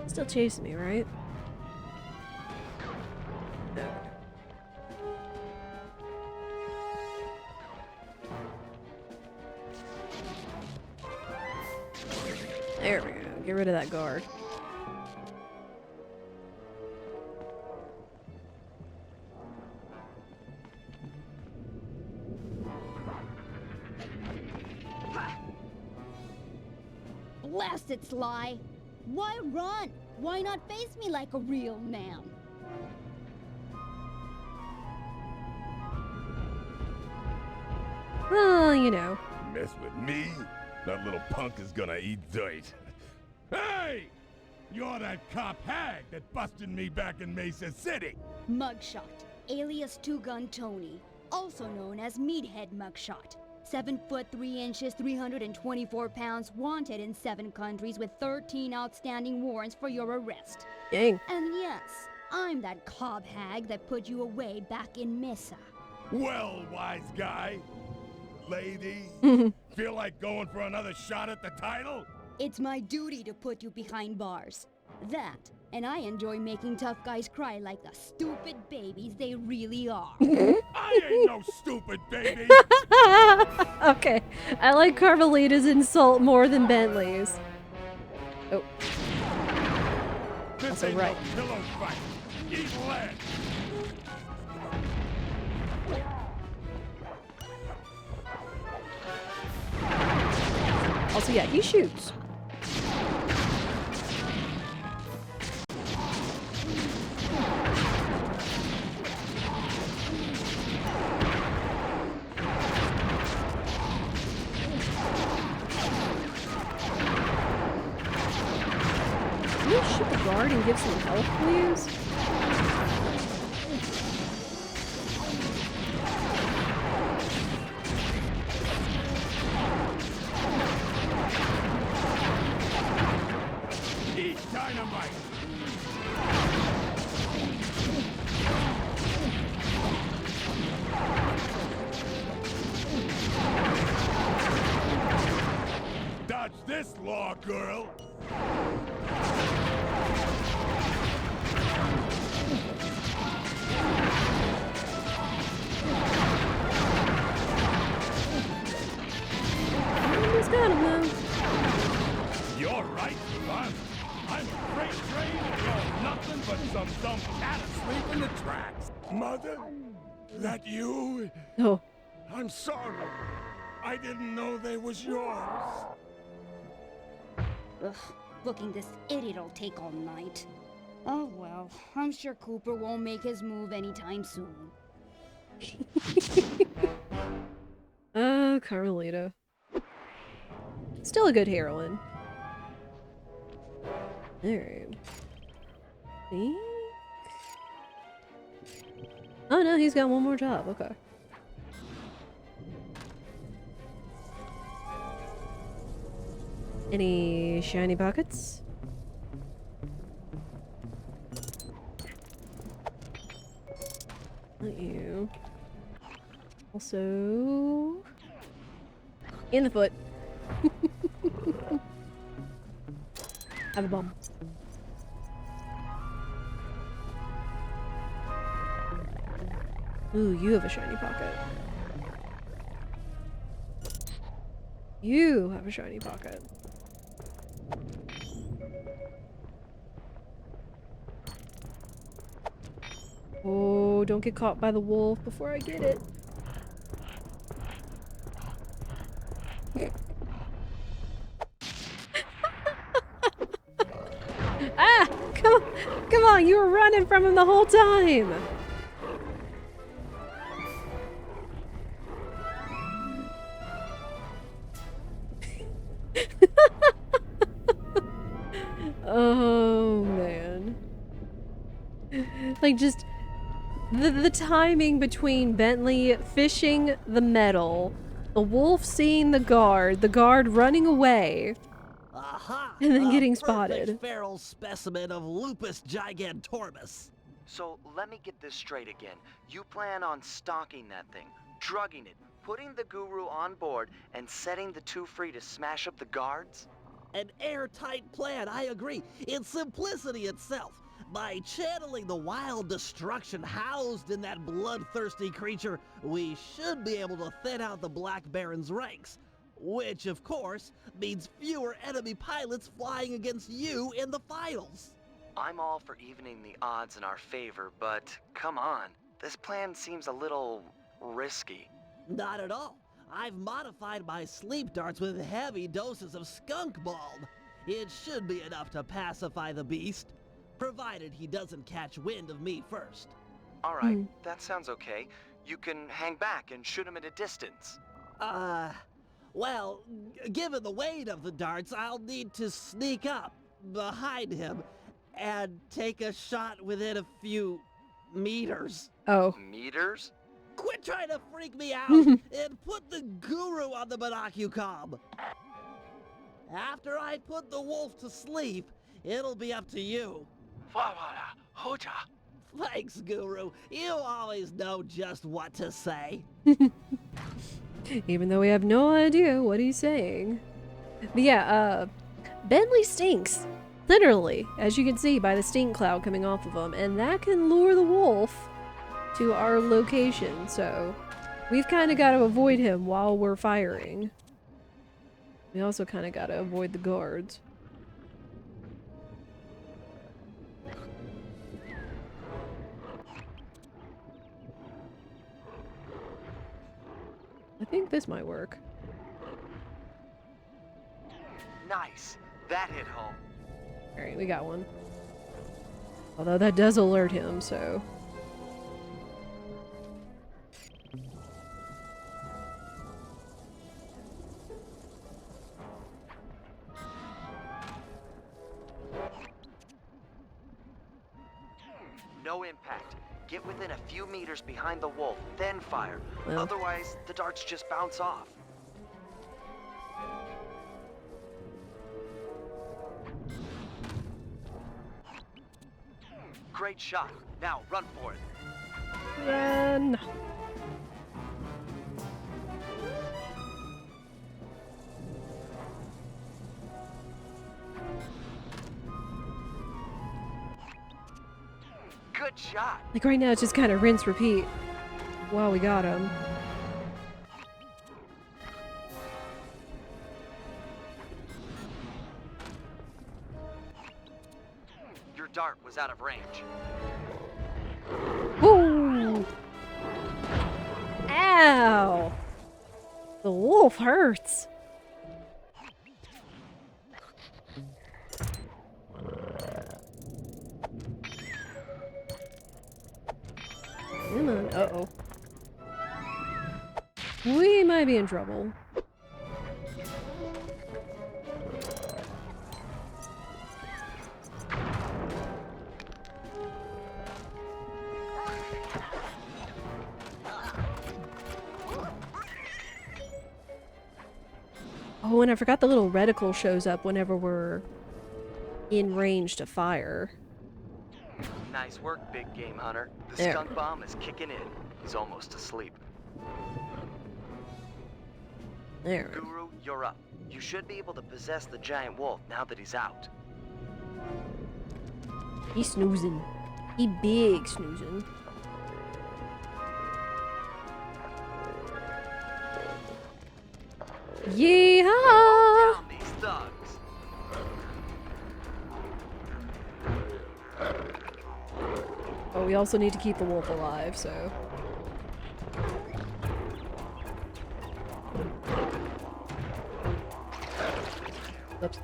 Still chasing me, right? No. There we go. Get rid of that guard. Blast it, Sly! Why run? Why not face me like a real man? Well, you know. Mess with me? That little punk is gonna eat dirt. Hey! You're that cop hag that busted me back in Mesa City. Mugshot, alias Two Gun Tony, also known as Meathead Mugshot. 7 foot 3 inches, 324 pounds, wanted in 7 countries with 13 outstanding warrants for your arrest. Dang. And yes, I'm that cob hag that put you away back in Mesa. Well, wise guy. Lady, feel like going for another shot at the title? It's my duty to put you behind bars. That, and I enjoy making tough guys cry like the stupid babies they really are. I ain't no stupid baby! Okay, I like Carmelita's insult more than Bentley's. Oh. This Also ain't right. no pillow fight. Eat lead. Also, yeah, he shoots. Can you shoot the guard and give some help, please? dynamite! Dodge this, law girl! Almost got him though. You're right, son. I'm a freight train and you're nothing but some dumb cat asleep in the tracks. Mother? That you? Oh. I'm sorry. I didn't know they was yours. Ugh, booking this idiot'll take all night. Oh well, I'm sure Cooper won't make his move anytime soon. Carmelita. Still a good heroine. Alright. Oh no, he's got one more job. Okay. Any shiny pockets? Not you. Also... in the foot. Have a bomb. Ooh, you have a shiny pocket. You have a shiny pocket. Oh, don't get caught by the wolf before I get it. Ah! Come on, you were running from him the whole time! Oh, man. Like, just... The timing between Bentley fishing the metal, the wolf seeing the guard running away, Aha! and then getting Perfect spotted. feral specimen of Lupus gigantormus. So let me get this straight again. You plan on stalking that thing, drugging it, putting the guru on board, and setting the two free to smash up the guards? An airtight plan, I agree. It's simplicity itself. By channeling the wild destruction housed in that bloodthirsty creature, we should be able to thin out the Black Baron's ranks. Which, of course, means fewer enemy pilots flying against you in the finals. I'm all for evening the odds in our favor, but come on. This plan seems a little risky. Not at all. I've modified my sleep darts with heavy doses of skunk balm. It should be enough to pacify the beast, provided he doesn't catch wind of me first. All right, that sounds okay. You can hang back and shoot him at a distance. Well, given the weight of the darts, I'll need to sneak up behind him and take a shot within a few meters. Oh. Meters? Quit trying to freak me out and put the guru on the binocucom. After I put the wolf to sleep, it'll be up to you. Thanks, Guru. You always know just what to say. Even though we have no idea what he's saying. But yeah, Bentley stinks. Literally, as you can see by the stink cloud coming off of him. And that can lure the wolf to our location. So we've kind of got to avoid him while we're firing. We also kind of got to avoid the guards. I think this might work. Nice. That hit home. Alright, we got one. Although that does alert him, so... No impact. Get within a few meters behind the wolf, then fire. Well. Otherwise, the darts just bounce off. Great shot. Now run for it. Run. Good shot. Like right now, it's just kind of rinse, repeat. Wow, we got him. Your dart was out of range. Woo! Ow! The wolf hurts. Come on. Uh-oh. We might be in trouble. Oh, and I forgot the little reticle shows up whenever we're in range to fire. Nice work, big game hunter. The There. skunk bomb is kicking in. He's almost asleep. There. Guru, you're up. You should be able to possess the giant wolf now that he's out. He's snoozing. He big snoozing. Yeehaw! Down these thugs. Oh, we also need to keep the wolf alive, so. Oops.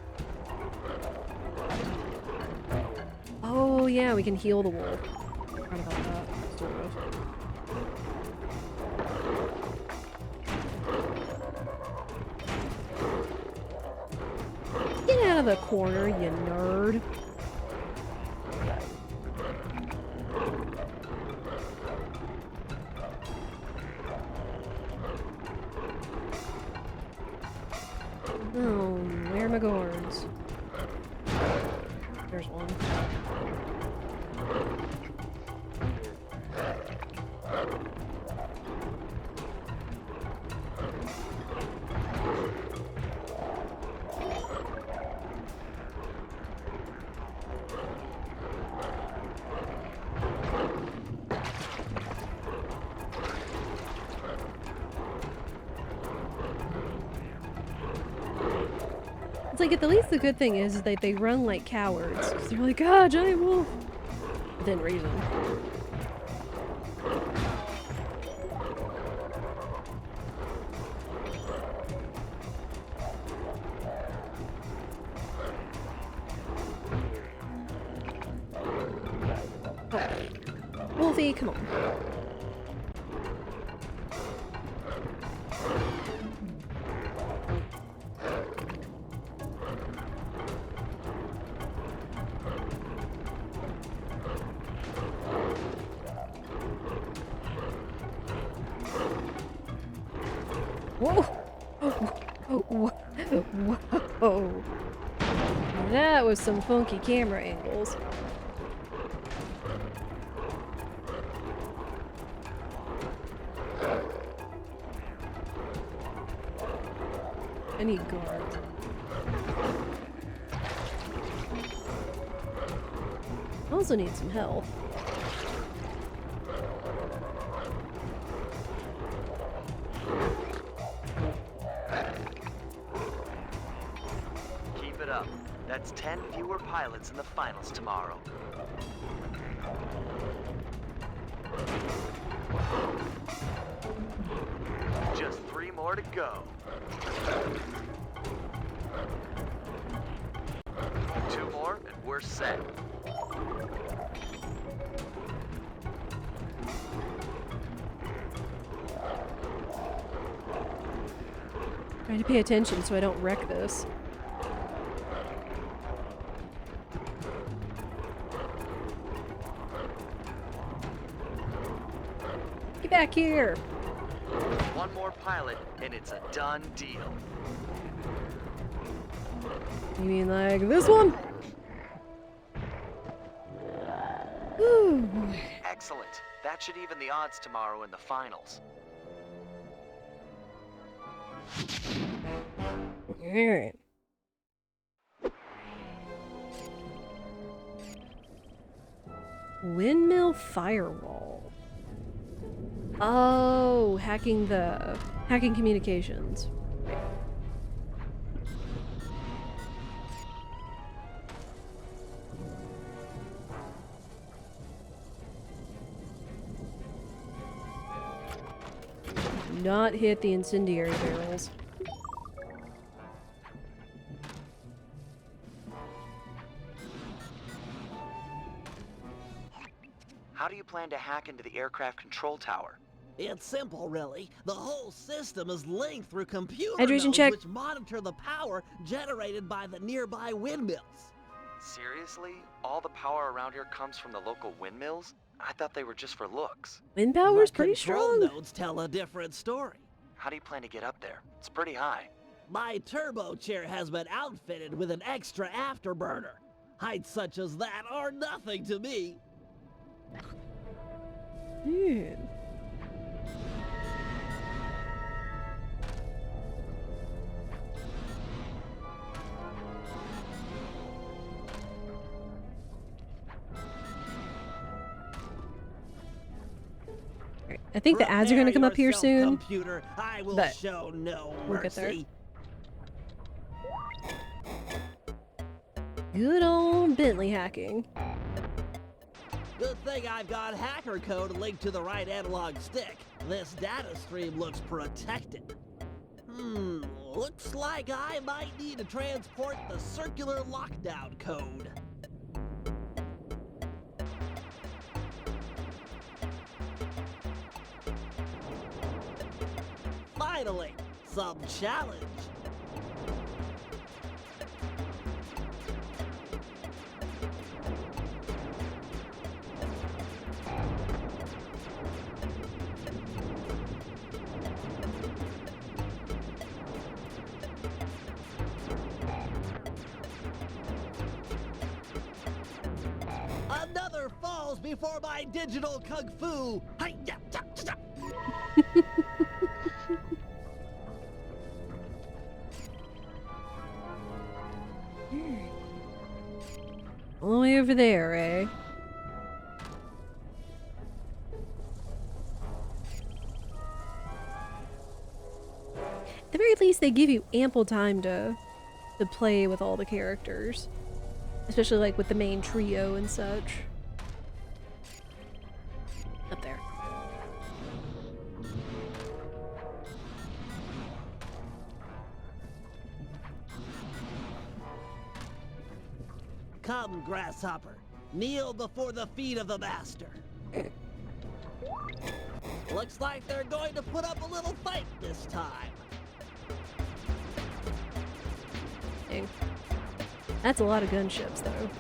Oh, yeah, we can heal the wolf. Forgot about that. Sort of. Get out of the corner, you nerd. Oh, where are my guards? There's one. It's like, at least the good thing is that they run like cowards. 'Cause they're like, ah, giant wolf. Within reason. Oh. Wolfie, come on. Whoa! Whoa! That was some funky camera angles. I need guards. I also need some health. Keep it up. That's 10 fewer pilots in the finals tomorrow. Just 3 more to go. 2 more and we're set. Trying to pay attention so I don't wreck this. Get back here! 1 more pilot and it's a done deal. You mean like this one? Woo. boy. Excellent. That should even the odds tomorrow in the finals. Alright. Windmill firewall. Oh, hacking communications. Do not hit the incendiary barrels. How do you plan to hack into the aircraft control tower? It's simple, really. The whole system is linked through computer Hydration nodes check. which monitor the power generated by the nearby windmills. Seriously? All the power around here comes from the local windmills? I thought they were just for looks. Wind power's The pretty control strong. nodes tell a different story. How do you plan to get up there? It's pretty high. My turbo chair has been outfitted with an extra afterburner. Heights such as that are nothing to me. Dude. Alright, I think the ads are going to come up here Prepare soon. yourself, Computer. I will but show no we'll get there. mercy. Good old Bentley hacking. Good thing I've got hacker code linked to the right analog stick. This data stream looks protected. Looks like I might need to transport the circular lockdown code. Finally, some challenge. Another falls before my digital kung fu. Hi-ya, cha-cha. All the way over there, eh? At the very least, they give you ample time to play with all the characters. Especially like with the main trio and such. Up there. Come, grasshopper. Kneel before the feet of the master. Looks like they're going to put up a little fight this time. Dang. That's a lot of gunships, though.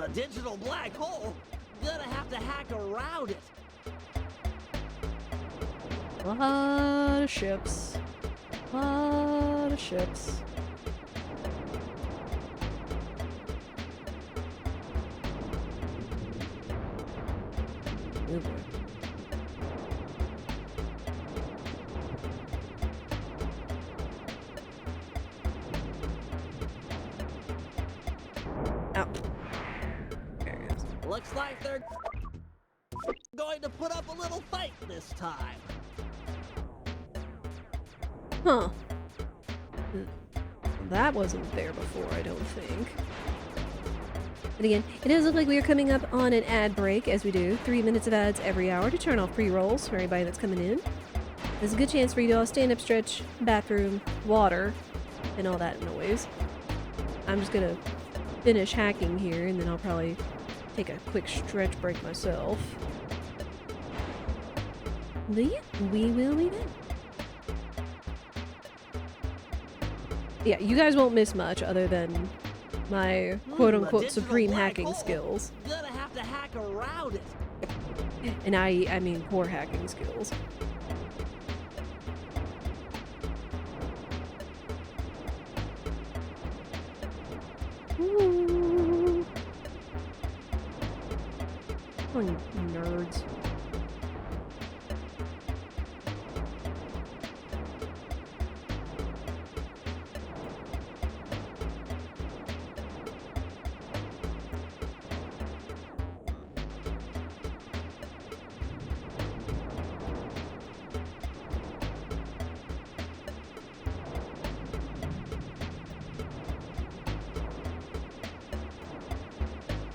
A digital black hole? Gonna have to hack around it. A lot of ships. A lot of ships. Oh boy. Ow. There it is. Looks like they're going to put up a little fight this time. Huh. That wasn't there before, I don't think. But again, it does look like we are coming up on an ad break, as we do. 3 minutes of ads every hour to turn off pre-rolls for anybody that's coming in. There's a good chance for you to all stand up, stretch, bathroom, water, and all that noise. I'm just gonna finish hacking here, and then I'll probably take a quick stretch break myself. But yeah, we will be back. Yeah, you guys won't miss much other than my quote-unquote supreme hacking skills. Gonna have to hack around it. And I mean poor hacking skills. Ooh. Oh, you nerds.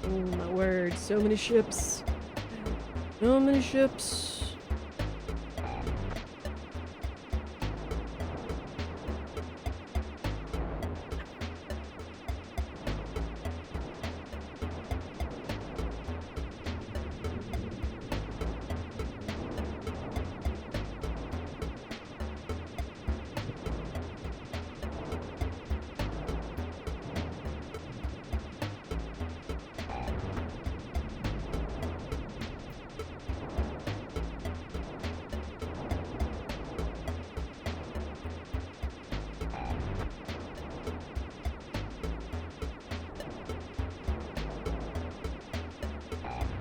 Oh my word, so many ships. So many ships.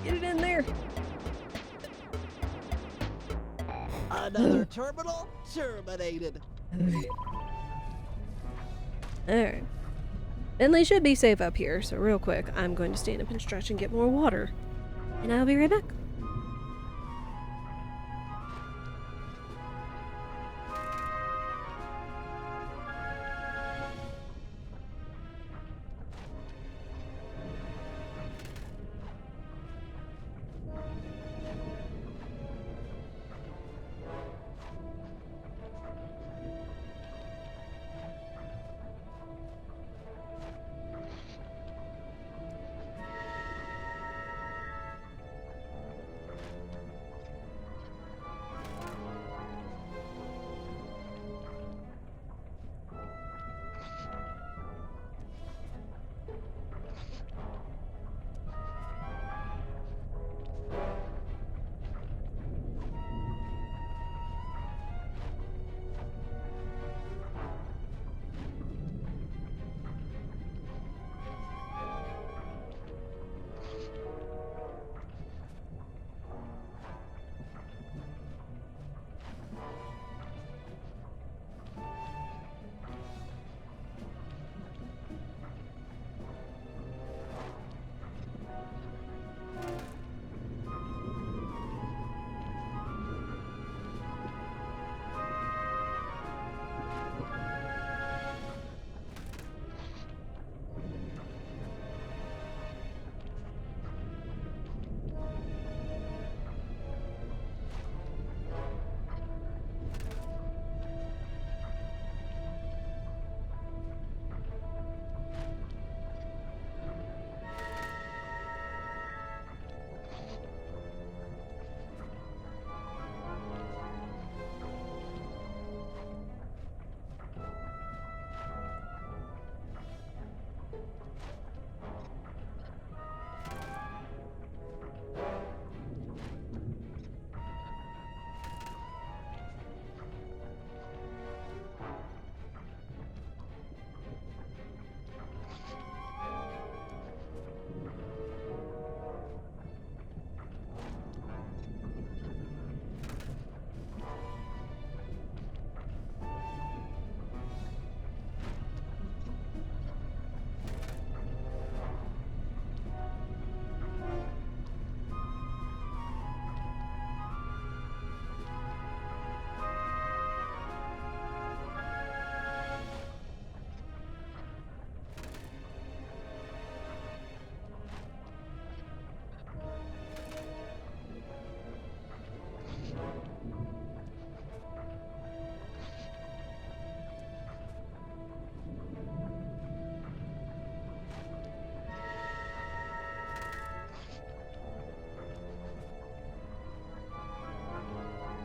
Get it in there. Another terminal terminated. Alright. Bentley should be safe up here, so real quick, I'm going to stand up and stretch and get more water. And I'll be right back.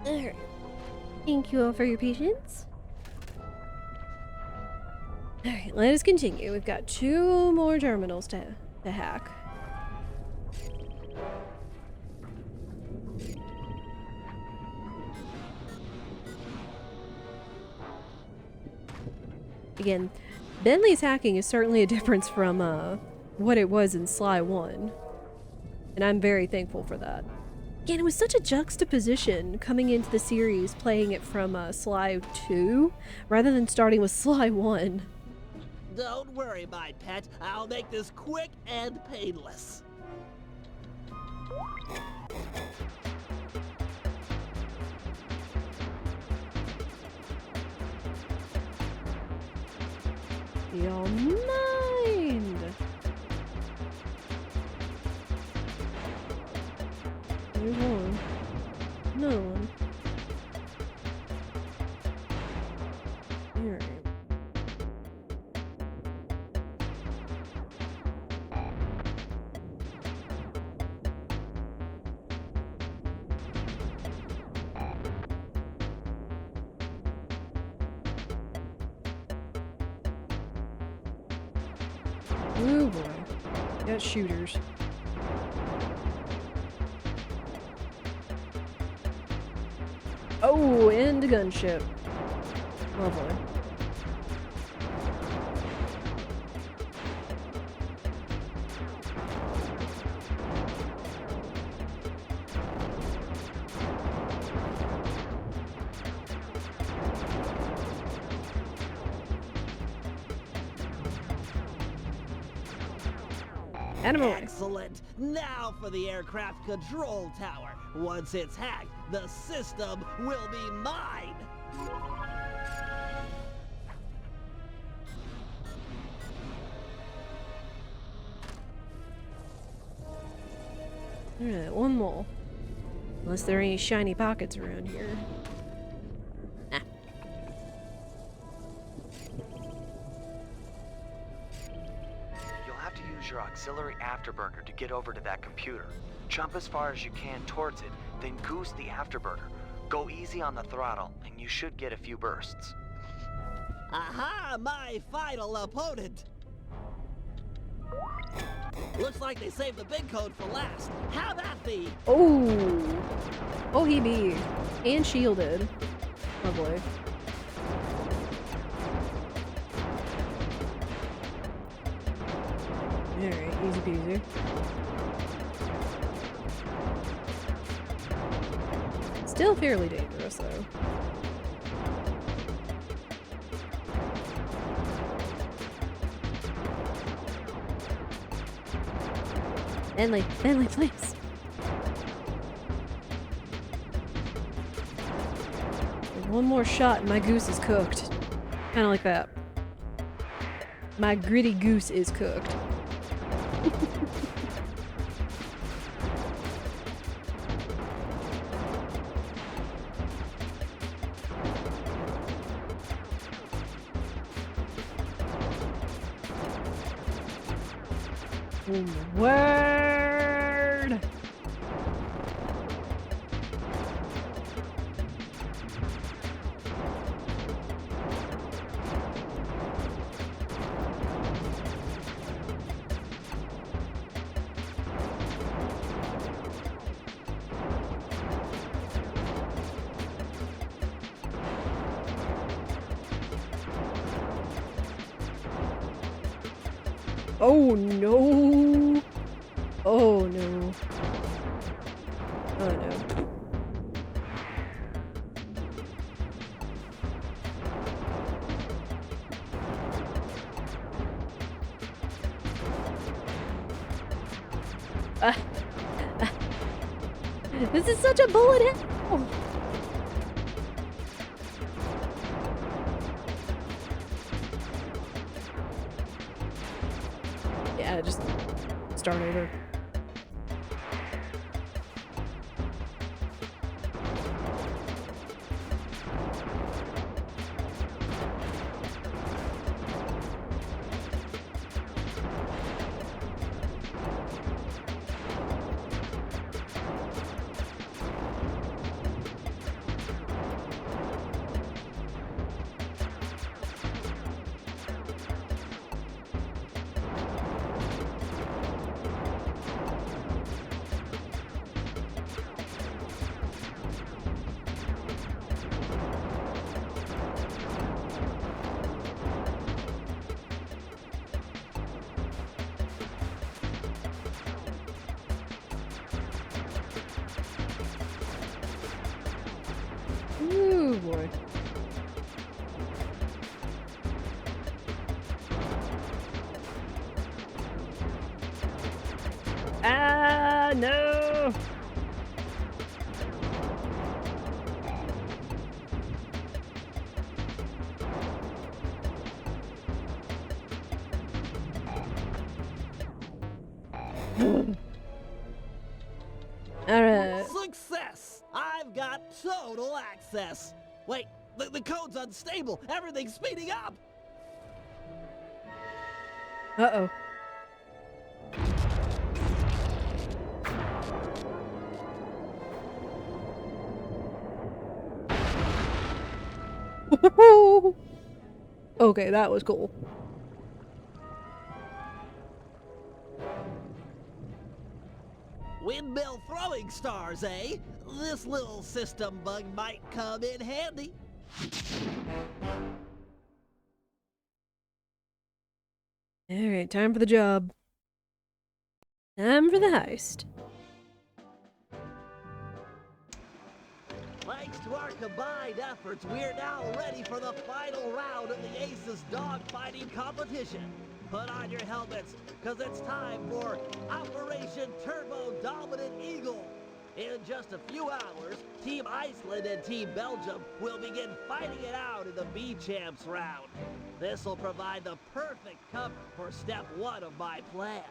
Alright. Thank you all for your patience. Alright, let us continue. We've got 2 more terminals to hack. Again, Bentley's hacking is certainly a difference from what it was in Sly 1. And I'm very thankful for that. Again, it was such a juxtaposition coming into the series, playing it from Sly 2, rather than starting with Sly 1. Don't worry, my pet. I'll make this quick and painless. Your mind! There's one. Another one. Alright. Oh boy. Got shooters. Oh, and a gunship. Lovely. Excellent. Now for the aircraft control tower. Once it's hacked, the system will be mine. Alright, one more. Unless there are any shiny pockets around here. Nah. You'll have to use your auxiliary afterburner to get over to that computer. Jump as far as you can towards it, then goose the afterburner. Go easy on the throttle, and you should get a few bursts. Aha, my final opponent. Looks like they saved the big code for last. How about the... Oh! Oh, he be. And shielded. Lovely. Alright, easy peasy. Still fairly dangerous, though. Bentley, please. One more shot and my goose is cooked. Kind of like that. My gritty goose is cooked. Word! Oh no! Oh no. Oh no. This is such a bullet hell! Yeah, just start over. Ah, no! Alright. Success! I've got total access. Wait, the code's unstable. Everything's speeding up. Uh-oh. Okay, that was cool. Windmill throwing stars, eh? This little system bug might come in handy. Alright, time for the job. Time for the heist. Thanks to our combined efforts, we're now ready for the final round of the Aces dogfighting competition. Put on your helmets, because it's time for Operation Turbo Dominant Eagle. In just a few hours, Team Iceland and Team Belgium will begin fighting it out in the B-Champs round. This will provide the perfect cover for step 1 of my plan.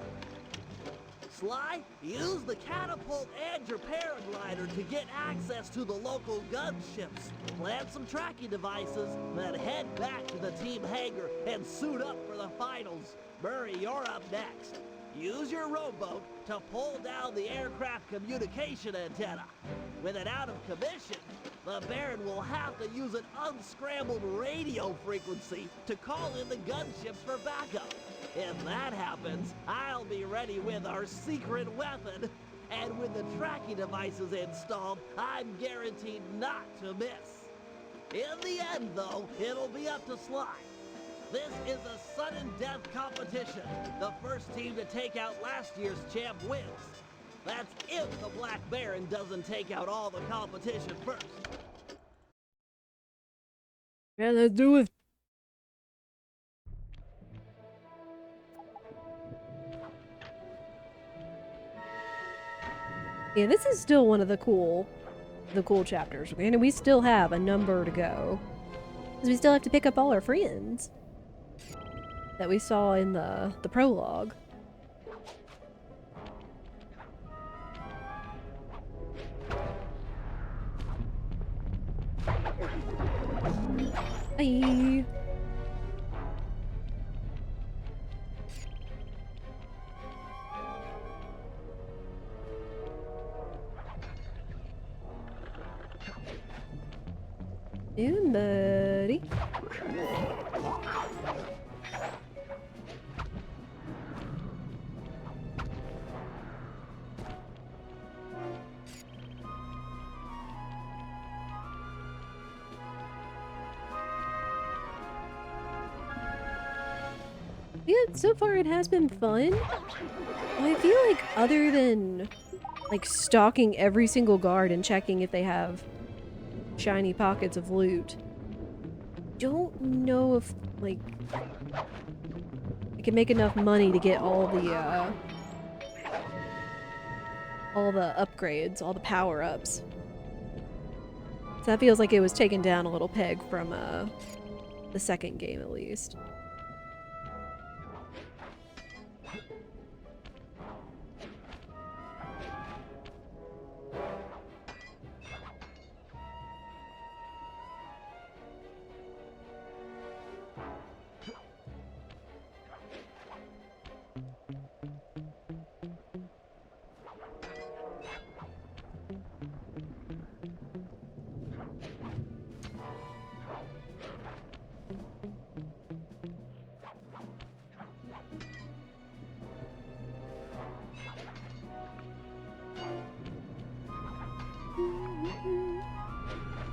Sly, use the catapult and your paraglider to get access to the local gunships. Plant some tracking devices, then head back to the team hangar and suit up for the finals. Murray, you're up next. Use your rowboat to pull down the aircraft communication antenna. With it out of commission, the Baron will have to use an unscrambled radio frequency to call in the gunships for backup. If that happens, I'll be ready with our secret weapon. And with the tracking devices installed, I'm guaranteed not to miss. In the end, though, it'll be up to Sly. This is a sudden death competition. The first team to take out last year's champ wins. That's if the Black Baron doesn't take out all the competition first. Yeah, let's do it. Yeah, this is still one of the cool chapters. And we still have a number to go. Because we still have to pick up all our friends that we saw in the prologue. Bye. And buddy. Yeah, so far it has been fun. I feel like other than like stalking every single guard and checking if they have shiny pockets of loot, don't know if like I can make enough money to get all the upgrades, all the power-ups. So that feels like it was taken down a little peg from the second game at least.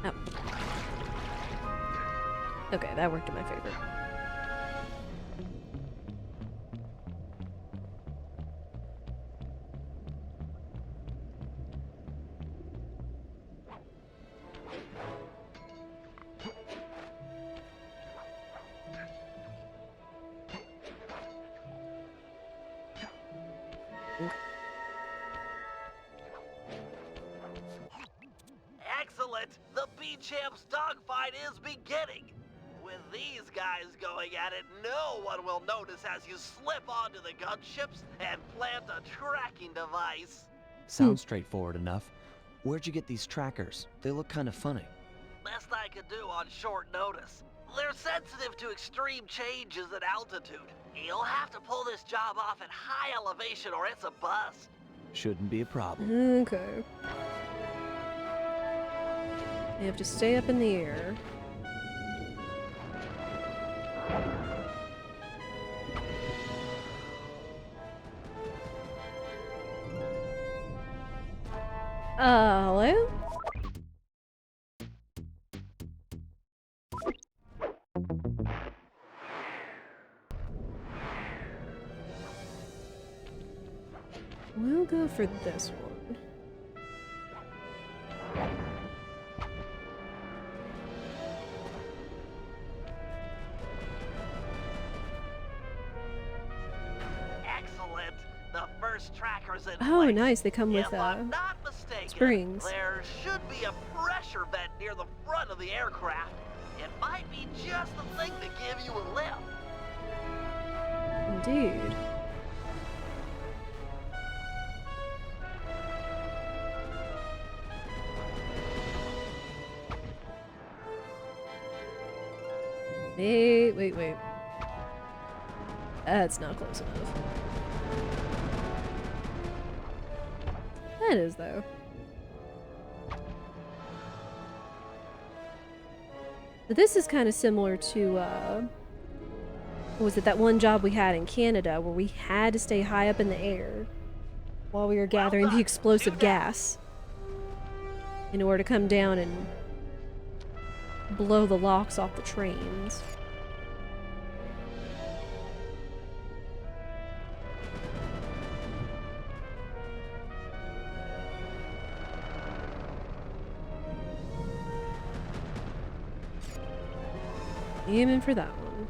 Oh. Okay, that worked in my favor. champ's dogfight is beginning. With these guys going at it, no one will notice as you slip onto the gunships and plant a tracking device. Sounds straightforward enough. Where'd you get these trackers? They look kind of funny. Best I could do on short notice. They're sensitive to extreme changes in altitude. You'll have to pull this job off at high elevation or it's a bust. Shouldn't be a problem. Okay. You have to stay up in the air. Hello? We'll go for this one. Excellent. The first tracker's in Oh, place. nice. They come with If I'm not mistaken, springs. there should be a pressure vent near the front of the aircraft. It might be just the thing to give you a lift. Indeed. Wait. That's not close enough. That is, though. But this is kind of similar to, what was it, that one job we had in Canada where we had to stay high up in the air while we were gathering the explosive gas in order to come down and blow the locks off the trains. Aiming for that one.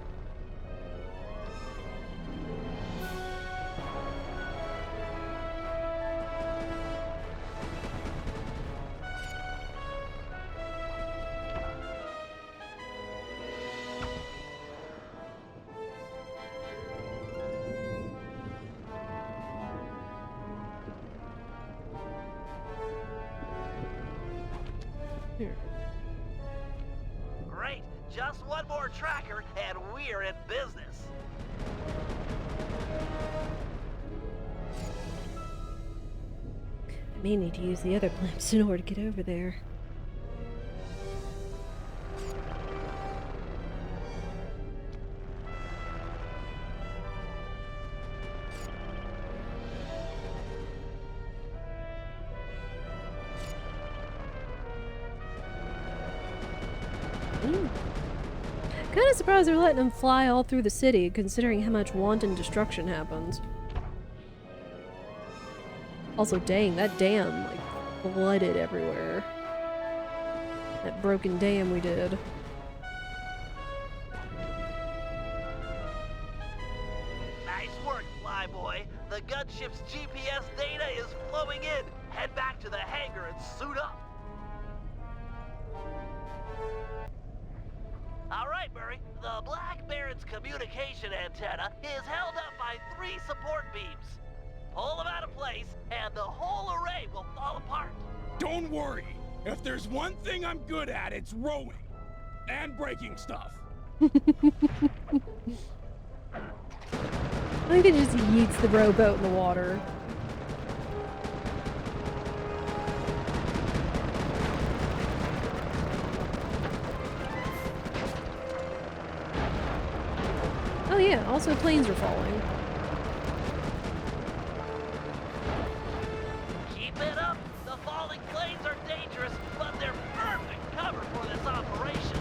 Here. Great. Just one more tracker and we're in business. I may need to use the other blimps in order to get over there. Kind of surprised they're letting them fly all through the city, considering how much wanton destruction happens. Also, dang, that dam, like, flooded everywhere. That broken dam we did. Nice work, Flyboy. The gunship's GPS data is flowing in. Head back to the hangar and suit up. All right, Murray. The Black Baron's communication antenna is held up by 3 support beams. Pull them out of place, and the whole array will fall apart. Don't worry. If there's one thing I'm good at, it's rowing. And breaking stuff. I think it just yeets the rowboat in the water. Oh yeah, also planes are falling. Keep it up. The falling planes are dangerous, but they're perfect cover for this operation.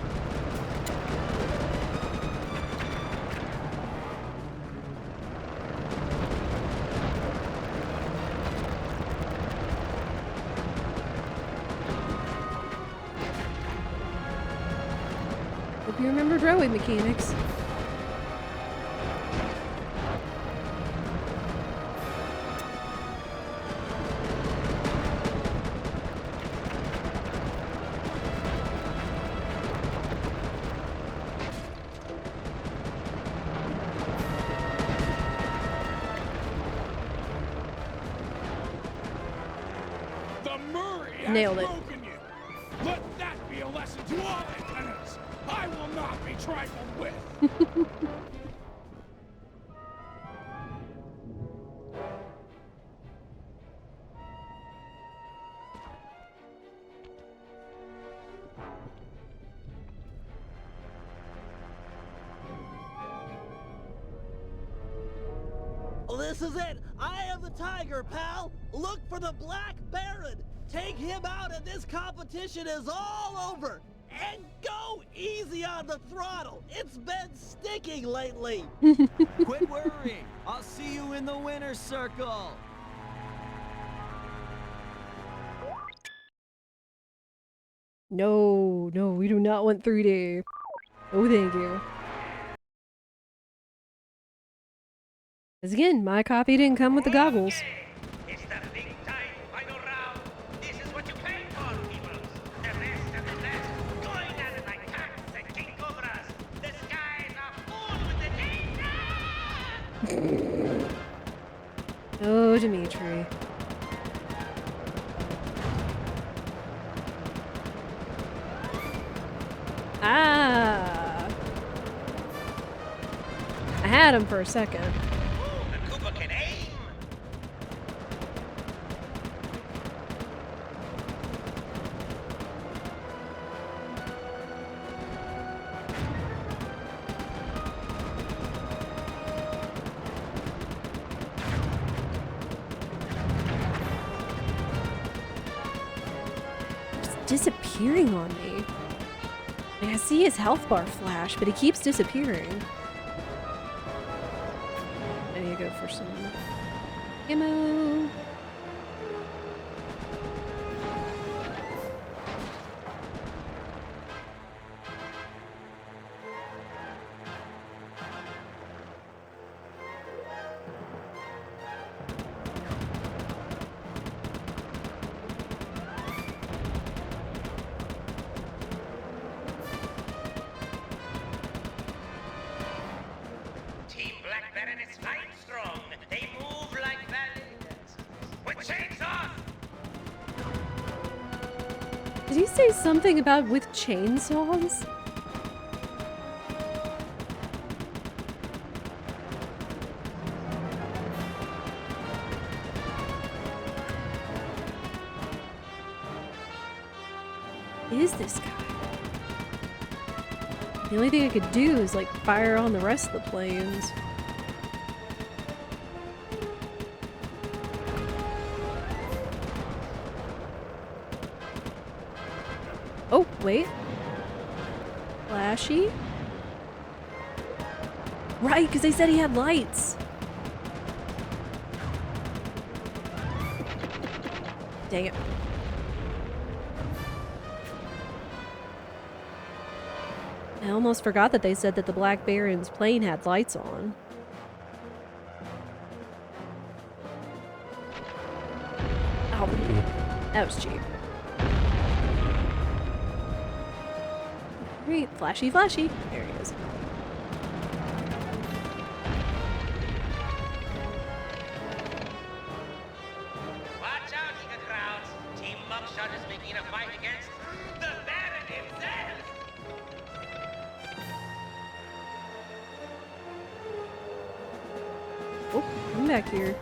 Hope you remembered rowing mechanics. has Nailed it. broken you. Let that be a lesson to all lieutenants. I will not be trifled with. This is it! I am the tiger, pal! Look for the Black Baron! Take him out and this competition is all over! And go easy on the throttle! It's been sticking lately! Quit worrying. I'll see you in the winner's circle. No, no, we do not want 3D. Oh, thank you. Because again, my copy didn't come with the goggles. It's the big time final round. This is what you came for, peoples. The best of the best. Going at it like cats and king cobras. The skies are full with the danger. Oh, Dimitri. Ah! I had him for a second. The Koopa can aim. Just disappearing on me. Like, I see his health bar flash, but he keeps disappearing. I need to go for some ammo. Team Black Baron is fine strong. They move like balloons. With chainsaws. Did he say something about with chainsaws? Is this guy? The only thing I could do is like fire on the rest of the planes. Oh, wait. Flashy? Right, because they said he had lights. Dang it. I almost forgot that they said that the Black Baron's plane had lights on. Oh, that was cheap. Great, flashy, flashy. There he is. Watch out, Eager crowds. Team Mugshot is making a fight against the Baron himself. Oh, come back here.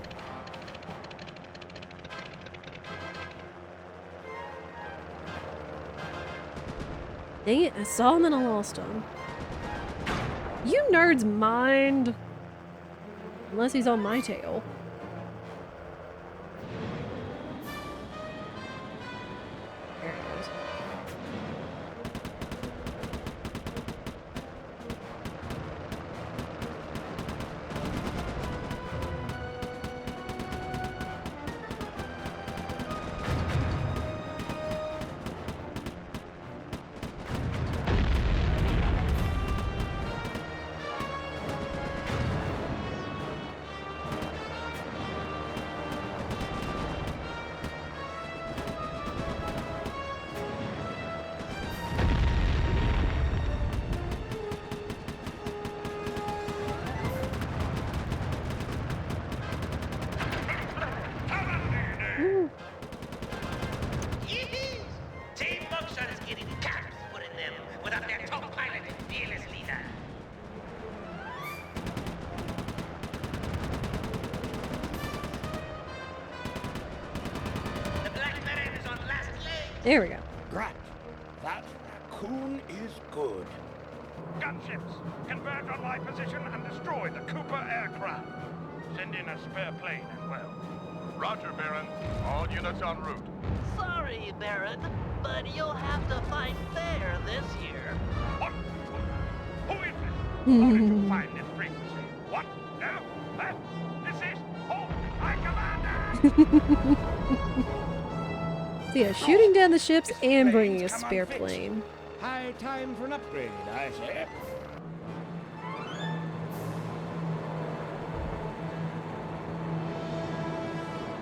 Dang it, I saw him and I lost him. You nerds mind. Unless he's on my tail. There he is. There we go. Grat, that Raccoon is good. Gunships, converge on my position and destroy the Cooper aircraft. Send in a spare plane as well. Roger, Baron. All units en route. Sorry, Baron, but you'll have to fight fair this year. What? Who is this? How did you find this frequency? What? No? Huh? This is High Commander! So yeah, shooting down the ships and bringing a spare plane. High time for an upgrade, I say.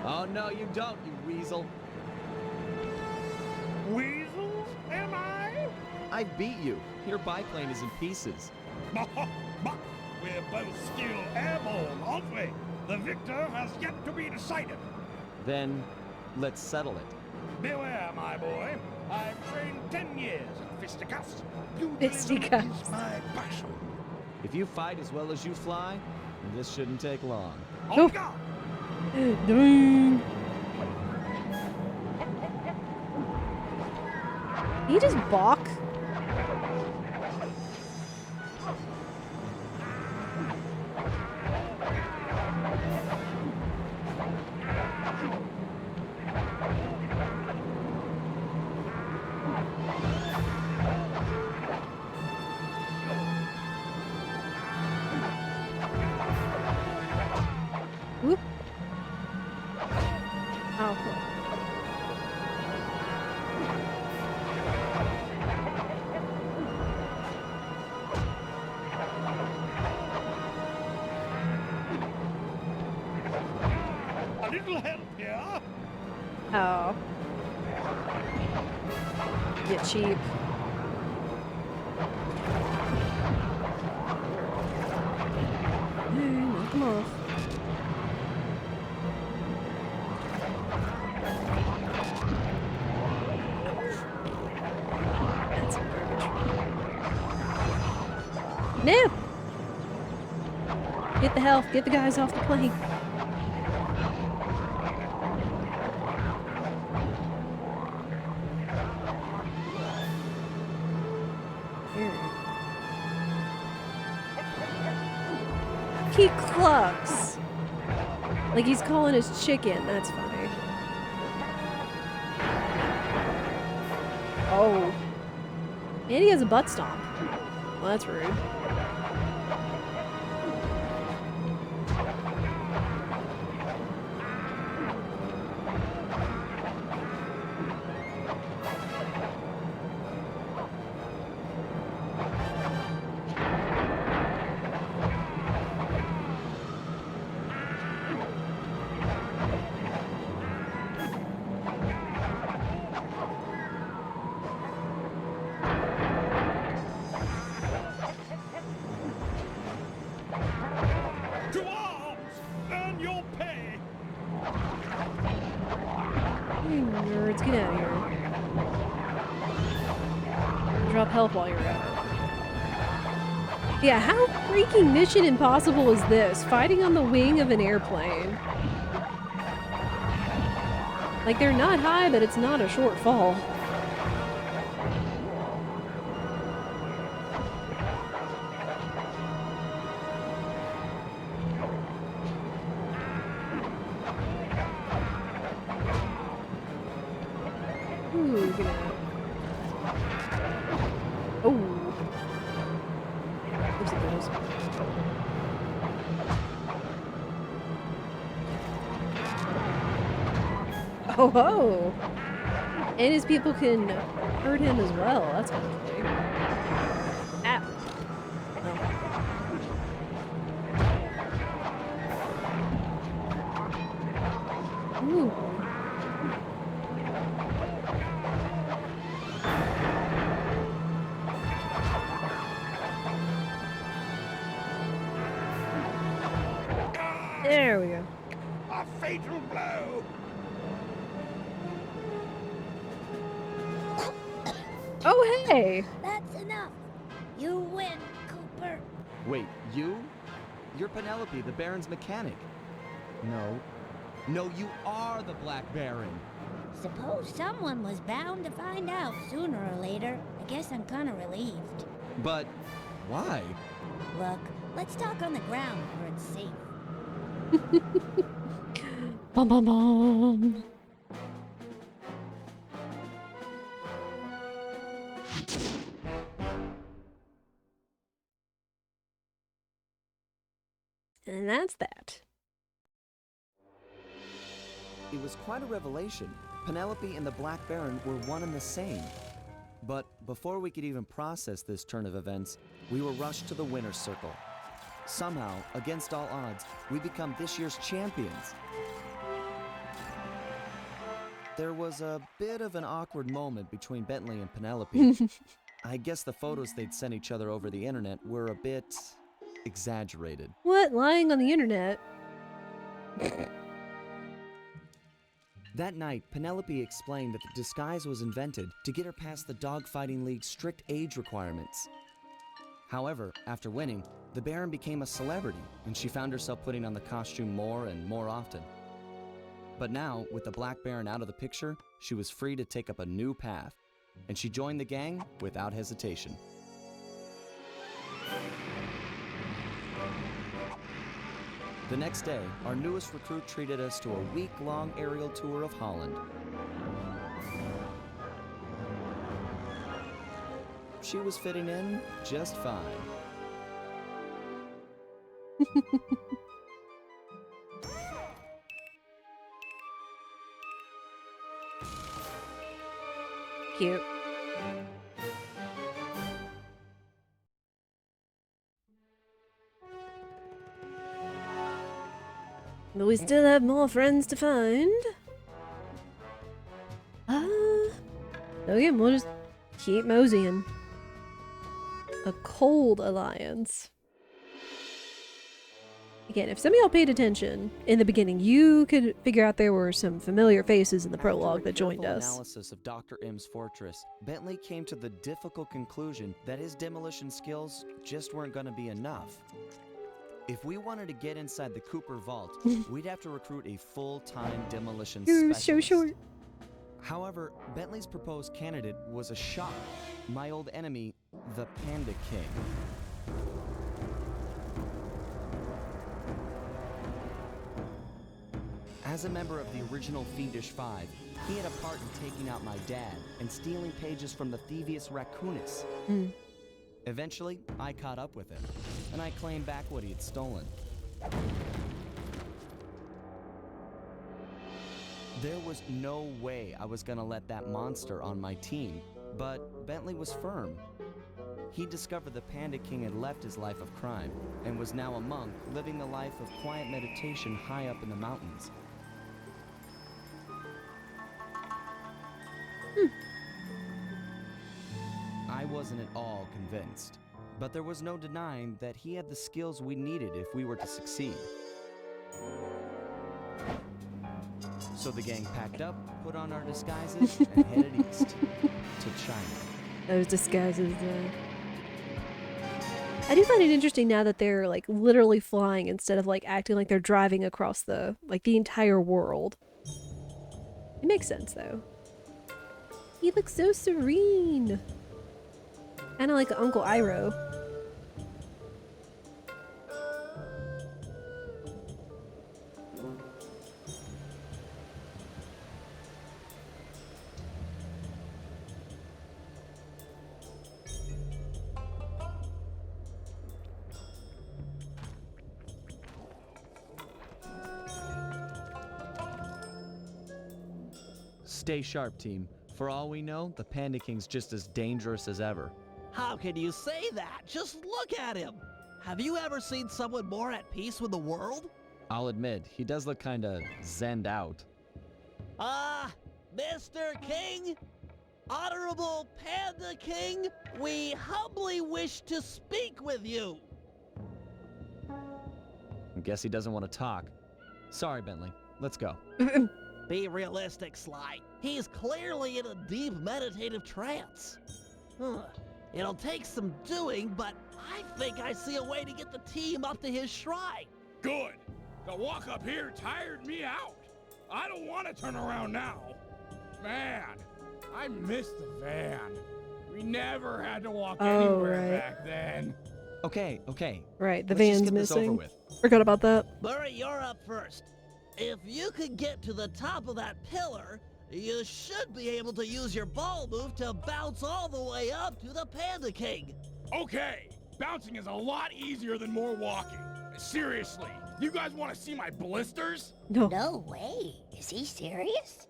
Oh, no, you don't, you weasel. Weasels, am I? I beat you. Your biplane is in pieces. We're both still airborne, aren't we? The victor has yet to be decided. Then, let's settle it. Beware, my boy. I've trained 10 years in fisticuffs. Fisticuffs. Is my passion. If you fight as well as you fly, this shouldn't take long. On guard! Ding. He just balk. Whoop. Oh, cool. A little help here. Oh. Get cheap. Knock him off. That's some garbage. No! Get the health. Get the guys off the plane. He clucks. Like he's calling his chicken. That's funny. Oh. And he has a butt stomp. Well, that's rude. To arms! Earn your pay! You nerds, get out of here. Drop help while you're at it. Yeah, how freaking mission impossible is this? Fighting on the wing of an airplane. Like, they're not high, but it's not a short fall. Ooh, get out. Oh. There's the girls. Oh ho! And his people can hurt him as well. That's kind of funny. Ow. Oh. Ooh. There we go. A fatal blow! Oh, hey! That's enough. You win, Cooper. Wait, you? You're Penelope, the Baron's mechanic. No. No, you are the Black Baron. Suppose someone was bound to find out sooner or later. I guess I'm kinda relieved. But why? Look, let's talk on the ground where it's safe. Bum bum bum. And that's that. It was quite a revelation. Penelope and the Black Baron were one and the same. But before we could even process this turn of events, we were rushed to the winner's circle. Somehow, against all odds, we become this year's champions. There was a bit of an awkward moment between Bentley and Penelope. I guess the photos they'd sent each other over the internet were a bit exaggerated. What? Lying on the internet? That night, Penelope explained that the disguise was invented to get her past the Dogfighting League's strict age requirements. However, after winning, the Baron became a celebrity, and she found herself putting on the costume more and more often. But now, with the Black Baron out of the picture, she was free to take up a new path, and she joined the gang without hesitation. The next day, our newest recruit treated us to a week-long aerial tour of Holland. She was fitting in just fine. Cute. But we still have more friends to find. Okay, we'll just keep moseying. A cold alliance. Again, if some of y'all paid attention in the beginning, you could figure out there were some familiar faces in the prologue that joined us. After a careful analysis of Dr. M's fortress, Bentley came to the difficult conclusion that his demolition skills just weren't going to be enough. If we wanted to get inside the Cooper vault, we'd have to recruit a full-time demolition specialist. So short. However, Bentley's proposed candidate was a shock. My old enemy, the Panda King. As a member of the original Fiendish Five, he had a part in taking out my dad and stealing pages from the Thieves Raccoonus. Eventually, I caught up with him, and I claimed back what he had stolen. There was no way I was gonna let that monster on my team, but Bentley was firm. He discovered the Panda King had left his life of crime and was now a monk living the life of quiet meditation high up in the mountains. I wasn't at all convinced, but there was no denying that he had the skills we needed if we were to succeed. So the gang packed up, put on our disguises, and headed east to China. Those disguises, I do find it interesting now that they're like literally flying instead of like acting like they're driving across the entire world. It makes sense though. He looks so serene. Kinda like Uncle Iroh. Stay sharp, team. For all we know, the Panda King's just as dangerous as ever. How can you say that? Just look at him! Have you ever seen someone more at peace with the world? I'll admit, he does look kinda zenned out. Mr. King? Honorable Panda King, we humbly wish to speak with you! I guess he doesn't want to talk. Sorry, Bentley. Let's go. Be realistic, Sly. He's clearly in a deep meditative trance. It'll take some doing, but I think I see a way to get the team up to his shrine. Good. The walk up here tired me out. I don't want to turn around now. Man, I miss the van. We never had to walk Oh, anywhere right. back then. Okay, okay. Right, the Let's just van's get this over missing. with. Forgot about that. Murray, you're up first. If you could get to the top of that pillar, you should be able to use your ball move to bounce all the way up to the Panda King. Okay, bouncing is a lot easier than more walking. Seriously, you guys want to see my blisters? No. No way. Is he serious?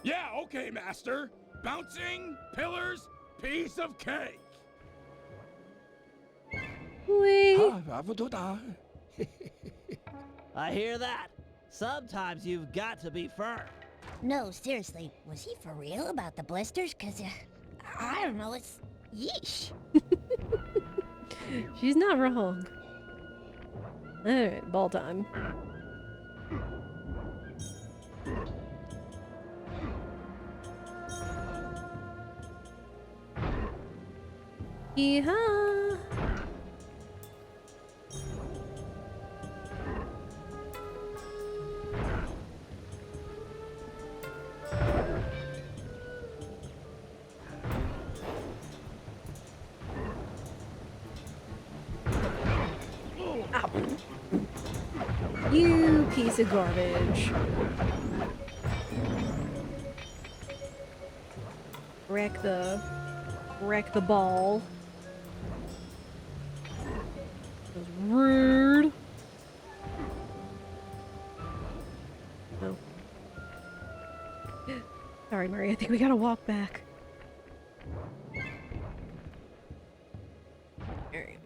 Yeah, okay, master. Bouncing, pillars, piece of cake. Wee. I hear that. Sometimes you've got to be firm. No, seriously. Was he for real about the blisters? Cause, I don't know, it's... Yeesh. She's not wrong. Alright, ball time. Yeehaw! Ow. You piece of garbage. Wreck the ball. That was rude. Oh. Sorry, Murray. I think we gotta walk back. Alright.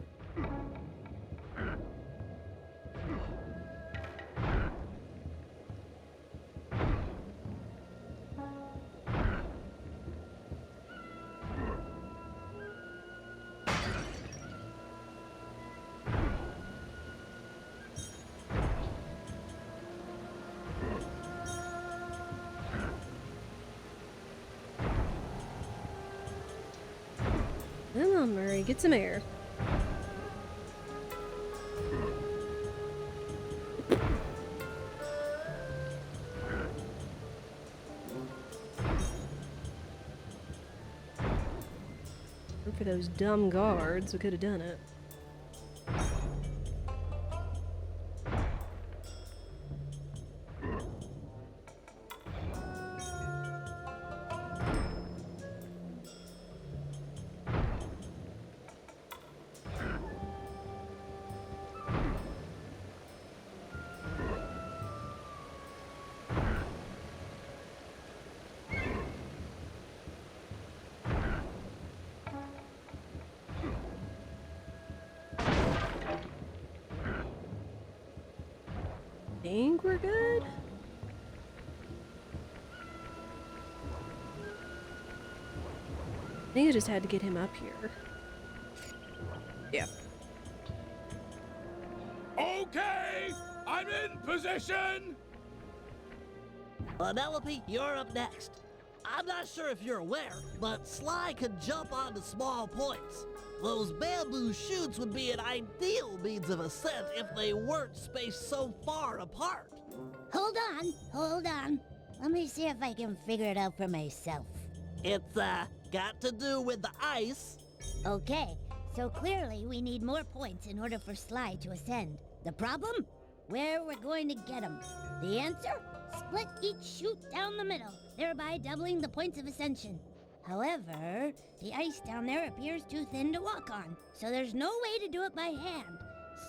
Come on, Murray, get some air. And for those dumb guards, we could have done it. Think we're good? I think I just had to get him up here. Yeah. Okay, I'm in position. Penelope, you're up next. I'm not sure if you're aware, but Sly can jump onto small points. Those bamboo chutes would be an ideal means of ascent if they weren't spaced so far apart. Hold on. Let me see if I can figure it out for myself. It's, got to do with the ice. Okay, so clearly we need more points in order for Sly to ascend. The problem? Where we're going to get them. The answer? Split each chute down the middle, thereby doubling the points of ascension. However, the ice down there appears too thin to walk on, so there's no way to do it by hand.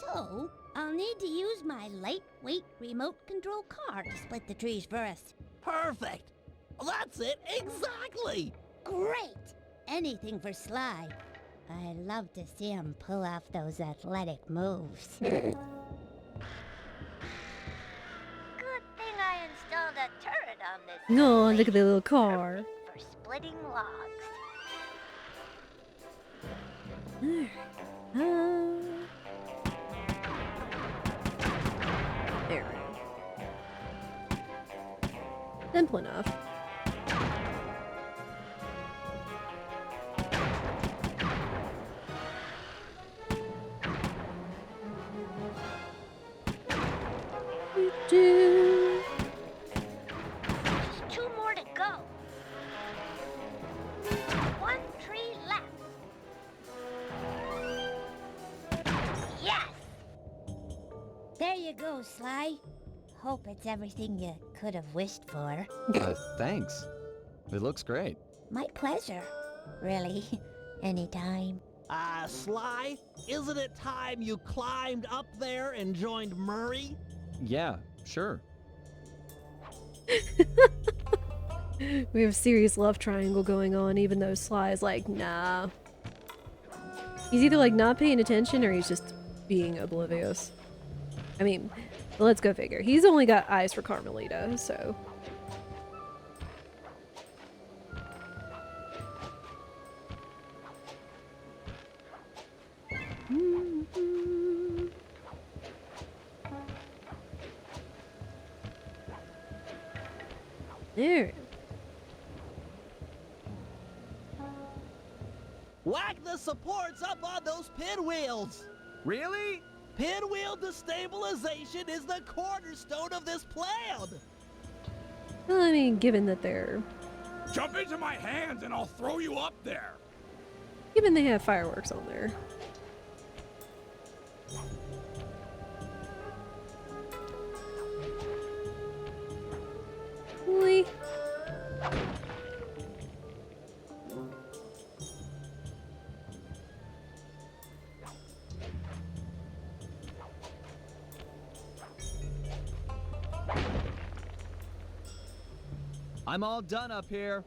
So, I'll need to use my lightweight remote control car to split the trees for us. Perfect. That's it, exactly. Great! Anything for Sly. I love to see him pull off those athletic moves. Good thing I installed a turret on this. No, look at the little car. For splitting logs. There. Simple enough. There you go, Sly. Hope it's everything you could have wished for. Thanks. It looks great. My pleasure. Really. Anytime. Sly, isn't it time you climbed up there and joined Murray? Yeah, sure. We have a serious love triangle going on, even though Sly is like, nah. He's either like not paying attention or he's just being oblivious. I mean, let's go figure. He's only got eyes for Carmelita, so. There. Whack the supports up on those pinwheels! Really? Pinwheel destabilization is the cornerstone of this plan! Well, I mean, given that they're... Jump into my hands and I'll throw you up there. Given they have fireworks on there. Really? I'm all done up here.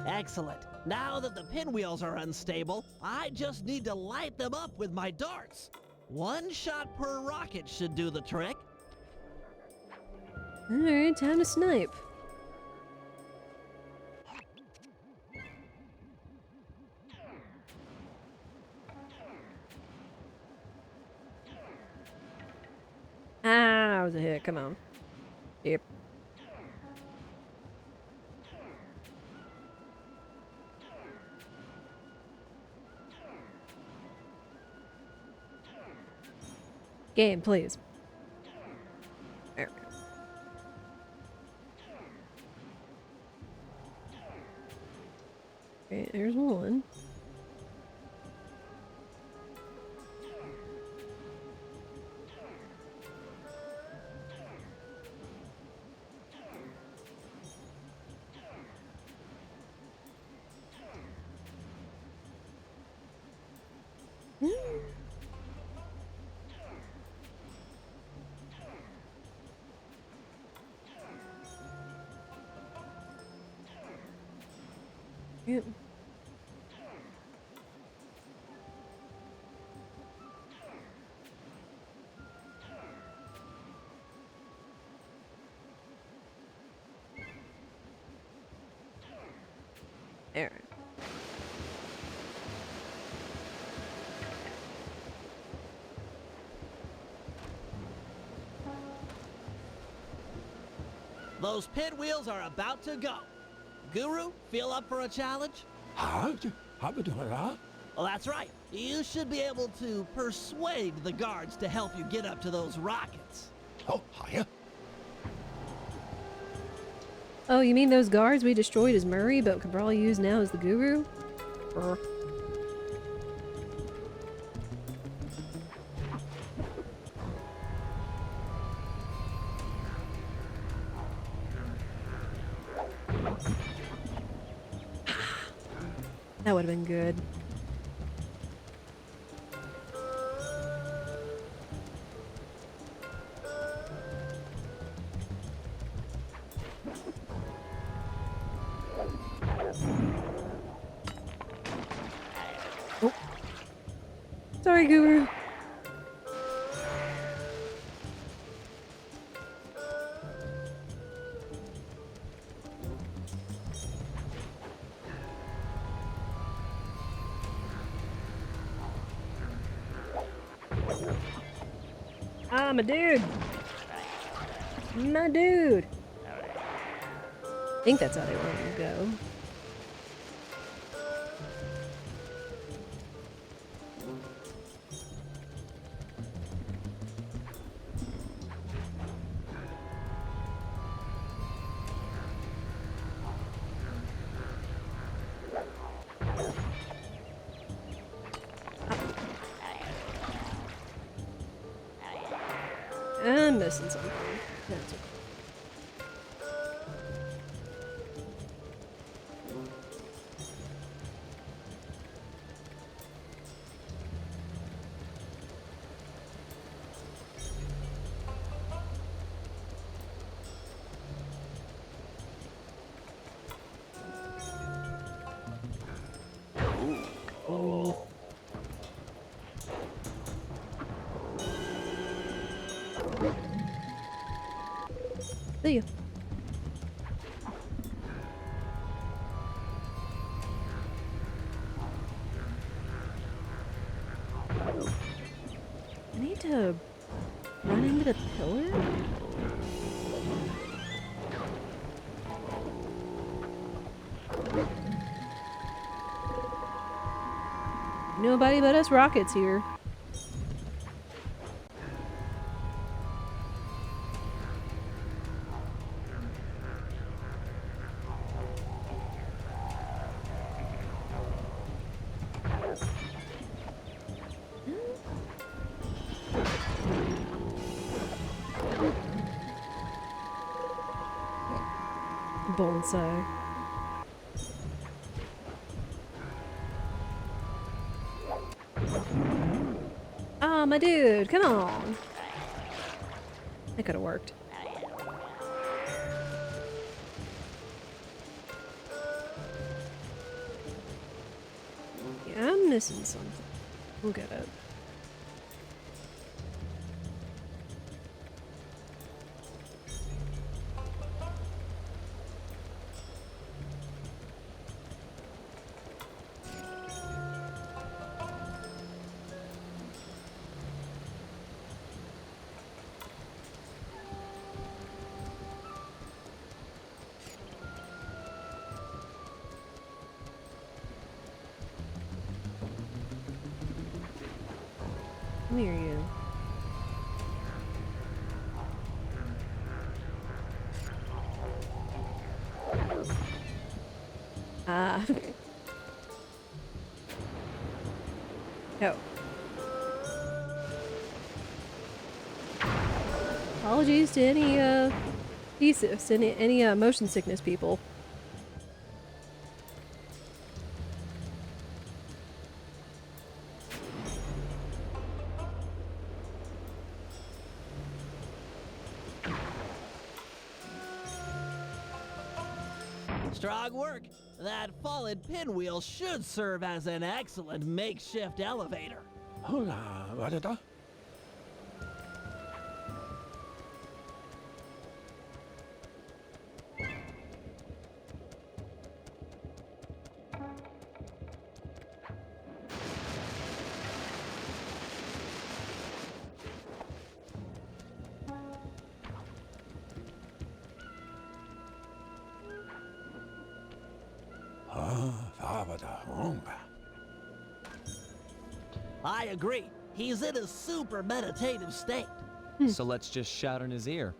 Excellent. Now that the pinwheels are unstable, I just need to light them up with my darts. One shot per rocket should do the trick. Alright, time to snipe. Ah, that was a hit. Come on. Yep. Game, please. There we go. Okay, there's one. Yep. There. Those pinwheels are about to go. Guru, feel up for a challenge? Huh? Well, that's right. You should be able to persuade the guards to help you get up to those rockets. Oh, hiya. Oh, you mean those guards we destroyed as Murray, but could probably use now as the Guru? Brr. That would have been good. Oh. Sorry, Guru. I'm a dude. My dude. I think that's how they want him to go. I'm missing something. That's okay. See you. I need to run into the pillar? Nobody but us rockets here. Bonsai. Ah, my dude, come on. That could have worked. Yeah, I'm missing something. We'll get it. Come here, you. Ah. Oh. Apologies to any, thesis, any motion sickness people. Strong work. That fallen pinwheel should serve as an excellent makeshift elevator. Hola, ¿verdad? I agree. He's in a super meditative state. So let's just shout in his ear.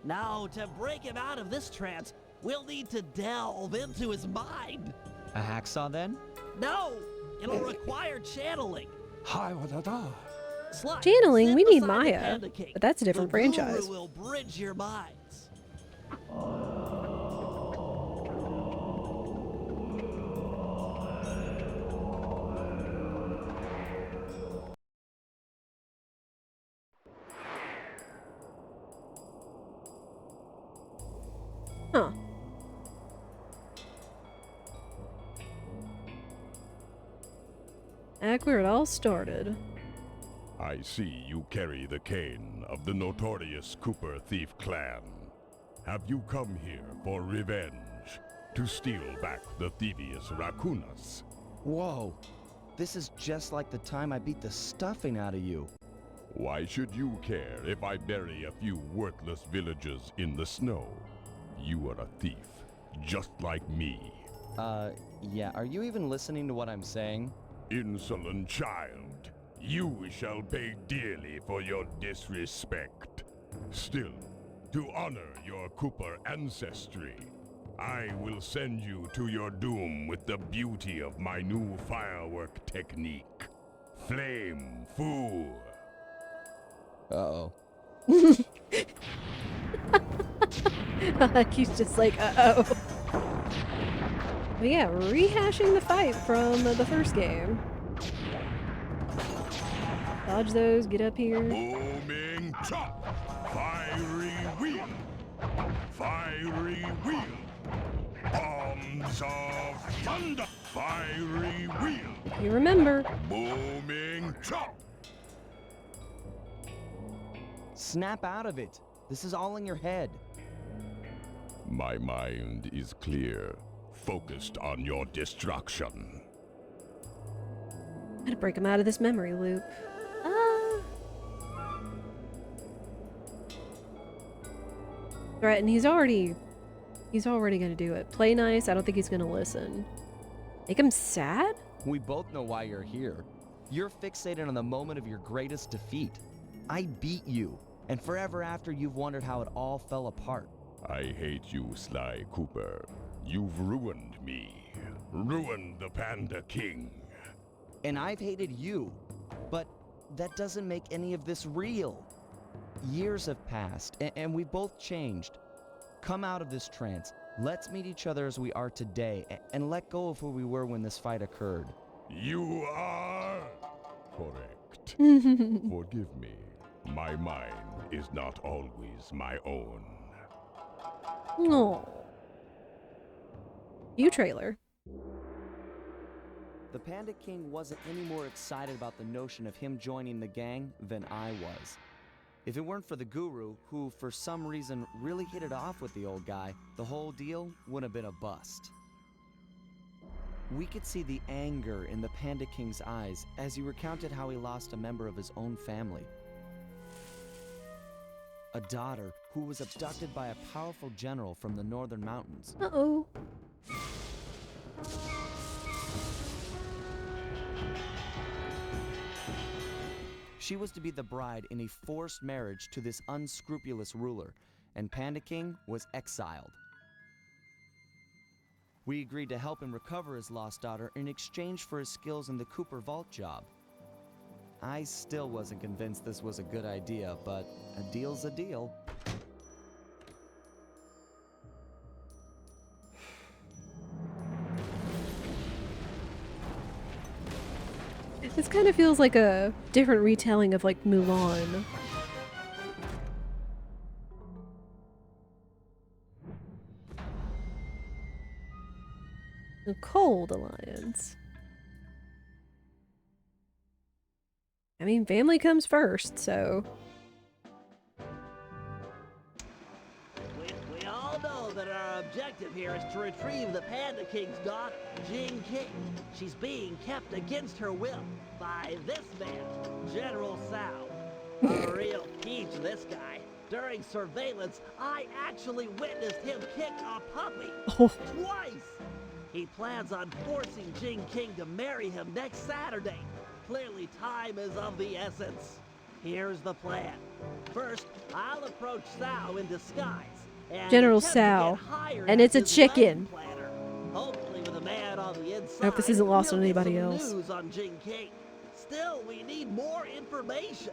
Now, to break him out of this trance, we'll need to delve into his mind. A hacksaw then? No, it'll require channeling. Sly, Channeling? sit We need beside the Maya, panda cake. but that's a different The guru franchise. will bridge your minds. Huh. Back where it all started. I see you carry the cane of the notorious Cooper thief clan. Have you come here for revenge? To steal back the thievius Raccoonus? Whoa. This is just like the time I beat the stuffing out of you. Why should you care if I bury a few worthless villagers in the snow? You are a thief, just like me. Yeah, are you even listening to what I'm saying? Insolent child, you shall pay dearly for your disrespect. Still, to honor your Cooper ancestry, I will send you to your doom with the beauty of my new firework technique. Flame Fool. Uh-oh. He's just like, uh-oh. But yeah, rehashing the fight from the first game. Dodge those, get up here. Booming chop! Fiery wheel! Fiery wheel! Bombs of thunder! Fiery wheel! You remember. Booming chop! Snap out of it. This is all in your head. My mind is clear, focused on your destruction. Gotta break him out of this memory loop. Right, and he's already gonna do it. Play nice, I don't think he's gonna listen. Make him sad? We both know why you're here. You're fixated on the moment of your greatest defeat. I beat you, and forever after you've wondered how it all fell apart. I hate you, Sly Cooper. You've ruined me. Ruined the Panda King. And I've hated you, but that doesn't make any of this real. Years have passed, and we've both changed. Come out of this trance. Let's meet each other as we are today, and let go of who we were when this fight occurred. You are correct. Forgive me. My mind is not always my own. No. You trailer. The Panda King wasn't any more excited about the notion of him joining the gang than I was. If it weren't for the guru, who for some reason really hit it off with the old guy, the whole deal would have been a bust. We could see the anger in the Panda King's eyes as he recounted how he lost a member of his own family. A daughter who was abducted by a powerful general from the northern mountains. Uh-oh. She was to be the bride in a forced marriage to this unscrupulous ruler, and Panda King was exiled. We agreed to help him recover his lost daughter in exchange for his skills in the Cooper Vault job. I still wasn't convinced this was a good idea, but a deal's a deal. This kind of feels like a different retelling of like Mulan. The Cold Alliance. I mean, family comes first, so... We all know that our objective here is to retrieve the Panda King's daughter, Jing King. She's being kept against her will by this man, General Sao. A real peach, this guy. During surveillance, I actually witnessed him kick a puppy. Twice! He plans on forcing Jing King to marry him next Saturday. Clearly, time is of the essence. Here's the plan. First, I'll approach Sao in disguise. And General Sao. And it's a chicken. Hopefully with a man on the inside. I hope this isn't lost on anybody else. News on Jing King. Still, we need more information.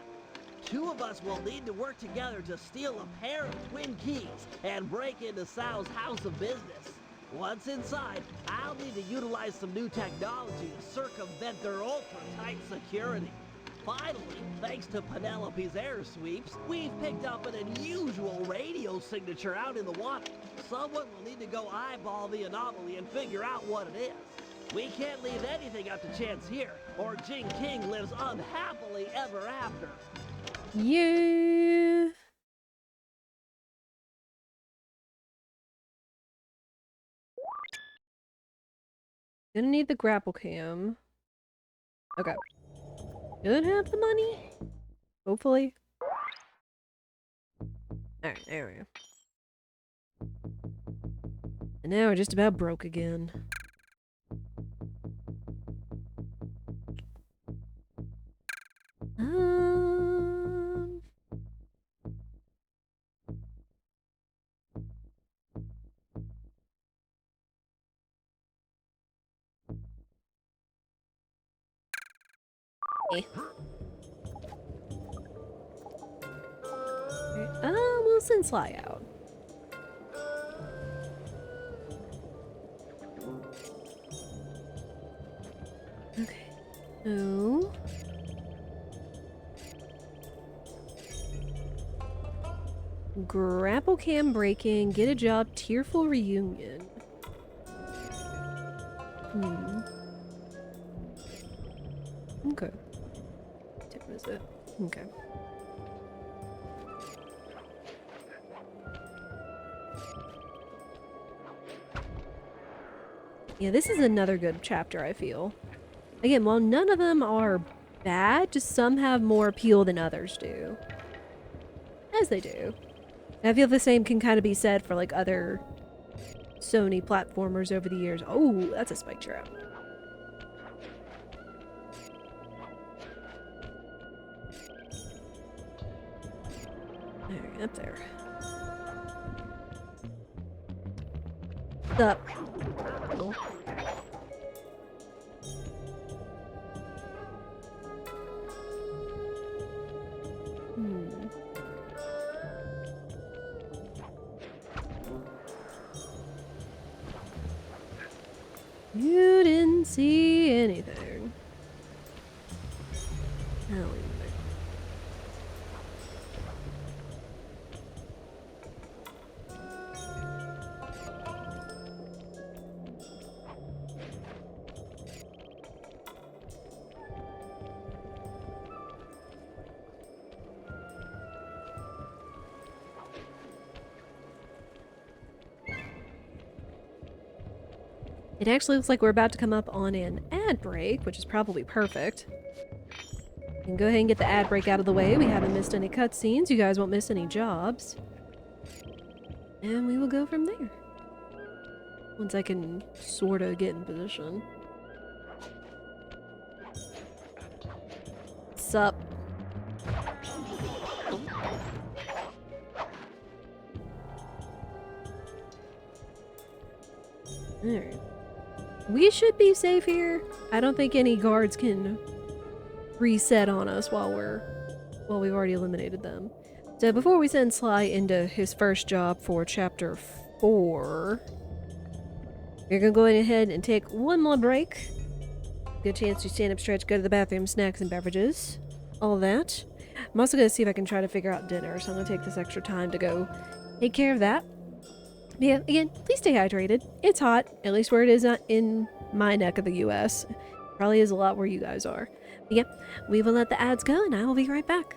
Two of us will need to work together to steal a pair of twin keys and break into Sao's house of business. Once inside, I'll need to utilize some new technology to circumvent their ultra-tight security. Finally, thanks to Penelope's air sweeps, we've picked up an unusual radio signature out in the water. Someone will need to go eyeball the anomaly and figure out what it is. We can't leave anything up to chance here, or Jing King lives unhappily ever after. Yeah. Gonna need the grapple cam. Okay. Gonna have the money? Hopefully. Alright, there we go. And now we're just about broke again. we'll send Sly out. Okay. So... grapple cam breaking, get a job, tearful reunion. Okay. Tip visit. Okay. Yeah, this is another good chapter, I feel. Again, while none of them are bad, just some have more appeal than others do. As they do. I feel the same can kind of be said for like other Sony platformers over the years. Oh, that's a spike trap. Alright, up there. What's up? Oh. You didn't see anything. Oh, it actually looks like we're about to come up on an ad break, which is probably perfect. We can go ahead and get the ad break out of the way. We haven't missed any cutscenes. You guys won't miss any jobs. And we will go from there. Once I can sort of get in position. Sup? Alright. We should be safe here. I don't think any guards can reset on us while we've already eliminated them. So before we send Sly into his first job for chapter 4, we're gonna go ahead and take one more break. Good chance to stand up, stretch, go to the bathroom, snacks and beverages, all that. I'm also gonna see if I can try to figure out dinner, so I'm gonna take this extra time to go take care of that. Yeah, again, please stay hydrated. It's hot, at least where it is in my neck of the US. Probably is a lot where you guys are. But yeah, we will let the ads go and I will be right back.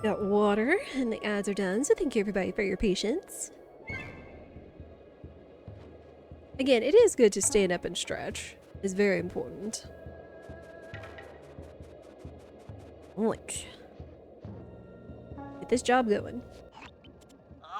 Got water, and the ads are done, so thank you everybody for your patience. Again, it is good to stand up and stretch. It's very important. Oink. Get this job going.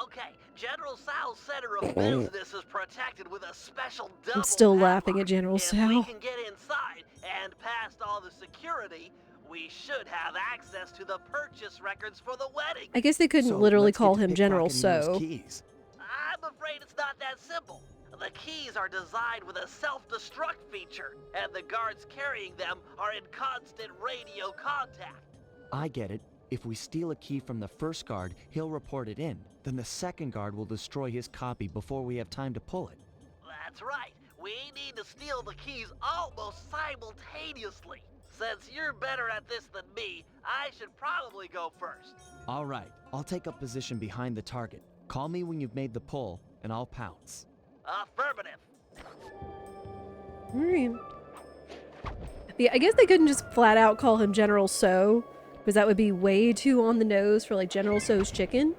Okay, General Sal's center of business is protected with a special double I'm still padlock. laughing at General If we Sal. can get inside and past all the security, we should have access to the purchase records for the wedding. I guess they couldn't So, literally let's get call to him General pickpocketing those So. keys. I'm afraid it's not that simple. The keys are designed with a self-destruct feature, and the guards carrying them are in constant radio contact. I get it. If we steal a key from the first guard, he'll report it in. Then the second guard will destroy his copy before we have time to pull it. That's right. We need to steal the keys almost simultaneously. Since you're better at this than me, I should probably go first. All right, I'll take up position behind the target. Call me when you've made the pull, and I'll pounce. Affirmative. Alright. Yeah, I guess they couldn't just flat out call him General So, because that would be way too on the nose for like General So's chicken.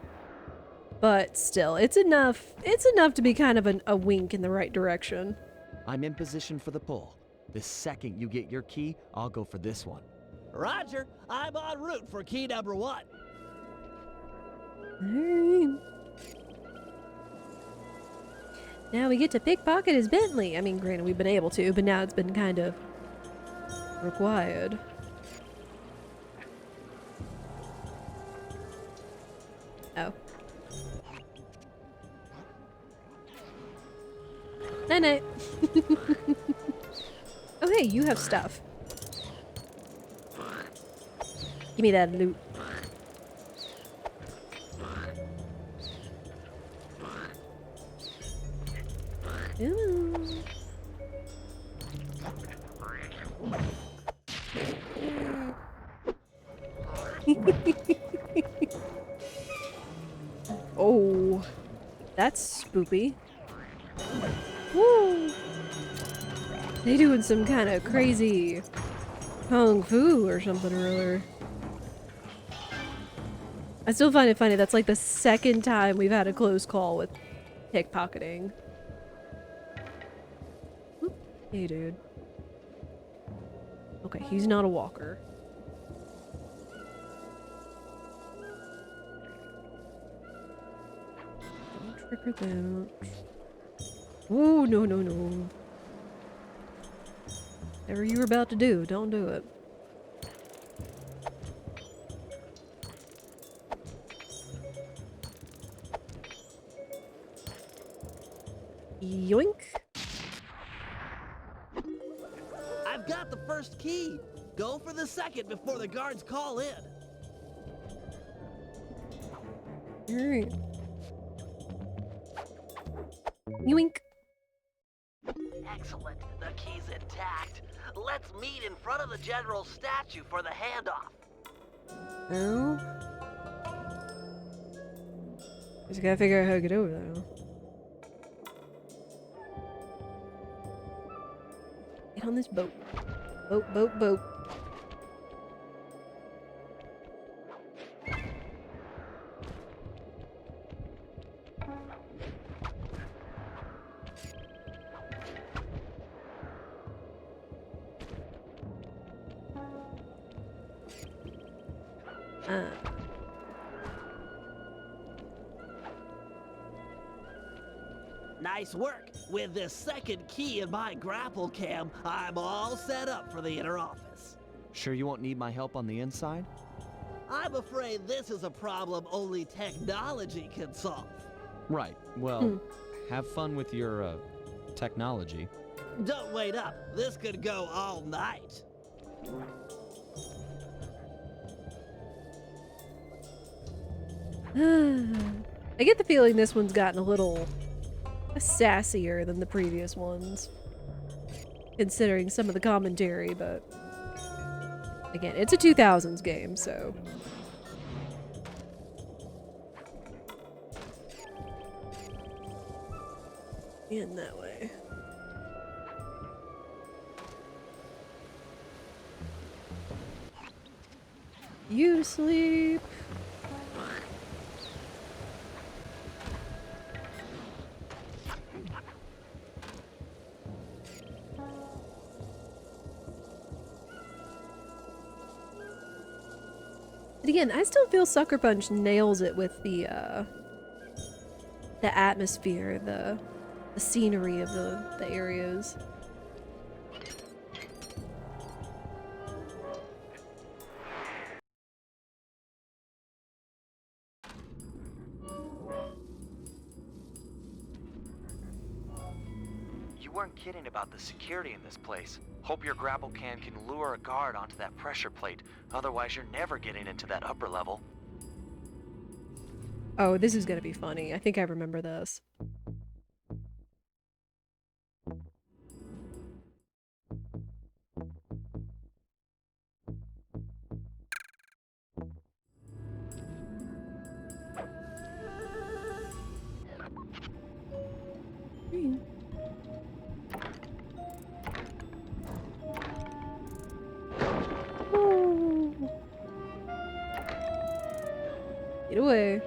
But still, it's enough to be kind of a wink in the right direction. I'm in position for the pull. The second you get your key, I'll go for this one. Roger, I'm en route for key number 1. Alright. Now we get to pickpocket his Bentley. I mean, granted, we've been able to, but now it's been kind of required. Oh. Night-night. Oh, hey, you have stuff. Give me that loot. Ooh. Oh, that's spoopy. Woo! They doing some kind of crazy kung fu or something or other. I still find it funny. That's like the second time we've had a close call with pickpocketing. Oop. Hey, dude. Okay, he's not a walker. Don't trigger that. Oh, no, no, no. Whatever you were about to do, don't do it. Yoink. I've got the first key. Go for the second before the guards call in. Alright. Yoink. Excellent. The key's intact. Let's meet in front of the general's statue for the handoff. Oh. Just gotta figure out how to get over there. Get on this boat. Boat, boat, boat. Nice work. With this second key in my grapple cam, I'm all set up for the inner office. Sure you won't need my help on the inside? I'm afraid this is a problem only technology can solve. Right. Well, have fun with your, technology. Don't wait up. This could go all night. I get the feeling this one's gotten a little sassier than the previous ones, considering some of the commentary, but again, it's a 2000s game, so. In that way. You sleep. again, I still feel Sucker Punch nails it with the atmosphere, the scenery of the areas. You weren't kidding about the security in this place. Hope your grapple can lure a guard onto that pressure plate. Otherwise, you're never getting into that upper level. Oh, this is gonna be funny. I think I remember this. Get away.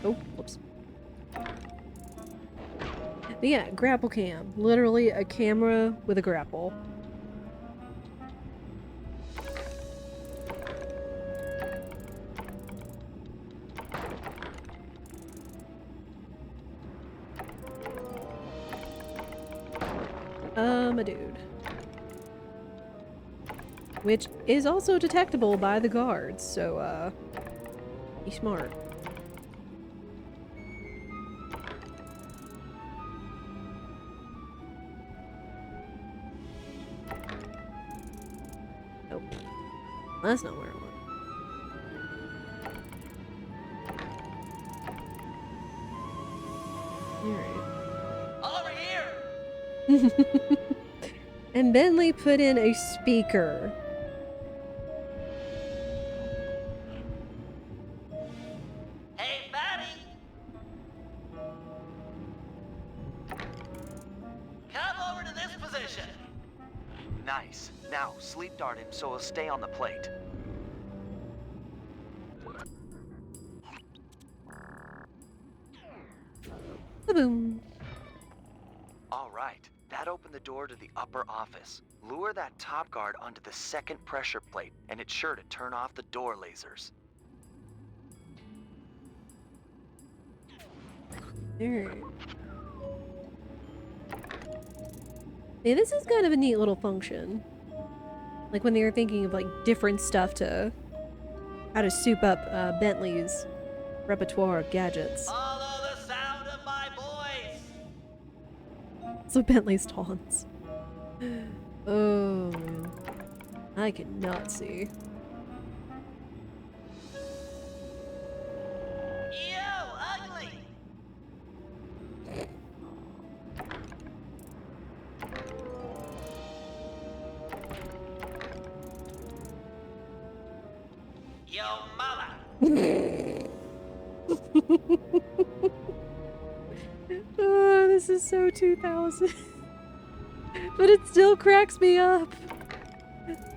Oh, whoops. But yeah, grapple cam. Literally a camera with a grapple. A dude. Which is also detectable by the guards, so, be smart. Nope. That's not where I want. Over here! Alright. And Bentley put in a speaker. Hey, Fatty! Come over to this position. Nice. Now, sleep dart him so he'll stay on the plate. Boom. All right. That opened the door to the upper office. Lure that top guard onto the second pressure plate, and it's sure to turn off the door lasers. Alright. Yeah, this is kind of a neat little function. Like when they were thinking of like different stuff to how to soup up Bentley's repertoire of gadgets. Follow the sound of my voice. So Bentley's taunts. Oh man. I cannot see. You ugly. Yo mama. Oh, this is so 2000. But it still cracks me up.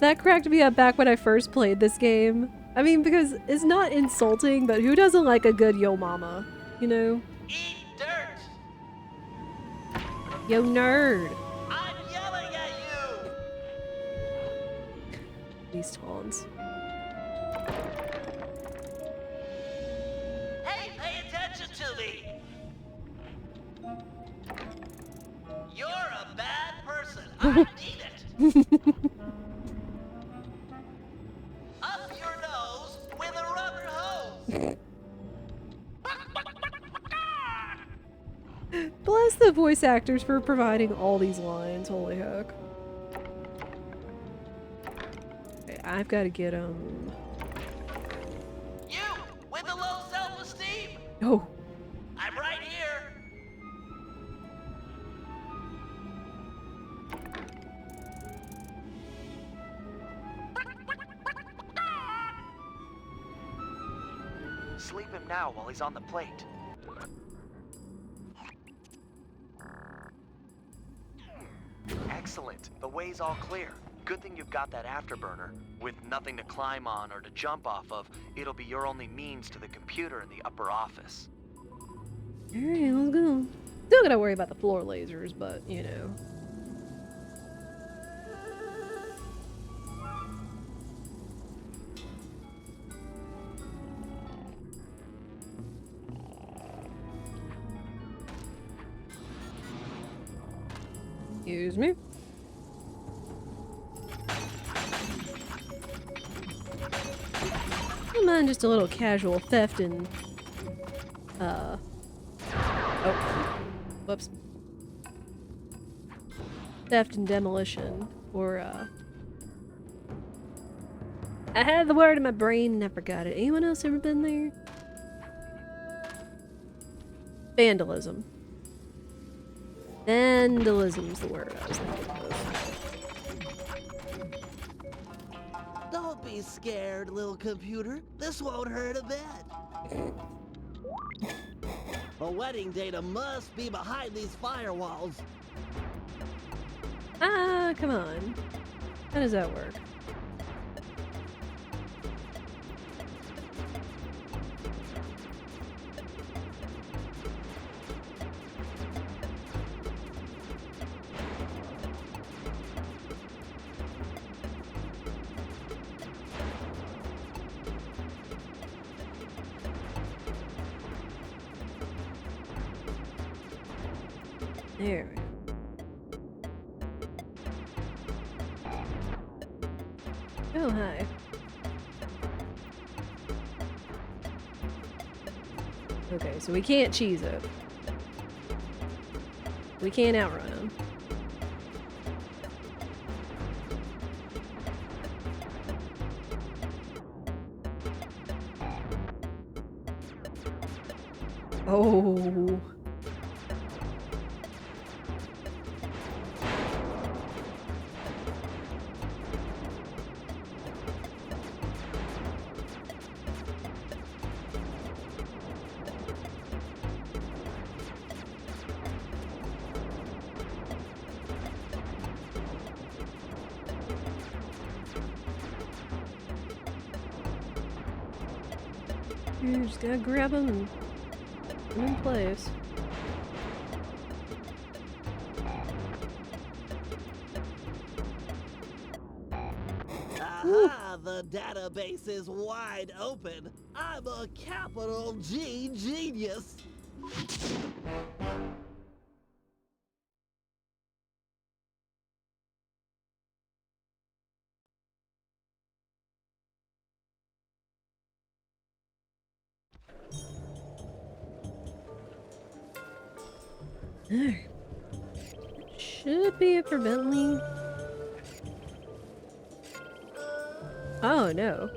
That cracked me up back when I first played this game. I mean, because it's not insulting, but who doesn't like a good yo mama? You know? Eat dirt. Yo nerd. I'm yelling at you. These taunts. Hey, pay attention to me. You're a bad person. I need it. Up your nose with a rubber hose. Bless the voice actors for providing all these lines. Holy heck. Okay, I've got to get You with the low self-esteem. Oh. I'm right here. Sleep him now while he's on the plate. Excellent. The way's all clear. Good thing you've got that afterburner. With nothing to climb on or to jump off of, it'll be your only means to the computer in the upper office. Alright, let's go. Still gotta worry about the floor lasers, but, you know. Excuse me. I don't mind just a little casual theft and oh, whoops. Theft and demolition, or I had the word in my brain and I forgot it. Anyone else ever been there? Vandalism. Vandalism's the word I was thinking of. Don't be scared, little computer. This won't hurt a bit. A wedding data must be behind these firewalls. Ah, come on. How does that work? There we go. Oh, hi. Okay, so we can't cheese it. We can't outrun him. Oh. You just gotta grab him and put him in place. Aha! The database is wide open. I'm a capital G genius. Alright. Should be it for Bentley. Oh no.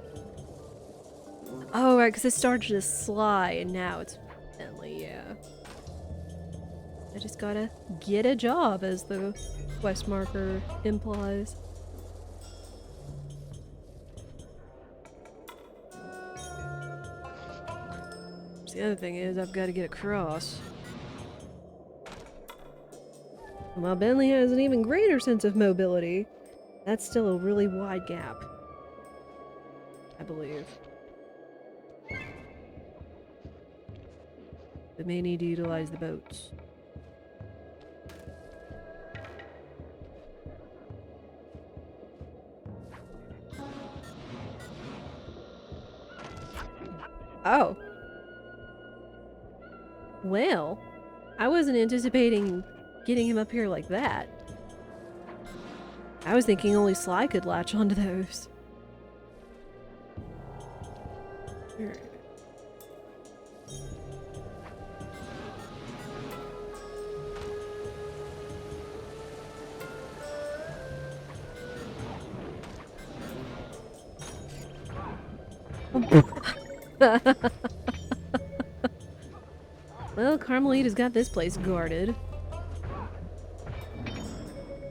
Oh right, because it started as Sly and now it's Bentley, yeah. I just gotta get a job, as the quest marker implies. The other thing is I've got to get across. While Bentley has an even greater sense of mobility, that's still a really wide gap, I believe. They may need to utilize the boats. Oh. Well, I wasn't anticipating getting him up here like that. I was thinking only Sly could latch onto those. Alright. Well, Carmelita's got this place guarded.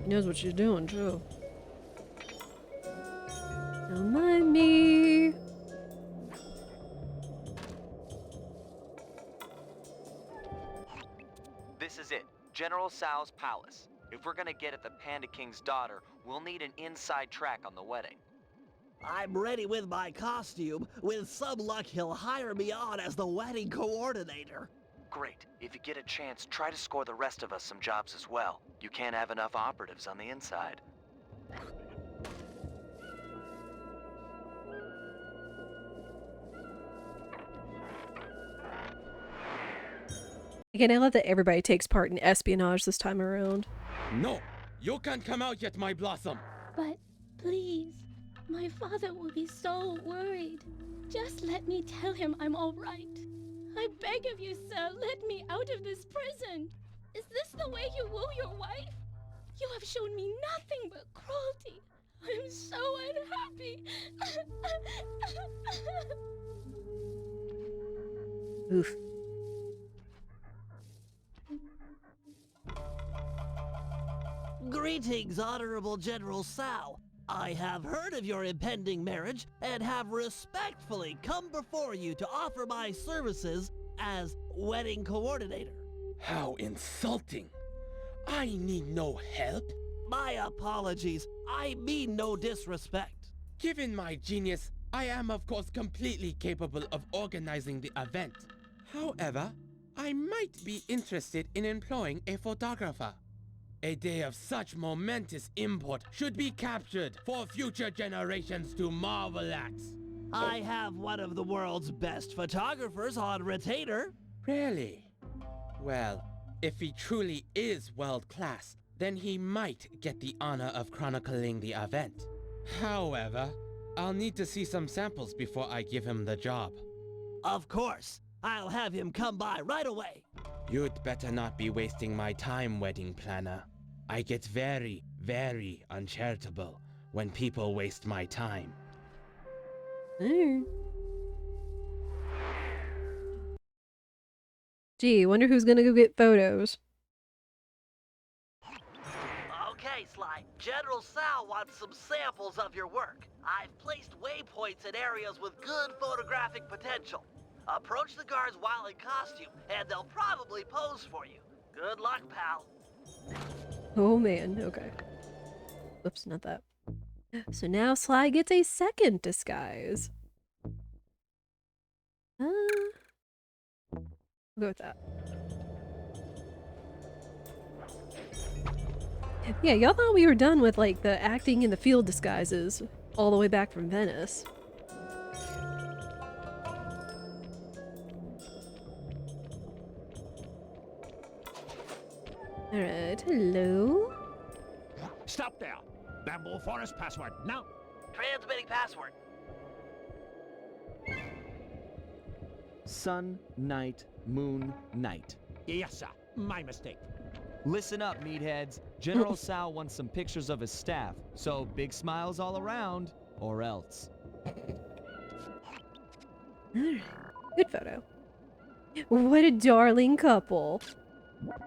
She knows what she's doing, too. Don't mind me. This is it. General Sal's palace. If we're gonna get at the Panda King's daughter, we'll need an inside track on the wedding. I'm ready with my costume. With some luck, he'll hire me on as the wedding coordinator. Great. If you get a chance, try to score the rest of us some jobs as well. You can't have enough operatives on the inside. Again, I love that everybody takes part in espionage this time around. No, You can't come out yet, my blossom. But please, my father will be so worried. Just let me tell him I'm all right. I beg of you, sir, let me out of this prison. Is this the way you woo your wife? You have shown me nothing but cruelty. I'm so unhappy. Oof. Greetings, Honorable General Sal. I have heard of your impending marriage and have respectfully come before you to offer my services as wedding coordinator. How insulting. I need no help. My apologies. I mean no disrespect. Given my genius, I am of course completely capable of organizing the event. However, I might be interested in employing a photographer. A day of such momentous import should be captured for future generations to marvel at. I have one of the world's best photographers on retainer. Really? Well, if he truly is world-class, then he might get the honor of chronicling the event. However, I'll need to see some samples before I give him the job. Of course. I'll have him come by right away. You'd better not be wasting my time, wedding planner. I get very, very uncharitable when people waste my time. Gee, wonder who's gonna go get photos. Okay, Sly. General Sal wants some samples of your work. I've placed waypoints in areas with good photographic potential. Approach the guards while in costume, and they'll probably pose for you. Good luck, pal. Oh man, okay. Oops, not that. So now Sly gets a second disguise. We'll go with that. Yeah, y'all thought we were done with like the acting in the field disguises all the way back from Venice. Alright, hello? Stop there! Bamboo Forest password, now! Transmitting password. Sun, night, moon, night. Yes, sir. My mistake. Listen up, meatheads. General Sal wants some pictures of his staff, so big smiles all around, or else. Good photo. What a darling couple.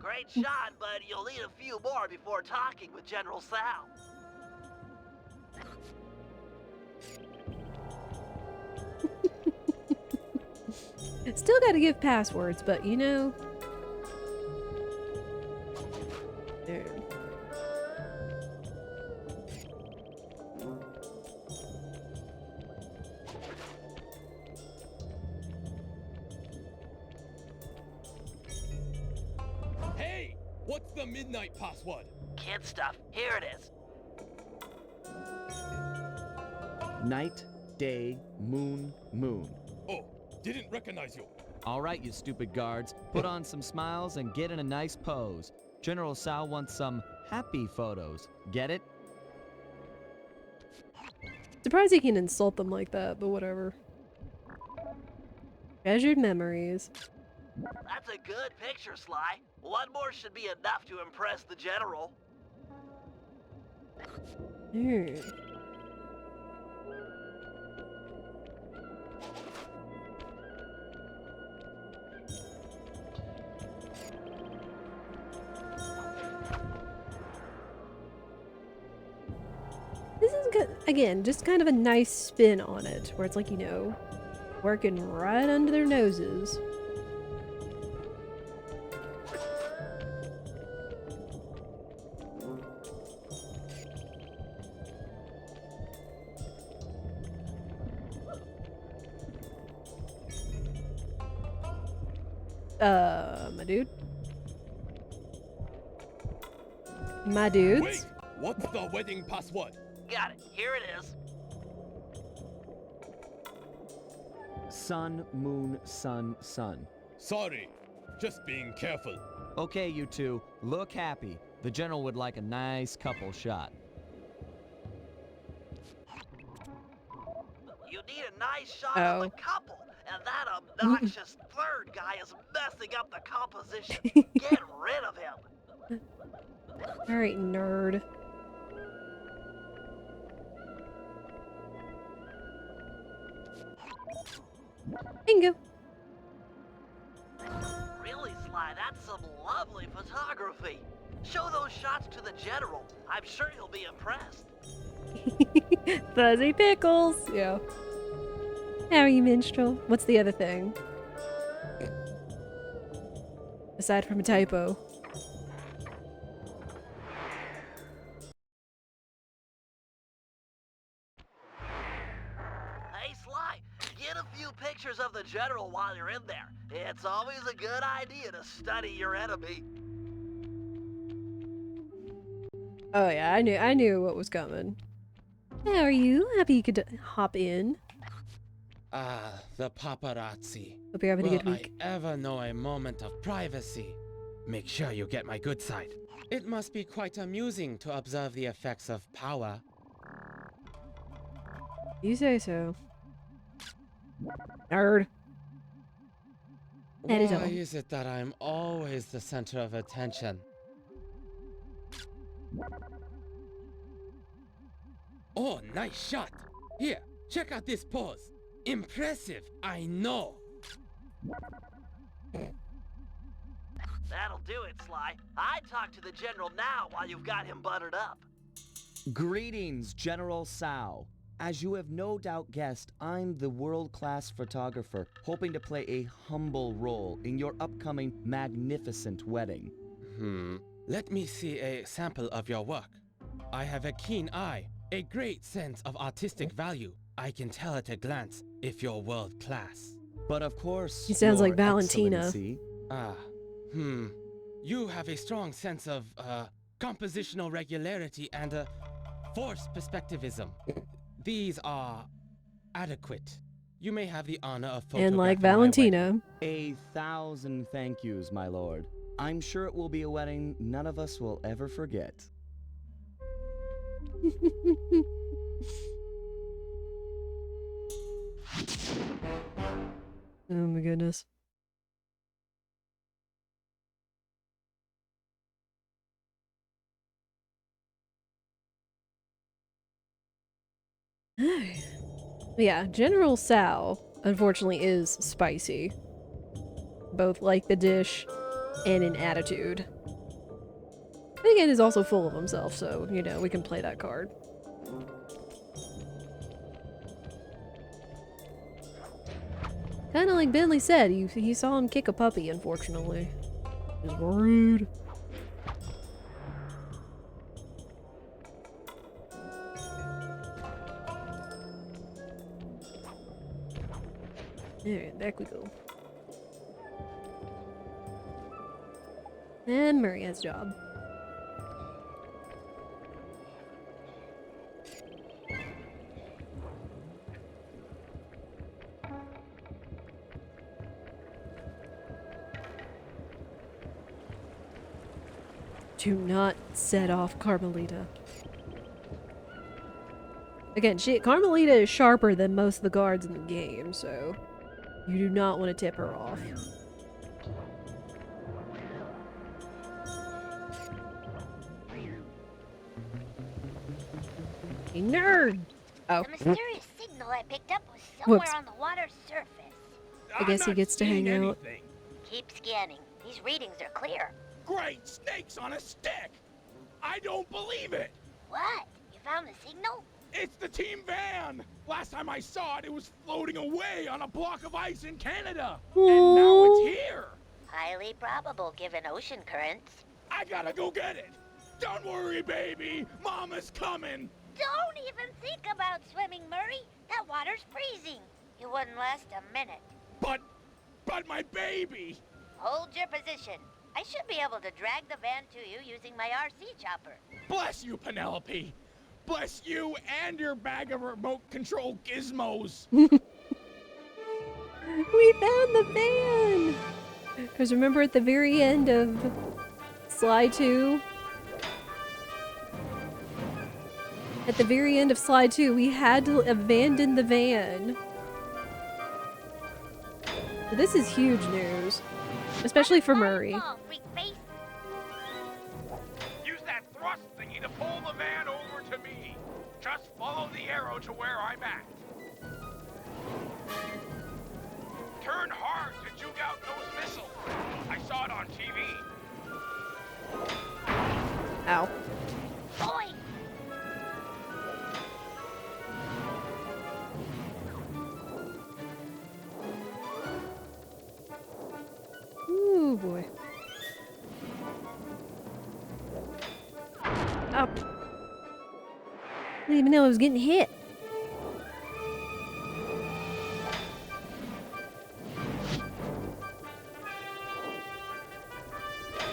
Great shot, but you'll need a few more before talking with General Sal. Still gotta give passwords, but you know. There. Hey! What's the midnight password? Kid stuff. Here it is. Night, day, moon, moon. Oh, didn't recognize you. All right, you stupid guards. Put on some smiles and get in a nice pose. General Sal wants some happy photos. Get it? Surprised he can insult them like that, but whatever. Treasured memories. That's a good picture, Sly. One more should be enough to impress the General. This is good. Again, just kind of a nice spin on it, where it's like, you know, working right under their noses. My dude? My dudes? Wait! What's the wedding password? Got it. Here it is. Sun, moon, sun, sun. Sorry. Just being careful. Okay, you two, look happy. The general would like a nice couple shot. You need a nice shot Oh. of the couple, and that obnoxious third guy is messing up the composition. Get rid of him. Alright, nerd. Bingo. Really, Sly, that's some lovely photography. Show those shots to the general. I'm sure he'll be impressed. Fuzzy pickles. Yeah. How are you, minstrel? What's the other thing? Aside from a typo. Hey, Sly, get a few pictures of the general while you're in there. It's always a good idea to study your enemy. Oh yeah, I knew what was coming. How are you? Happy you could hop in. Ah, the paparazzi. Hope you're having a good Will week. I ever know a moment of privacy? Make sure you get my good side. It must be quite amusing to observe the effects of power. You say so. Nerd. That is all. Why is it that I'm always the center of attention? Oh, nice shot. Here, check out this pose. Impressive, I know. That'll do it, Sly. I'd talk to the general now while you've got him buttered up. Greetings, General Sao. As you have no doubt guessed, I'm the world-class photographer, hoping to play a humble role in your upcoming magnificent wedding. Let me see a sample of your work. I have a keen eye, a great sense of artistic value. I can tell at a glance if you're world class. But of course, He sounds like Your Valentina. Excellency. You have a strong sense of, compositional regularity and, force perspectivism. These are adequate. You may have the honor of photographing And like my wedding. Valentina. 1,000 thank yous, my lord. I'm sure it will be a wedding none of us will ever forget. Oh my goodness. Yeah, General Sal, unfortunately, is spicy. Both like the dish and in attitude. But again, is also full of himself, so, you know, we can play that card. Kinda like Bentley said, he saw him kick a puppy, unfortunately. It's rude. Alright, back we go. And Murray has a job. Do not set off Carmelita. Again, Carmelita is sharper than most of the guards in the game, so you do not want to tip her off. A nerd! Oh. The mysterious signal I picked up was somewhere Whoops. on the water's surface. I guess he gets to hang out. Keep scanning. These readings are clear. Great snakes on a stick! I don't believe it! What? You found the signal? It's the team van! Last time I saw it, it was floating away on a block of ice in Canada! And now it's here! Highly probable given ocean currents. I gotta go get it! Don't worry, baby! Mama's coming! Don't even think about swimming, Murray. That water's freezing. You wouldn't last a minute. But my baby! Hold your position. I should be able to drag the van to you using my RC chopper. Bless you, Penelope! Bless you and your bag of remote control gizmos! We found the van! Because remember at the very end of Sly 2, at the very end of slide 2, we had to abandon the van. But this is huge news, especially for Murray. Use that thrust thingy to pull the van over to me. Just follow the arrow to where I'm at. Turn hard to juke out those missiles. I saw it on TV. Ow. Boy! Ooh, boy. Up. I didn't even know I was getting hit.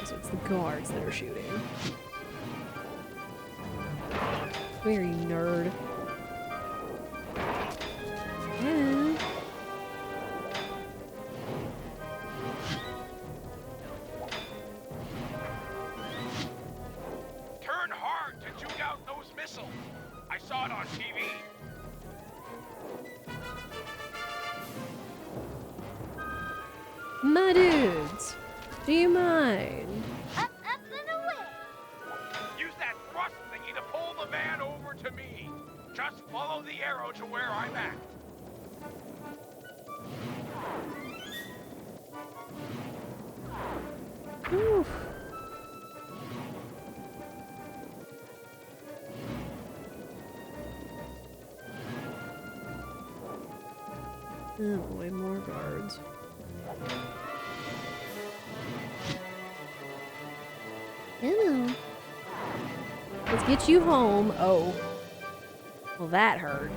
So it's the guards that are shooting. Very nerd. Yeah. Turn hard to juke out those missiles. I saw it on TV. My dudes, do you mind? Up and away! Use that thrust thingy to pull the van over to me. Just follow the arrow to where I'm at. Oof. Oh boy, more guards. Hello. Let's get you home. Oh. Well, that hurt.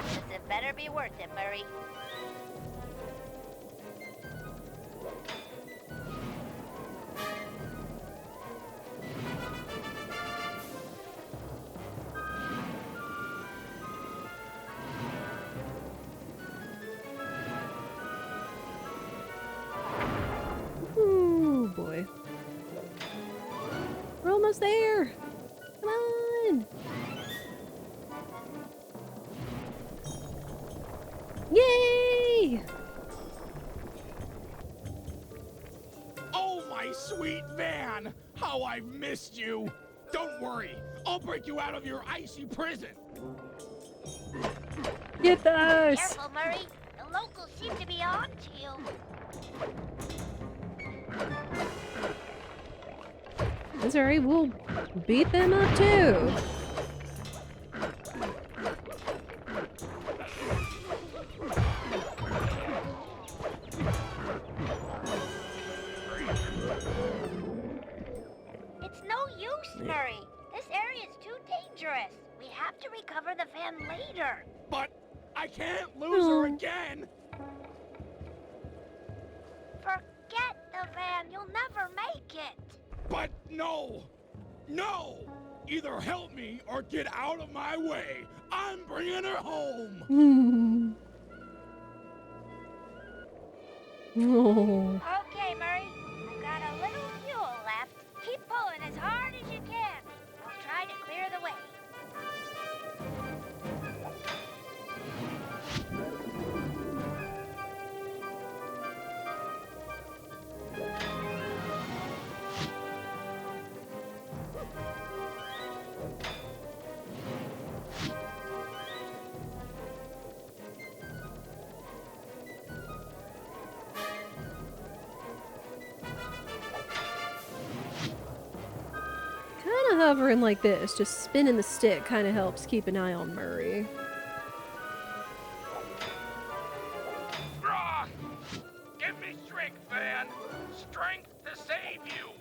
This had better be worth it, Murray. Ooh, boy. We're almost there. Come on. Yay! Oh, my sweet van! How I've missed you! Don't worry, I'll break you out of your icy prison! Get us! Careful, Murray. The locals seem to be on to you. That's alright, we'll beat them up too. It's no use, Murray. This area is too dangerous. We have to recover the van later. But I can't lose her again! Forget the van. You'll never make it. But no! No! Either help me or get out of my way! I'm bringing her home! Oh. Okay, Murray. I've got a little fuel left. Keep pulling as hard as you can. I'll try to clear the way. Kind of hovering like this, just spinning the stick kind of helps keep an eye on Murray. Ah! Give me strength, van! Strength to save you!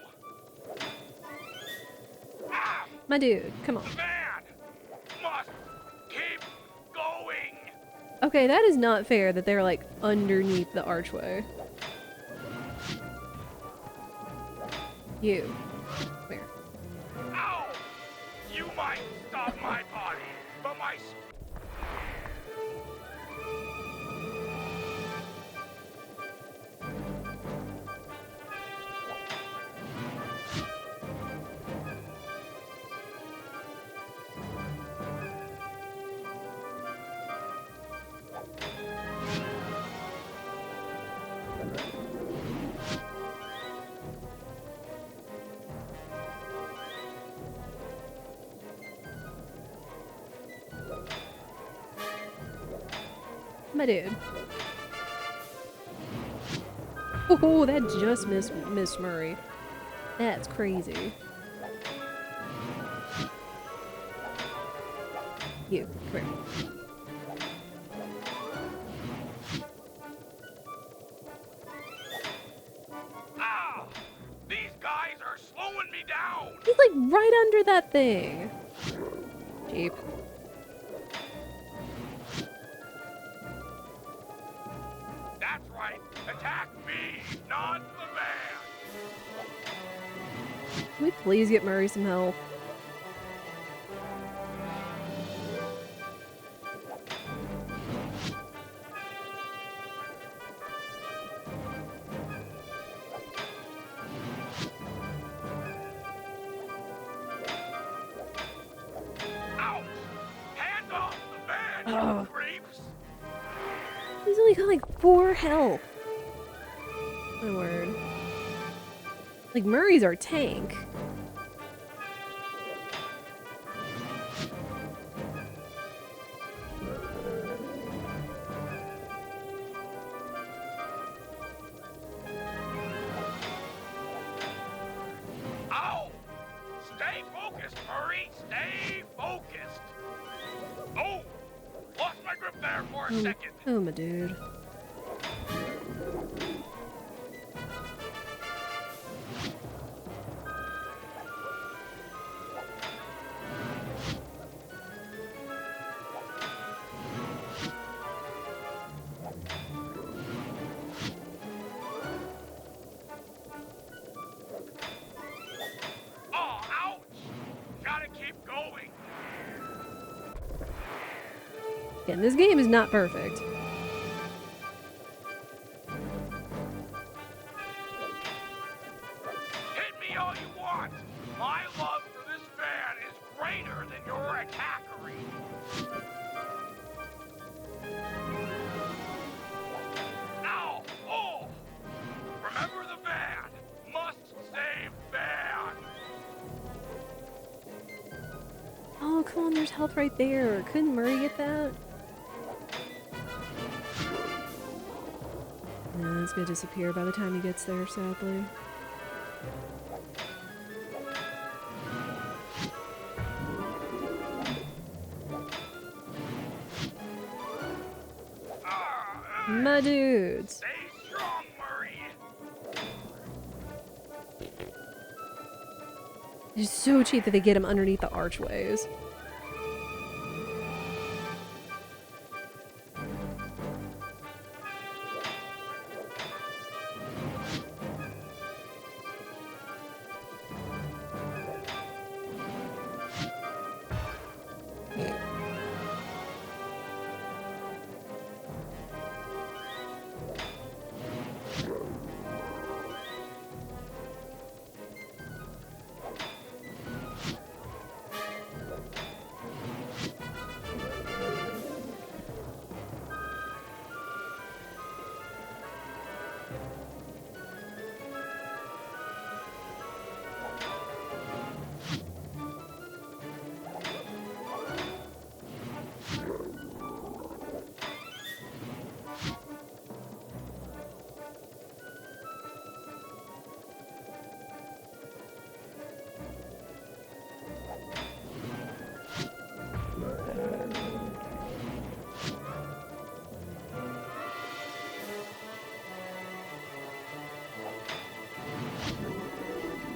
Ah! My dude, come on. The van must keep going! Okay, that is not fair that they're like underneath the archway. You. Where? Ow! My dude. Oh, that just missed Murray. That's crazy. You, come here. Ah! These guys are slowing me down! He's like right under that thing. Jeep. That's right! Attack me, not the van! Can we please get Murray some help? Ouch! Hand off the van, Oh. you creeps! He's only got like 4 health. My word. Like, Murray's our tank. Ow! Stay focused, Murray! Stay focused! Oh! Lost my grip there for a second! Oh, my dude. Oh, ouch! Gotta keep going! Again, this game is not perfect. Hit me all you want! My love for this van is greater than your attackery! Ow! Oh! Remember the van! Must save van! Oh, come on, there's health right there. Couldn't Murray get that? No, it's gonna disappear by the time he gets there, sadly. My dudes. Stay strong, Murray! It's so cheap that they get him underneath the archways.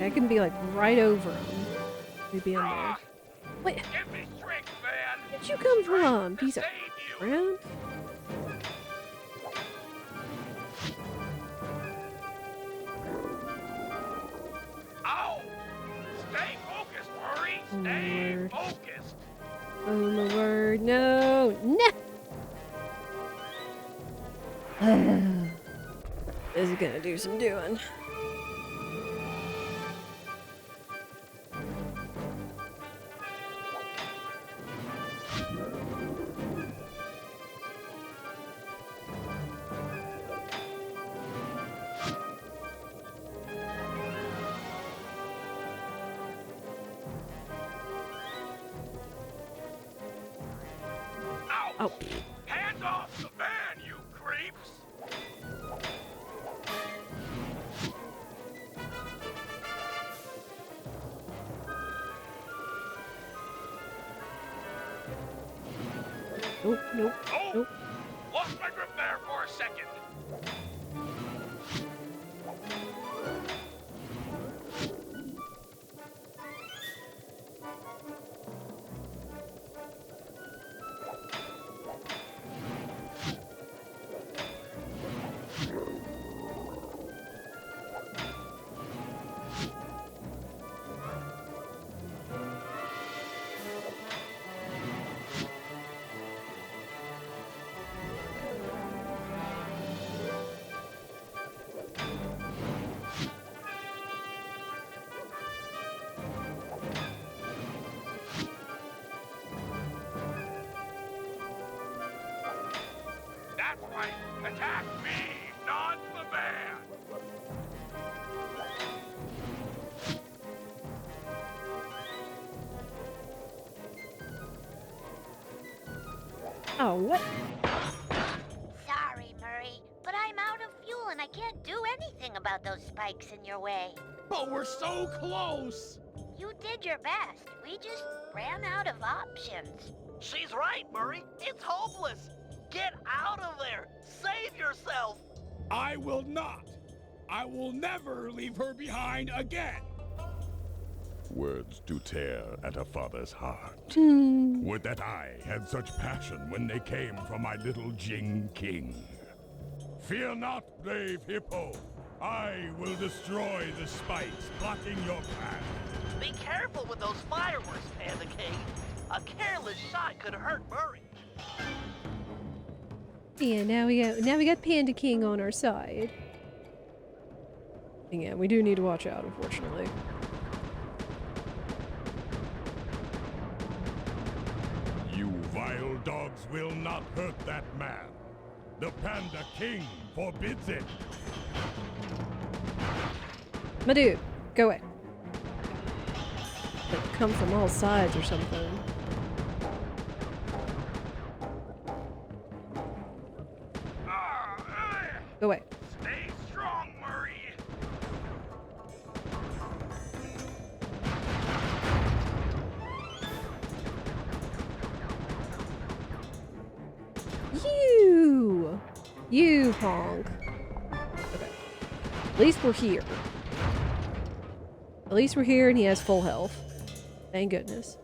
I can be like right over him. We'd be under. Wait, Give me strength, van! where'd you come from? Piece of ground? Ow! Stay focused, Murray! Oh my Stay word. focused! Oh my word, no! No! This is gonna do some doing. Ouch! Oh. Hands off the van, creeps! Nope, nope, nope. Lost my grip there for a second. That's right. Attack me, not the man. Oh, what? Sorry, Murray, but I'm out of fuel and I can't do anything about those spikes in your way. But we're so close! You did your best. We just ran out of options. She's right, Murray. It's hopeless. Get out of there. Save yourself. I will not! I will never leave her behind again! Words do tear at a father's heart. Would that I had such passion when they came from my little Jing King. Fear not, brave hippo. I will destroy the spikes blocking your path. Be careful with those fireworks, Panda King. A careless shot could hurt Murray. Yeah, now we got Panda King on our side. Yeah, we do need to watch out, unfortunately. You vile dogs will not hurt that man. The Panda King forbids it. My dude, go away. Like, come from all sides or something. Go away. Stay strong, Murray. You honk. Okay. At least we're here. At least we're here and he has full health. Thank goodness.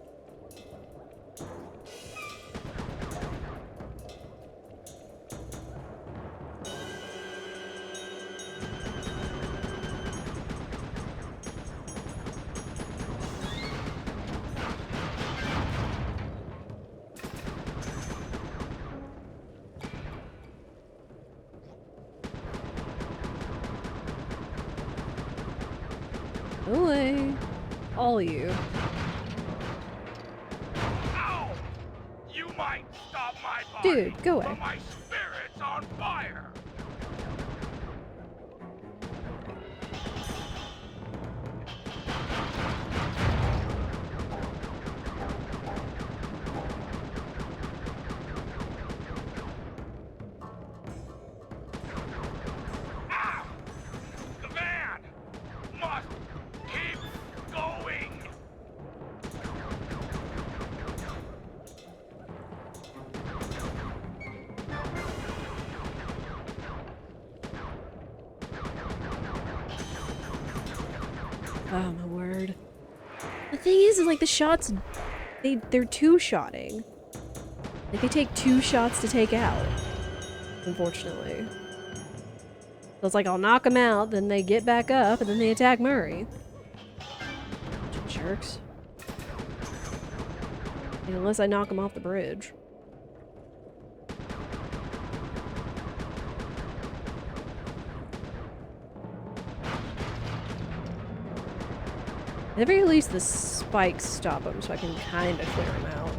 Away. All of you. Ow! You might stop my body, Dude, go away. but my spirit's on fire. Ow! The van must keep going. Oh my word. The thing is like the shots, they're two-shotting. Like they take 2 shots to take out. Unfortunately. So it's like I'll knock them out, then they get back up, and then they attack Murray. Bunch of jerks. And unless I knock them off the bridge. At the very least, the spikes stop them, so I can kind of clear them out.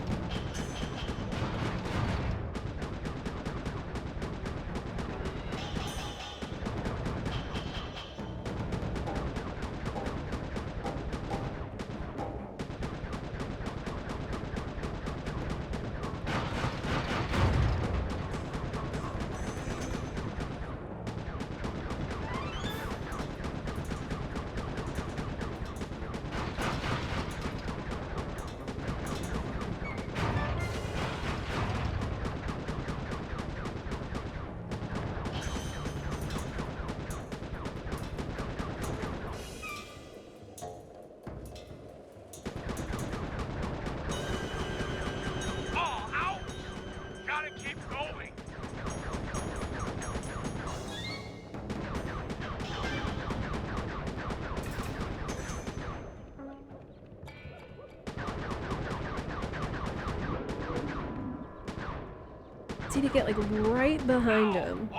need to get like right behind him.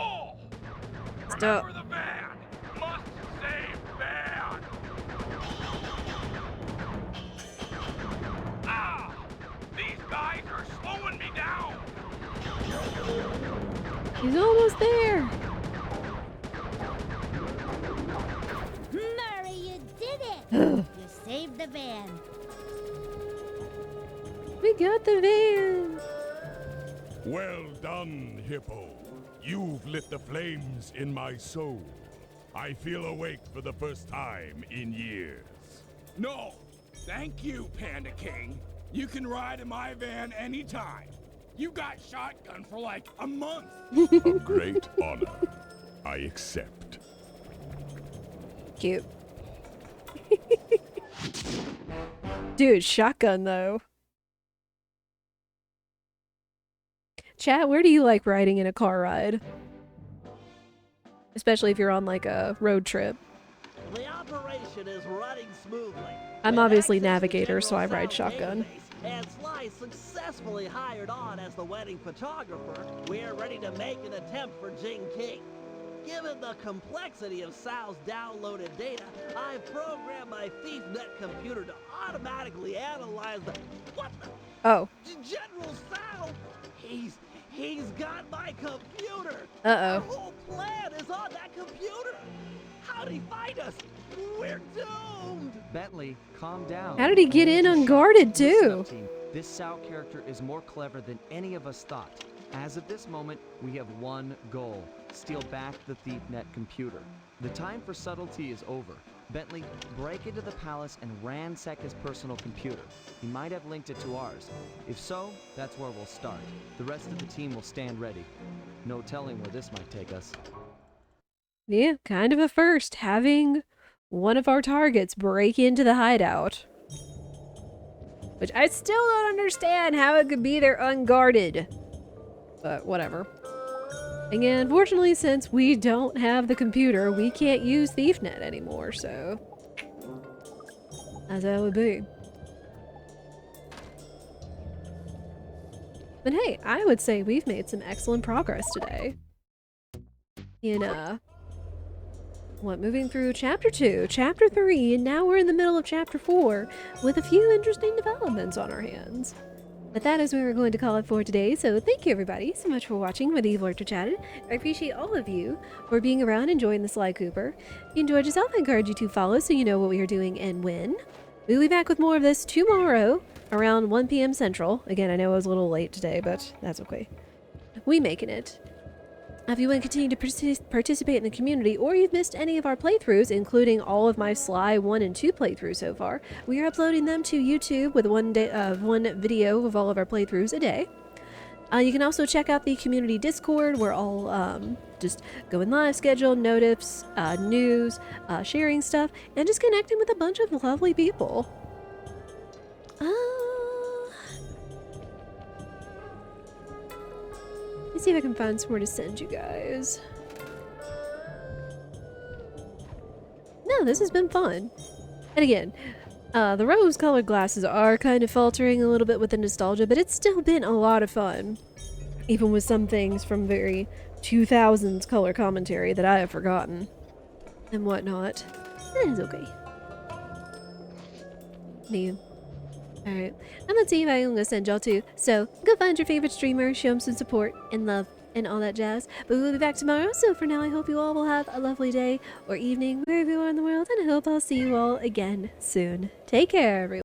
Stop. Remember the van! Must save van! Ah! These guys are slowing me down! He's almost there. Murray, you did it! You saved the van. We got the van. Well done, Hippo. You've lit the flames in my soul. I feel awake for the first time in years. No, thank you, Panda King. You can ride in my van anytime. You got shotgun for like a month. A great honor. I accept. Cute. Dude, shotgun though. Chat, where do you like riding in a car ride? Especially if you're on like a road trip. The operation is running smoothly. I'm With obviously access to navigator, so I General ride Sal's shotgun. database And Sly successfully hired on as the wedding photographer. We're ready to make an attempt for Jing King. Given the complexity of Sal's downloaded data, I've programmed my ThiefNet computer to automatically analyze the... What the... Oh. General Sal! He's got my computer! Uh-oh. Our whole plan is on that computer! How'd he find us? We're doomed! Bentley, calm down. How did he get in unguarded too? Team, this Sal character is more clever than any of us thought. As of this moment, we have one goal: steal back the ThiefNet computer. The time for subtlety is over. Bentley, break into the palace and ransack his personal computer. He might have linked it to ours. If so, that's where we'll start. The rest of the team will stand ready. No telling where this might take us. Yeah, kind of a first, having one of our targets break into the hideout. Which I still don't understand how it could be there unguarded. But whatever. Again, fortunately, since we don't have the computer, we can't use ThiefNet anymore, so... As that would be. But hey, I would say we've made some excellent progress today. In, moving through Chapter 2, Chapter 3, and now we're in the middle of Chapter 4, with a few interesting developments on our hands. But that is where we're going to call it for today, so thank you everybody so much for watching, whether you've lurked or chatted. I appreciate all of you for being around and enjoying the Sly Cooper. If you enjoyed yourself, I encourage you to follow so you know what we are doing and when. We'll be back with more of this tomorrow, around 1 p.m. Central. Again, I know I was a little late today, but that's okay. We making it. If you want to continue to participate in the community, or you've missed any of our playthroughs, including all of my Sly 1 and 2 playthroughs so far, we are uploading them to YouTube with one video of all of our playthroughs a day. You can also check out the community Discord, where I'll just go in live schedule, notifs, news, sharing stuff, and just connecting with a bunch of lovely people. Let's see if I can find somewhere to send you guys. No, this has been fun. And again, the rose-colored glasses are kind of faltering a little bit with the nostalgia, but it's still been a lot of fun. Even with some things from very 2000s color commentary that I have forgotten. And whatnot. That is okay. Man. Alright, and let's see if I'm gonna send y'all to. So, go find your favorite streamer, show them some support and love and all that jazz. But we'll be back tomorrow, so for now I hope you all will have a lovely day or evening wherever you are in the world, and I hope I'll see you all again soon. Take care, everyone.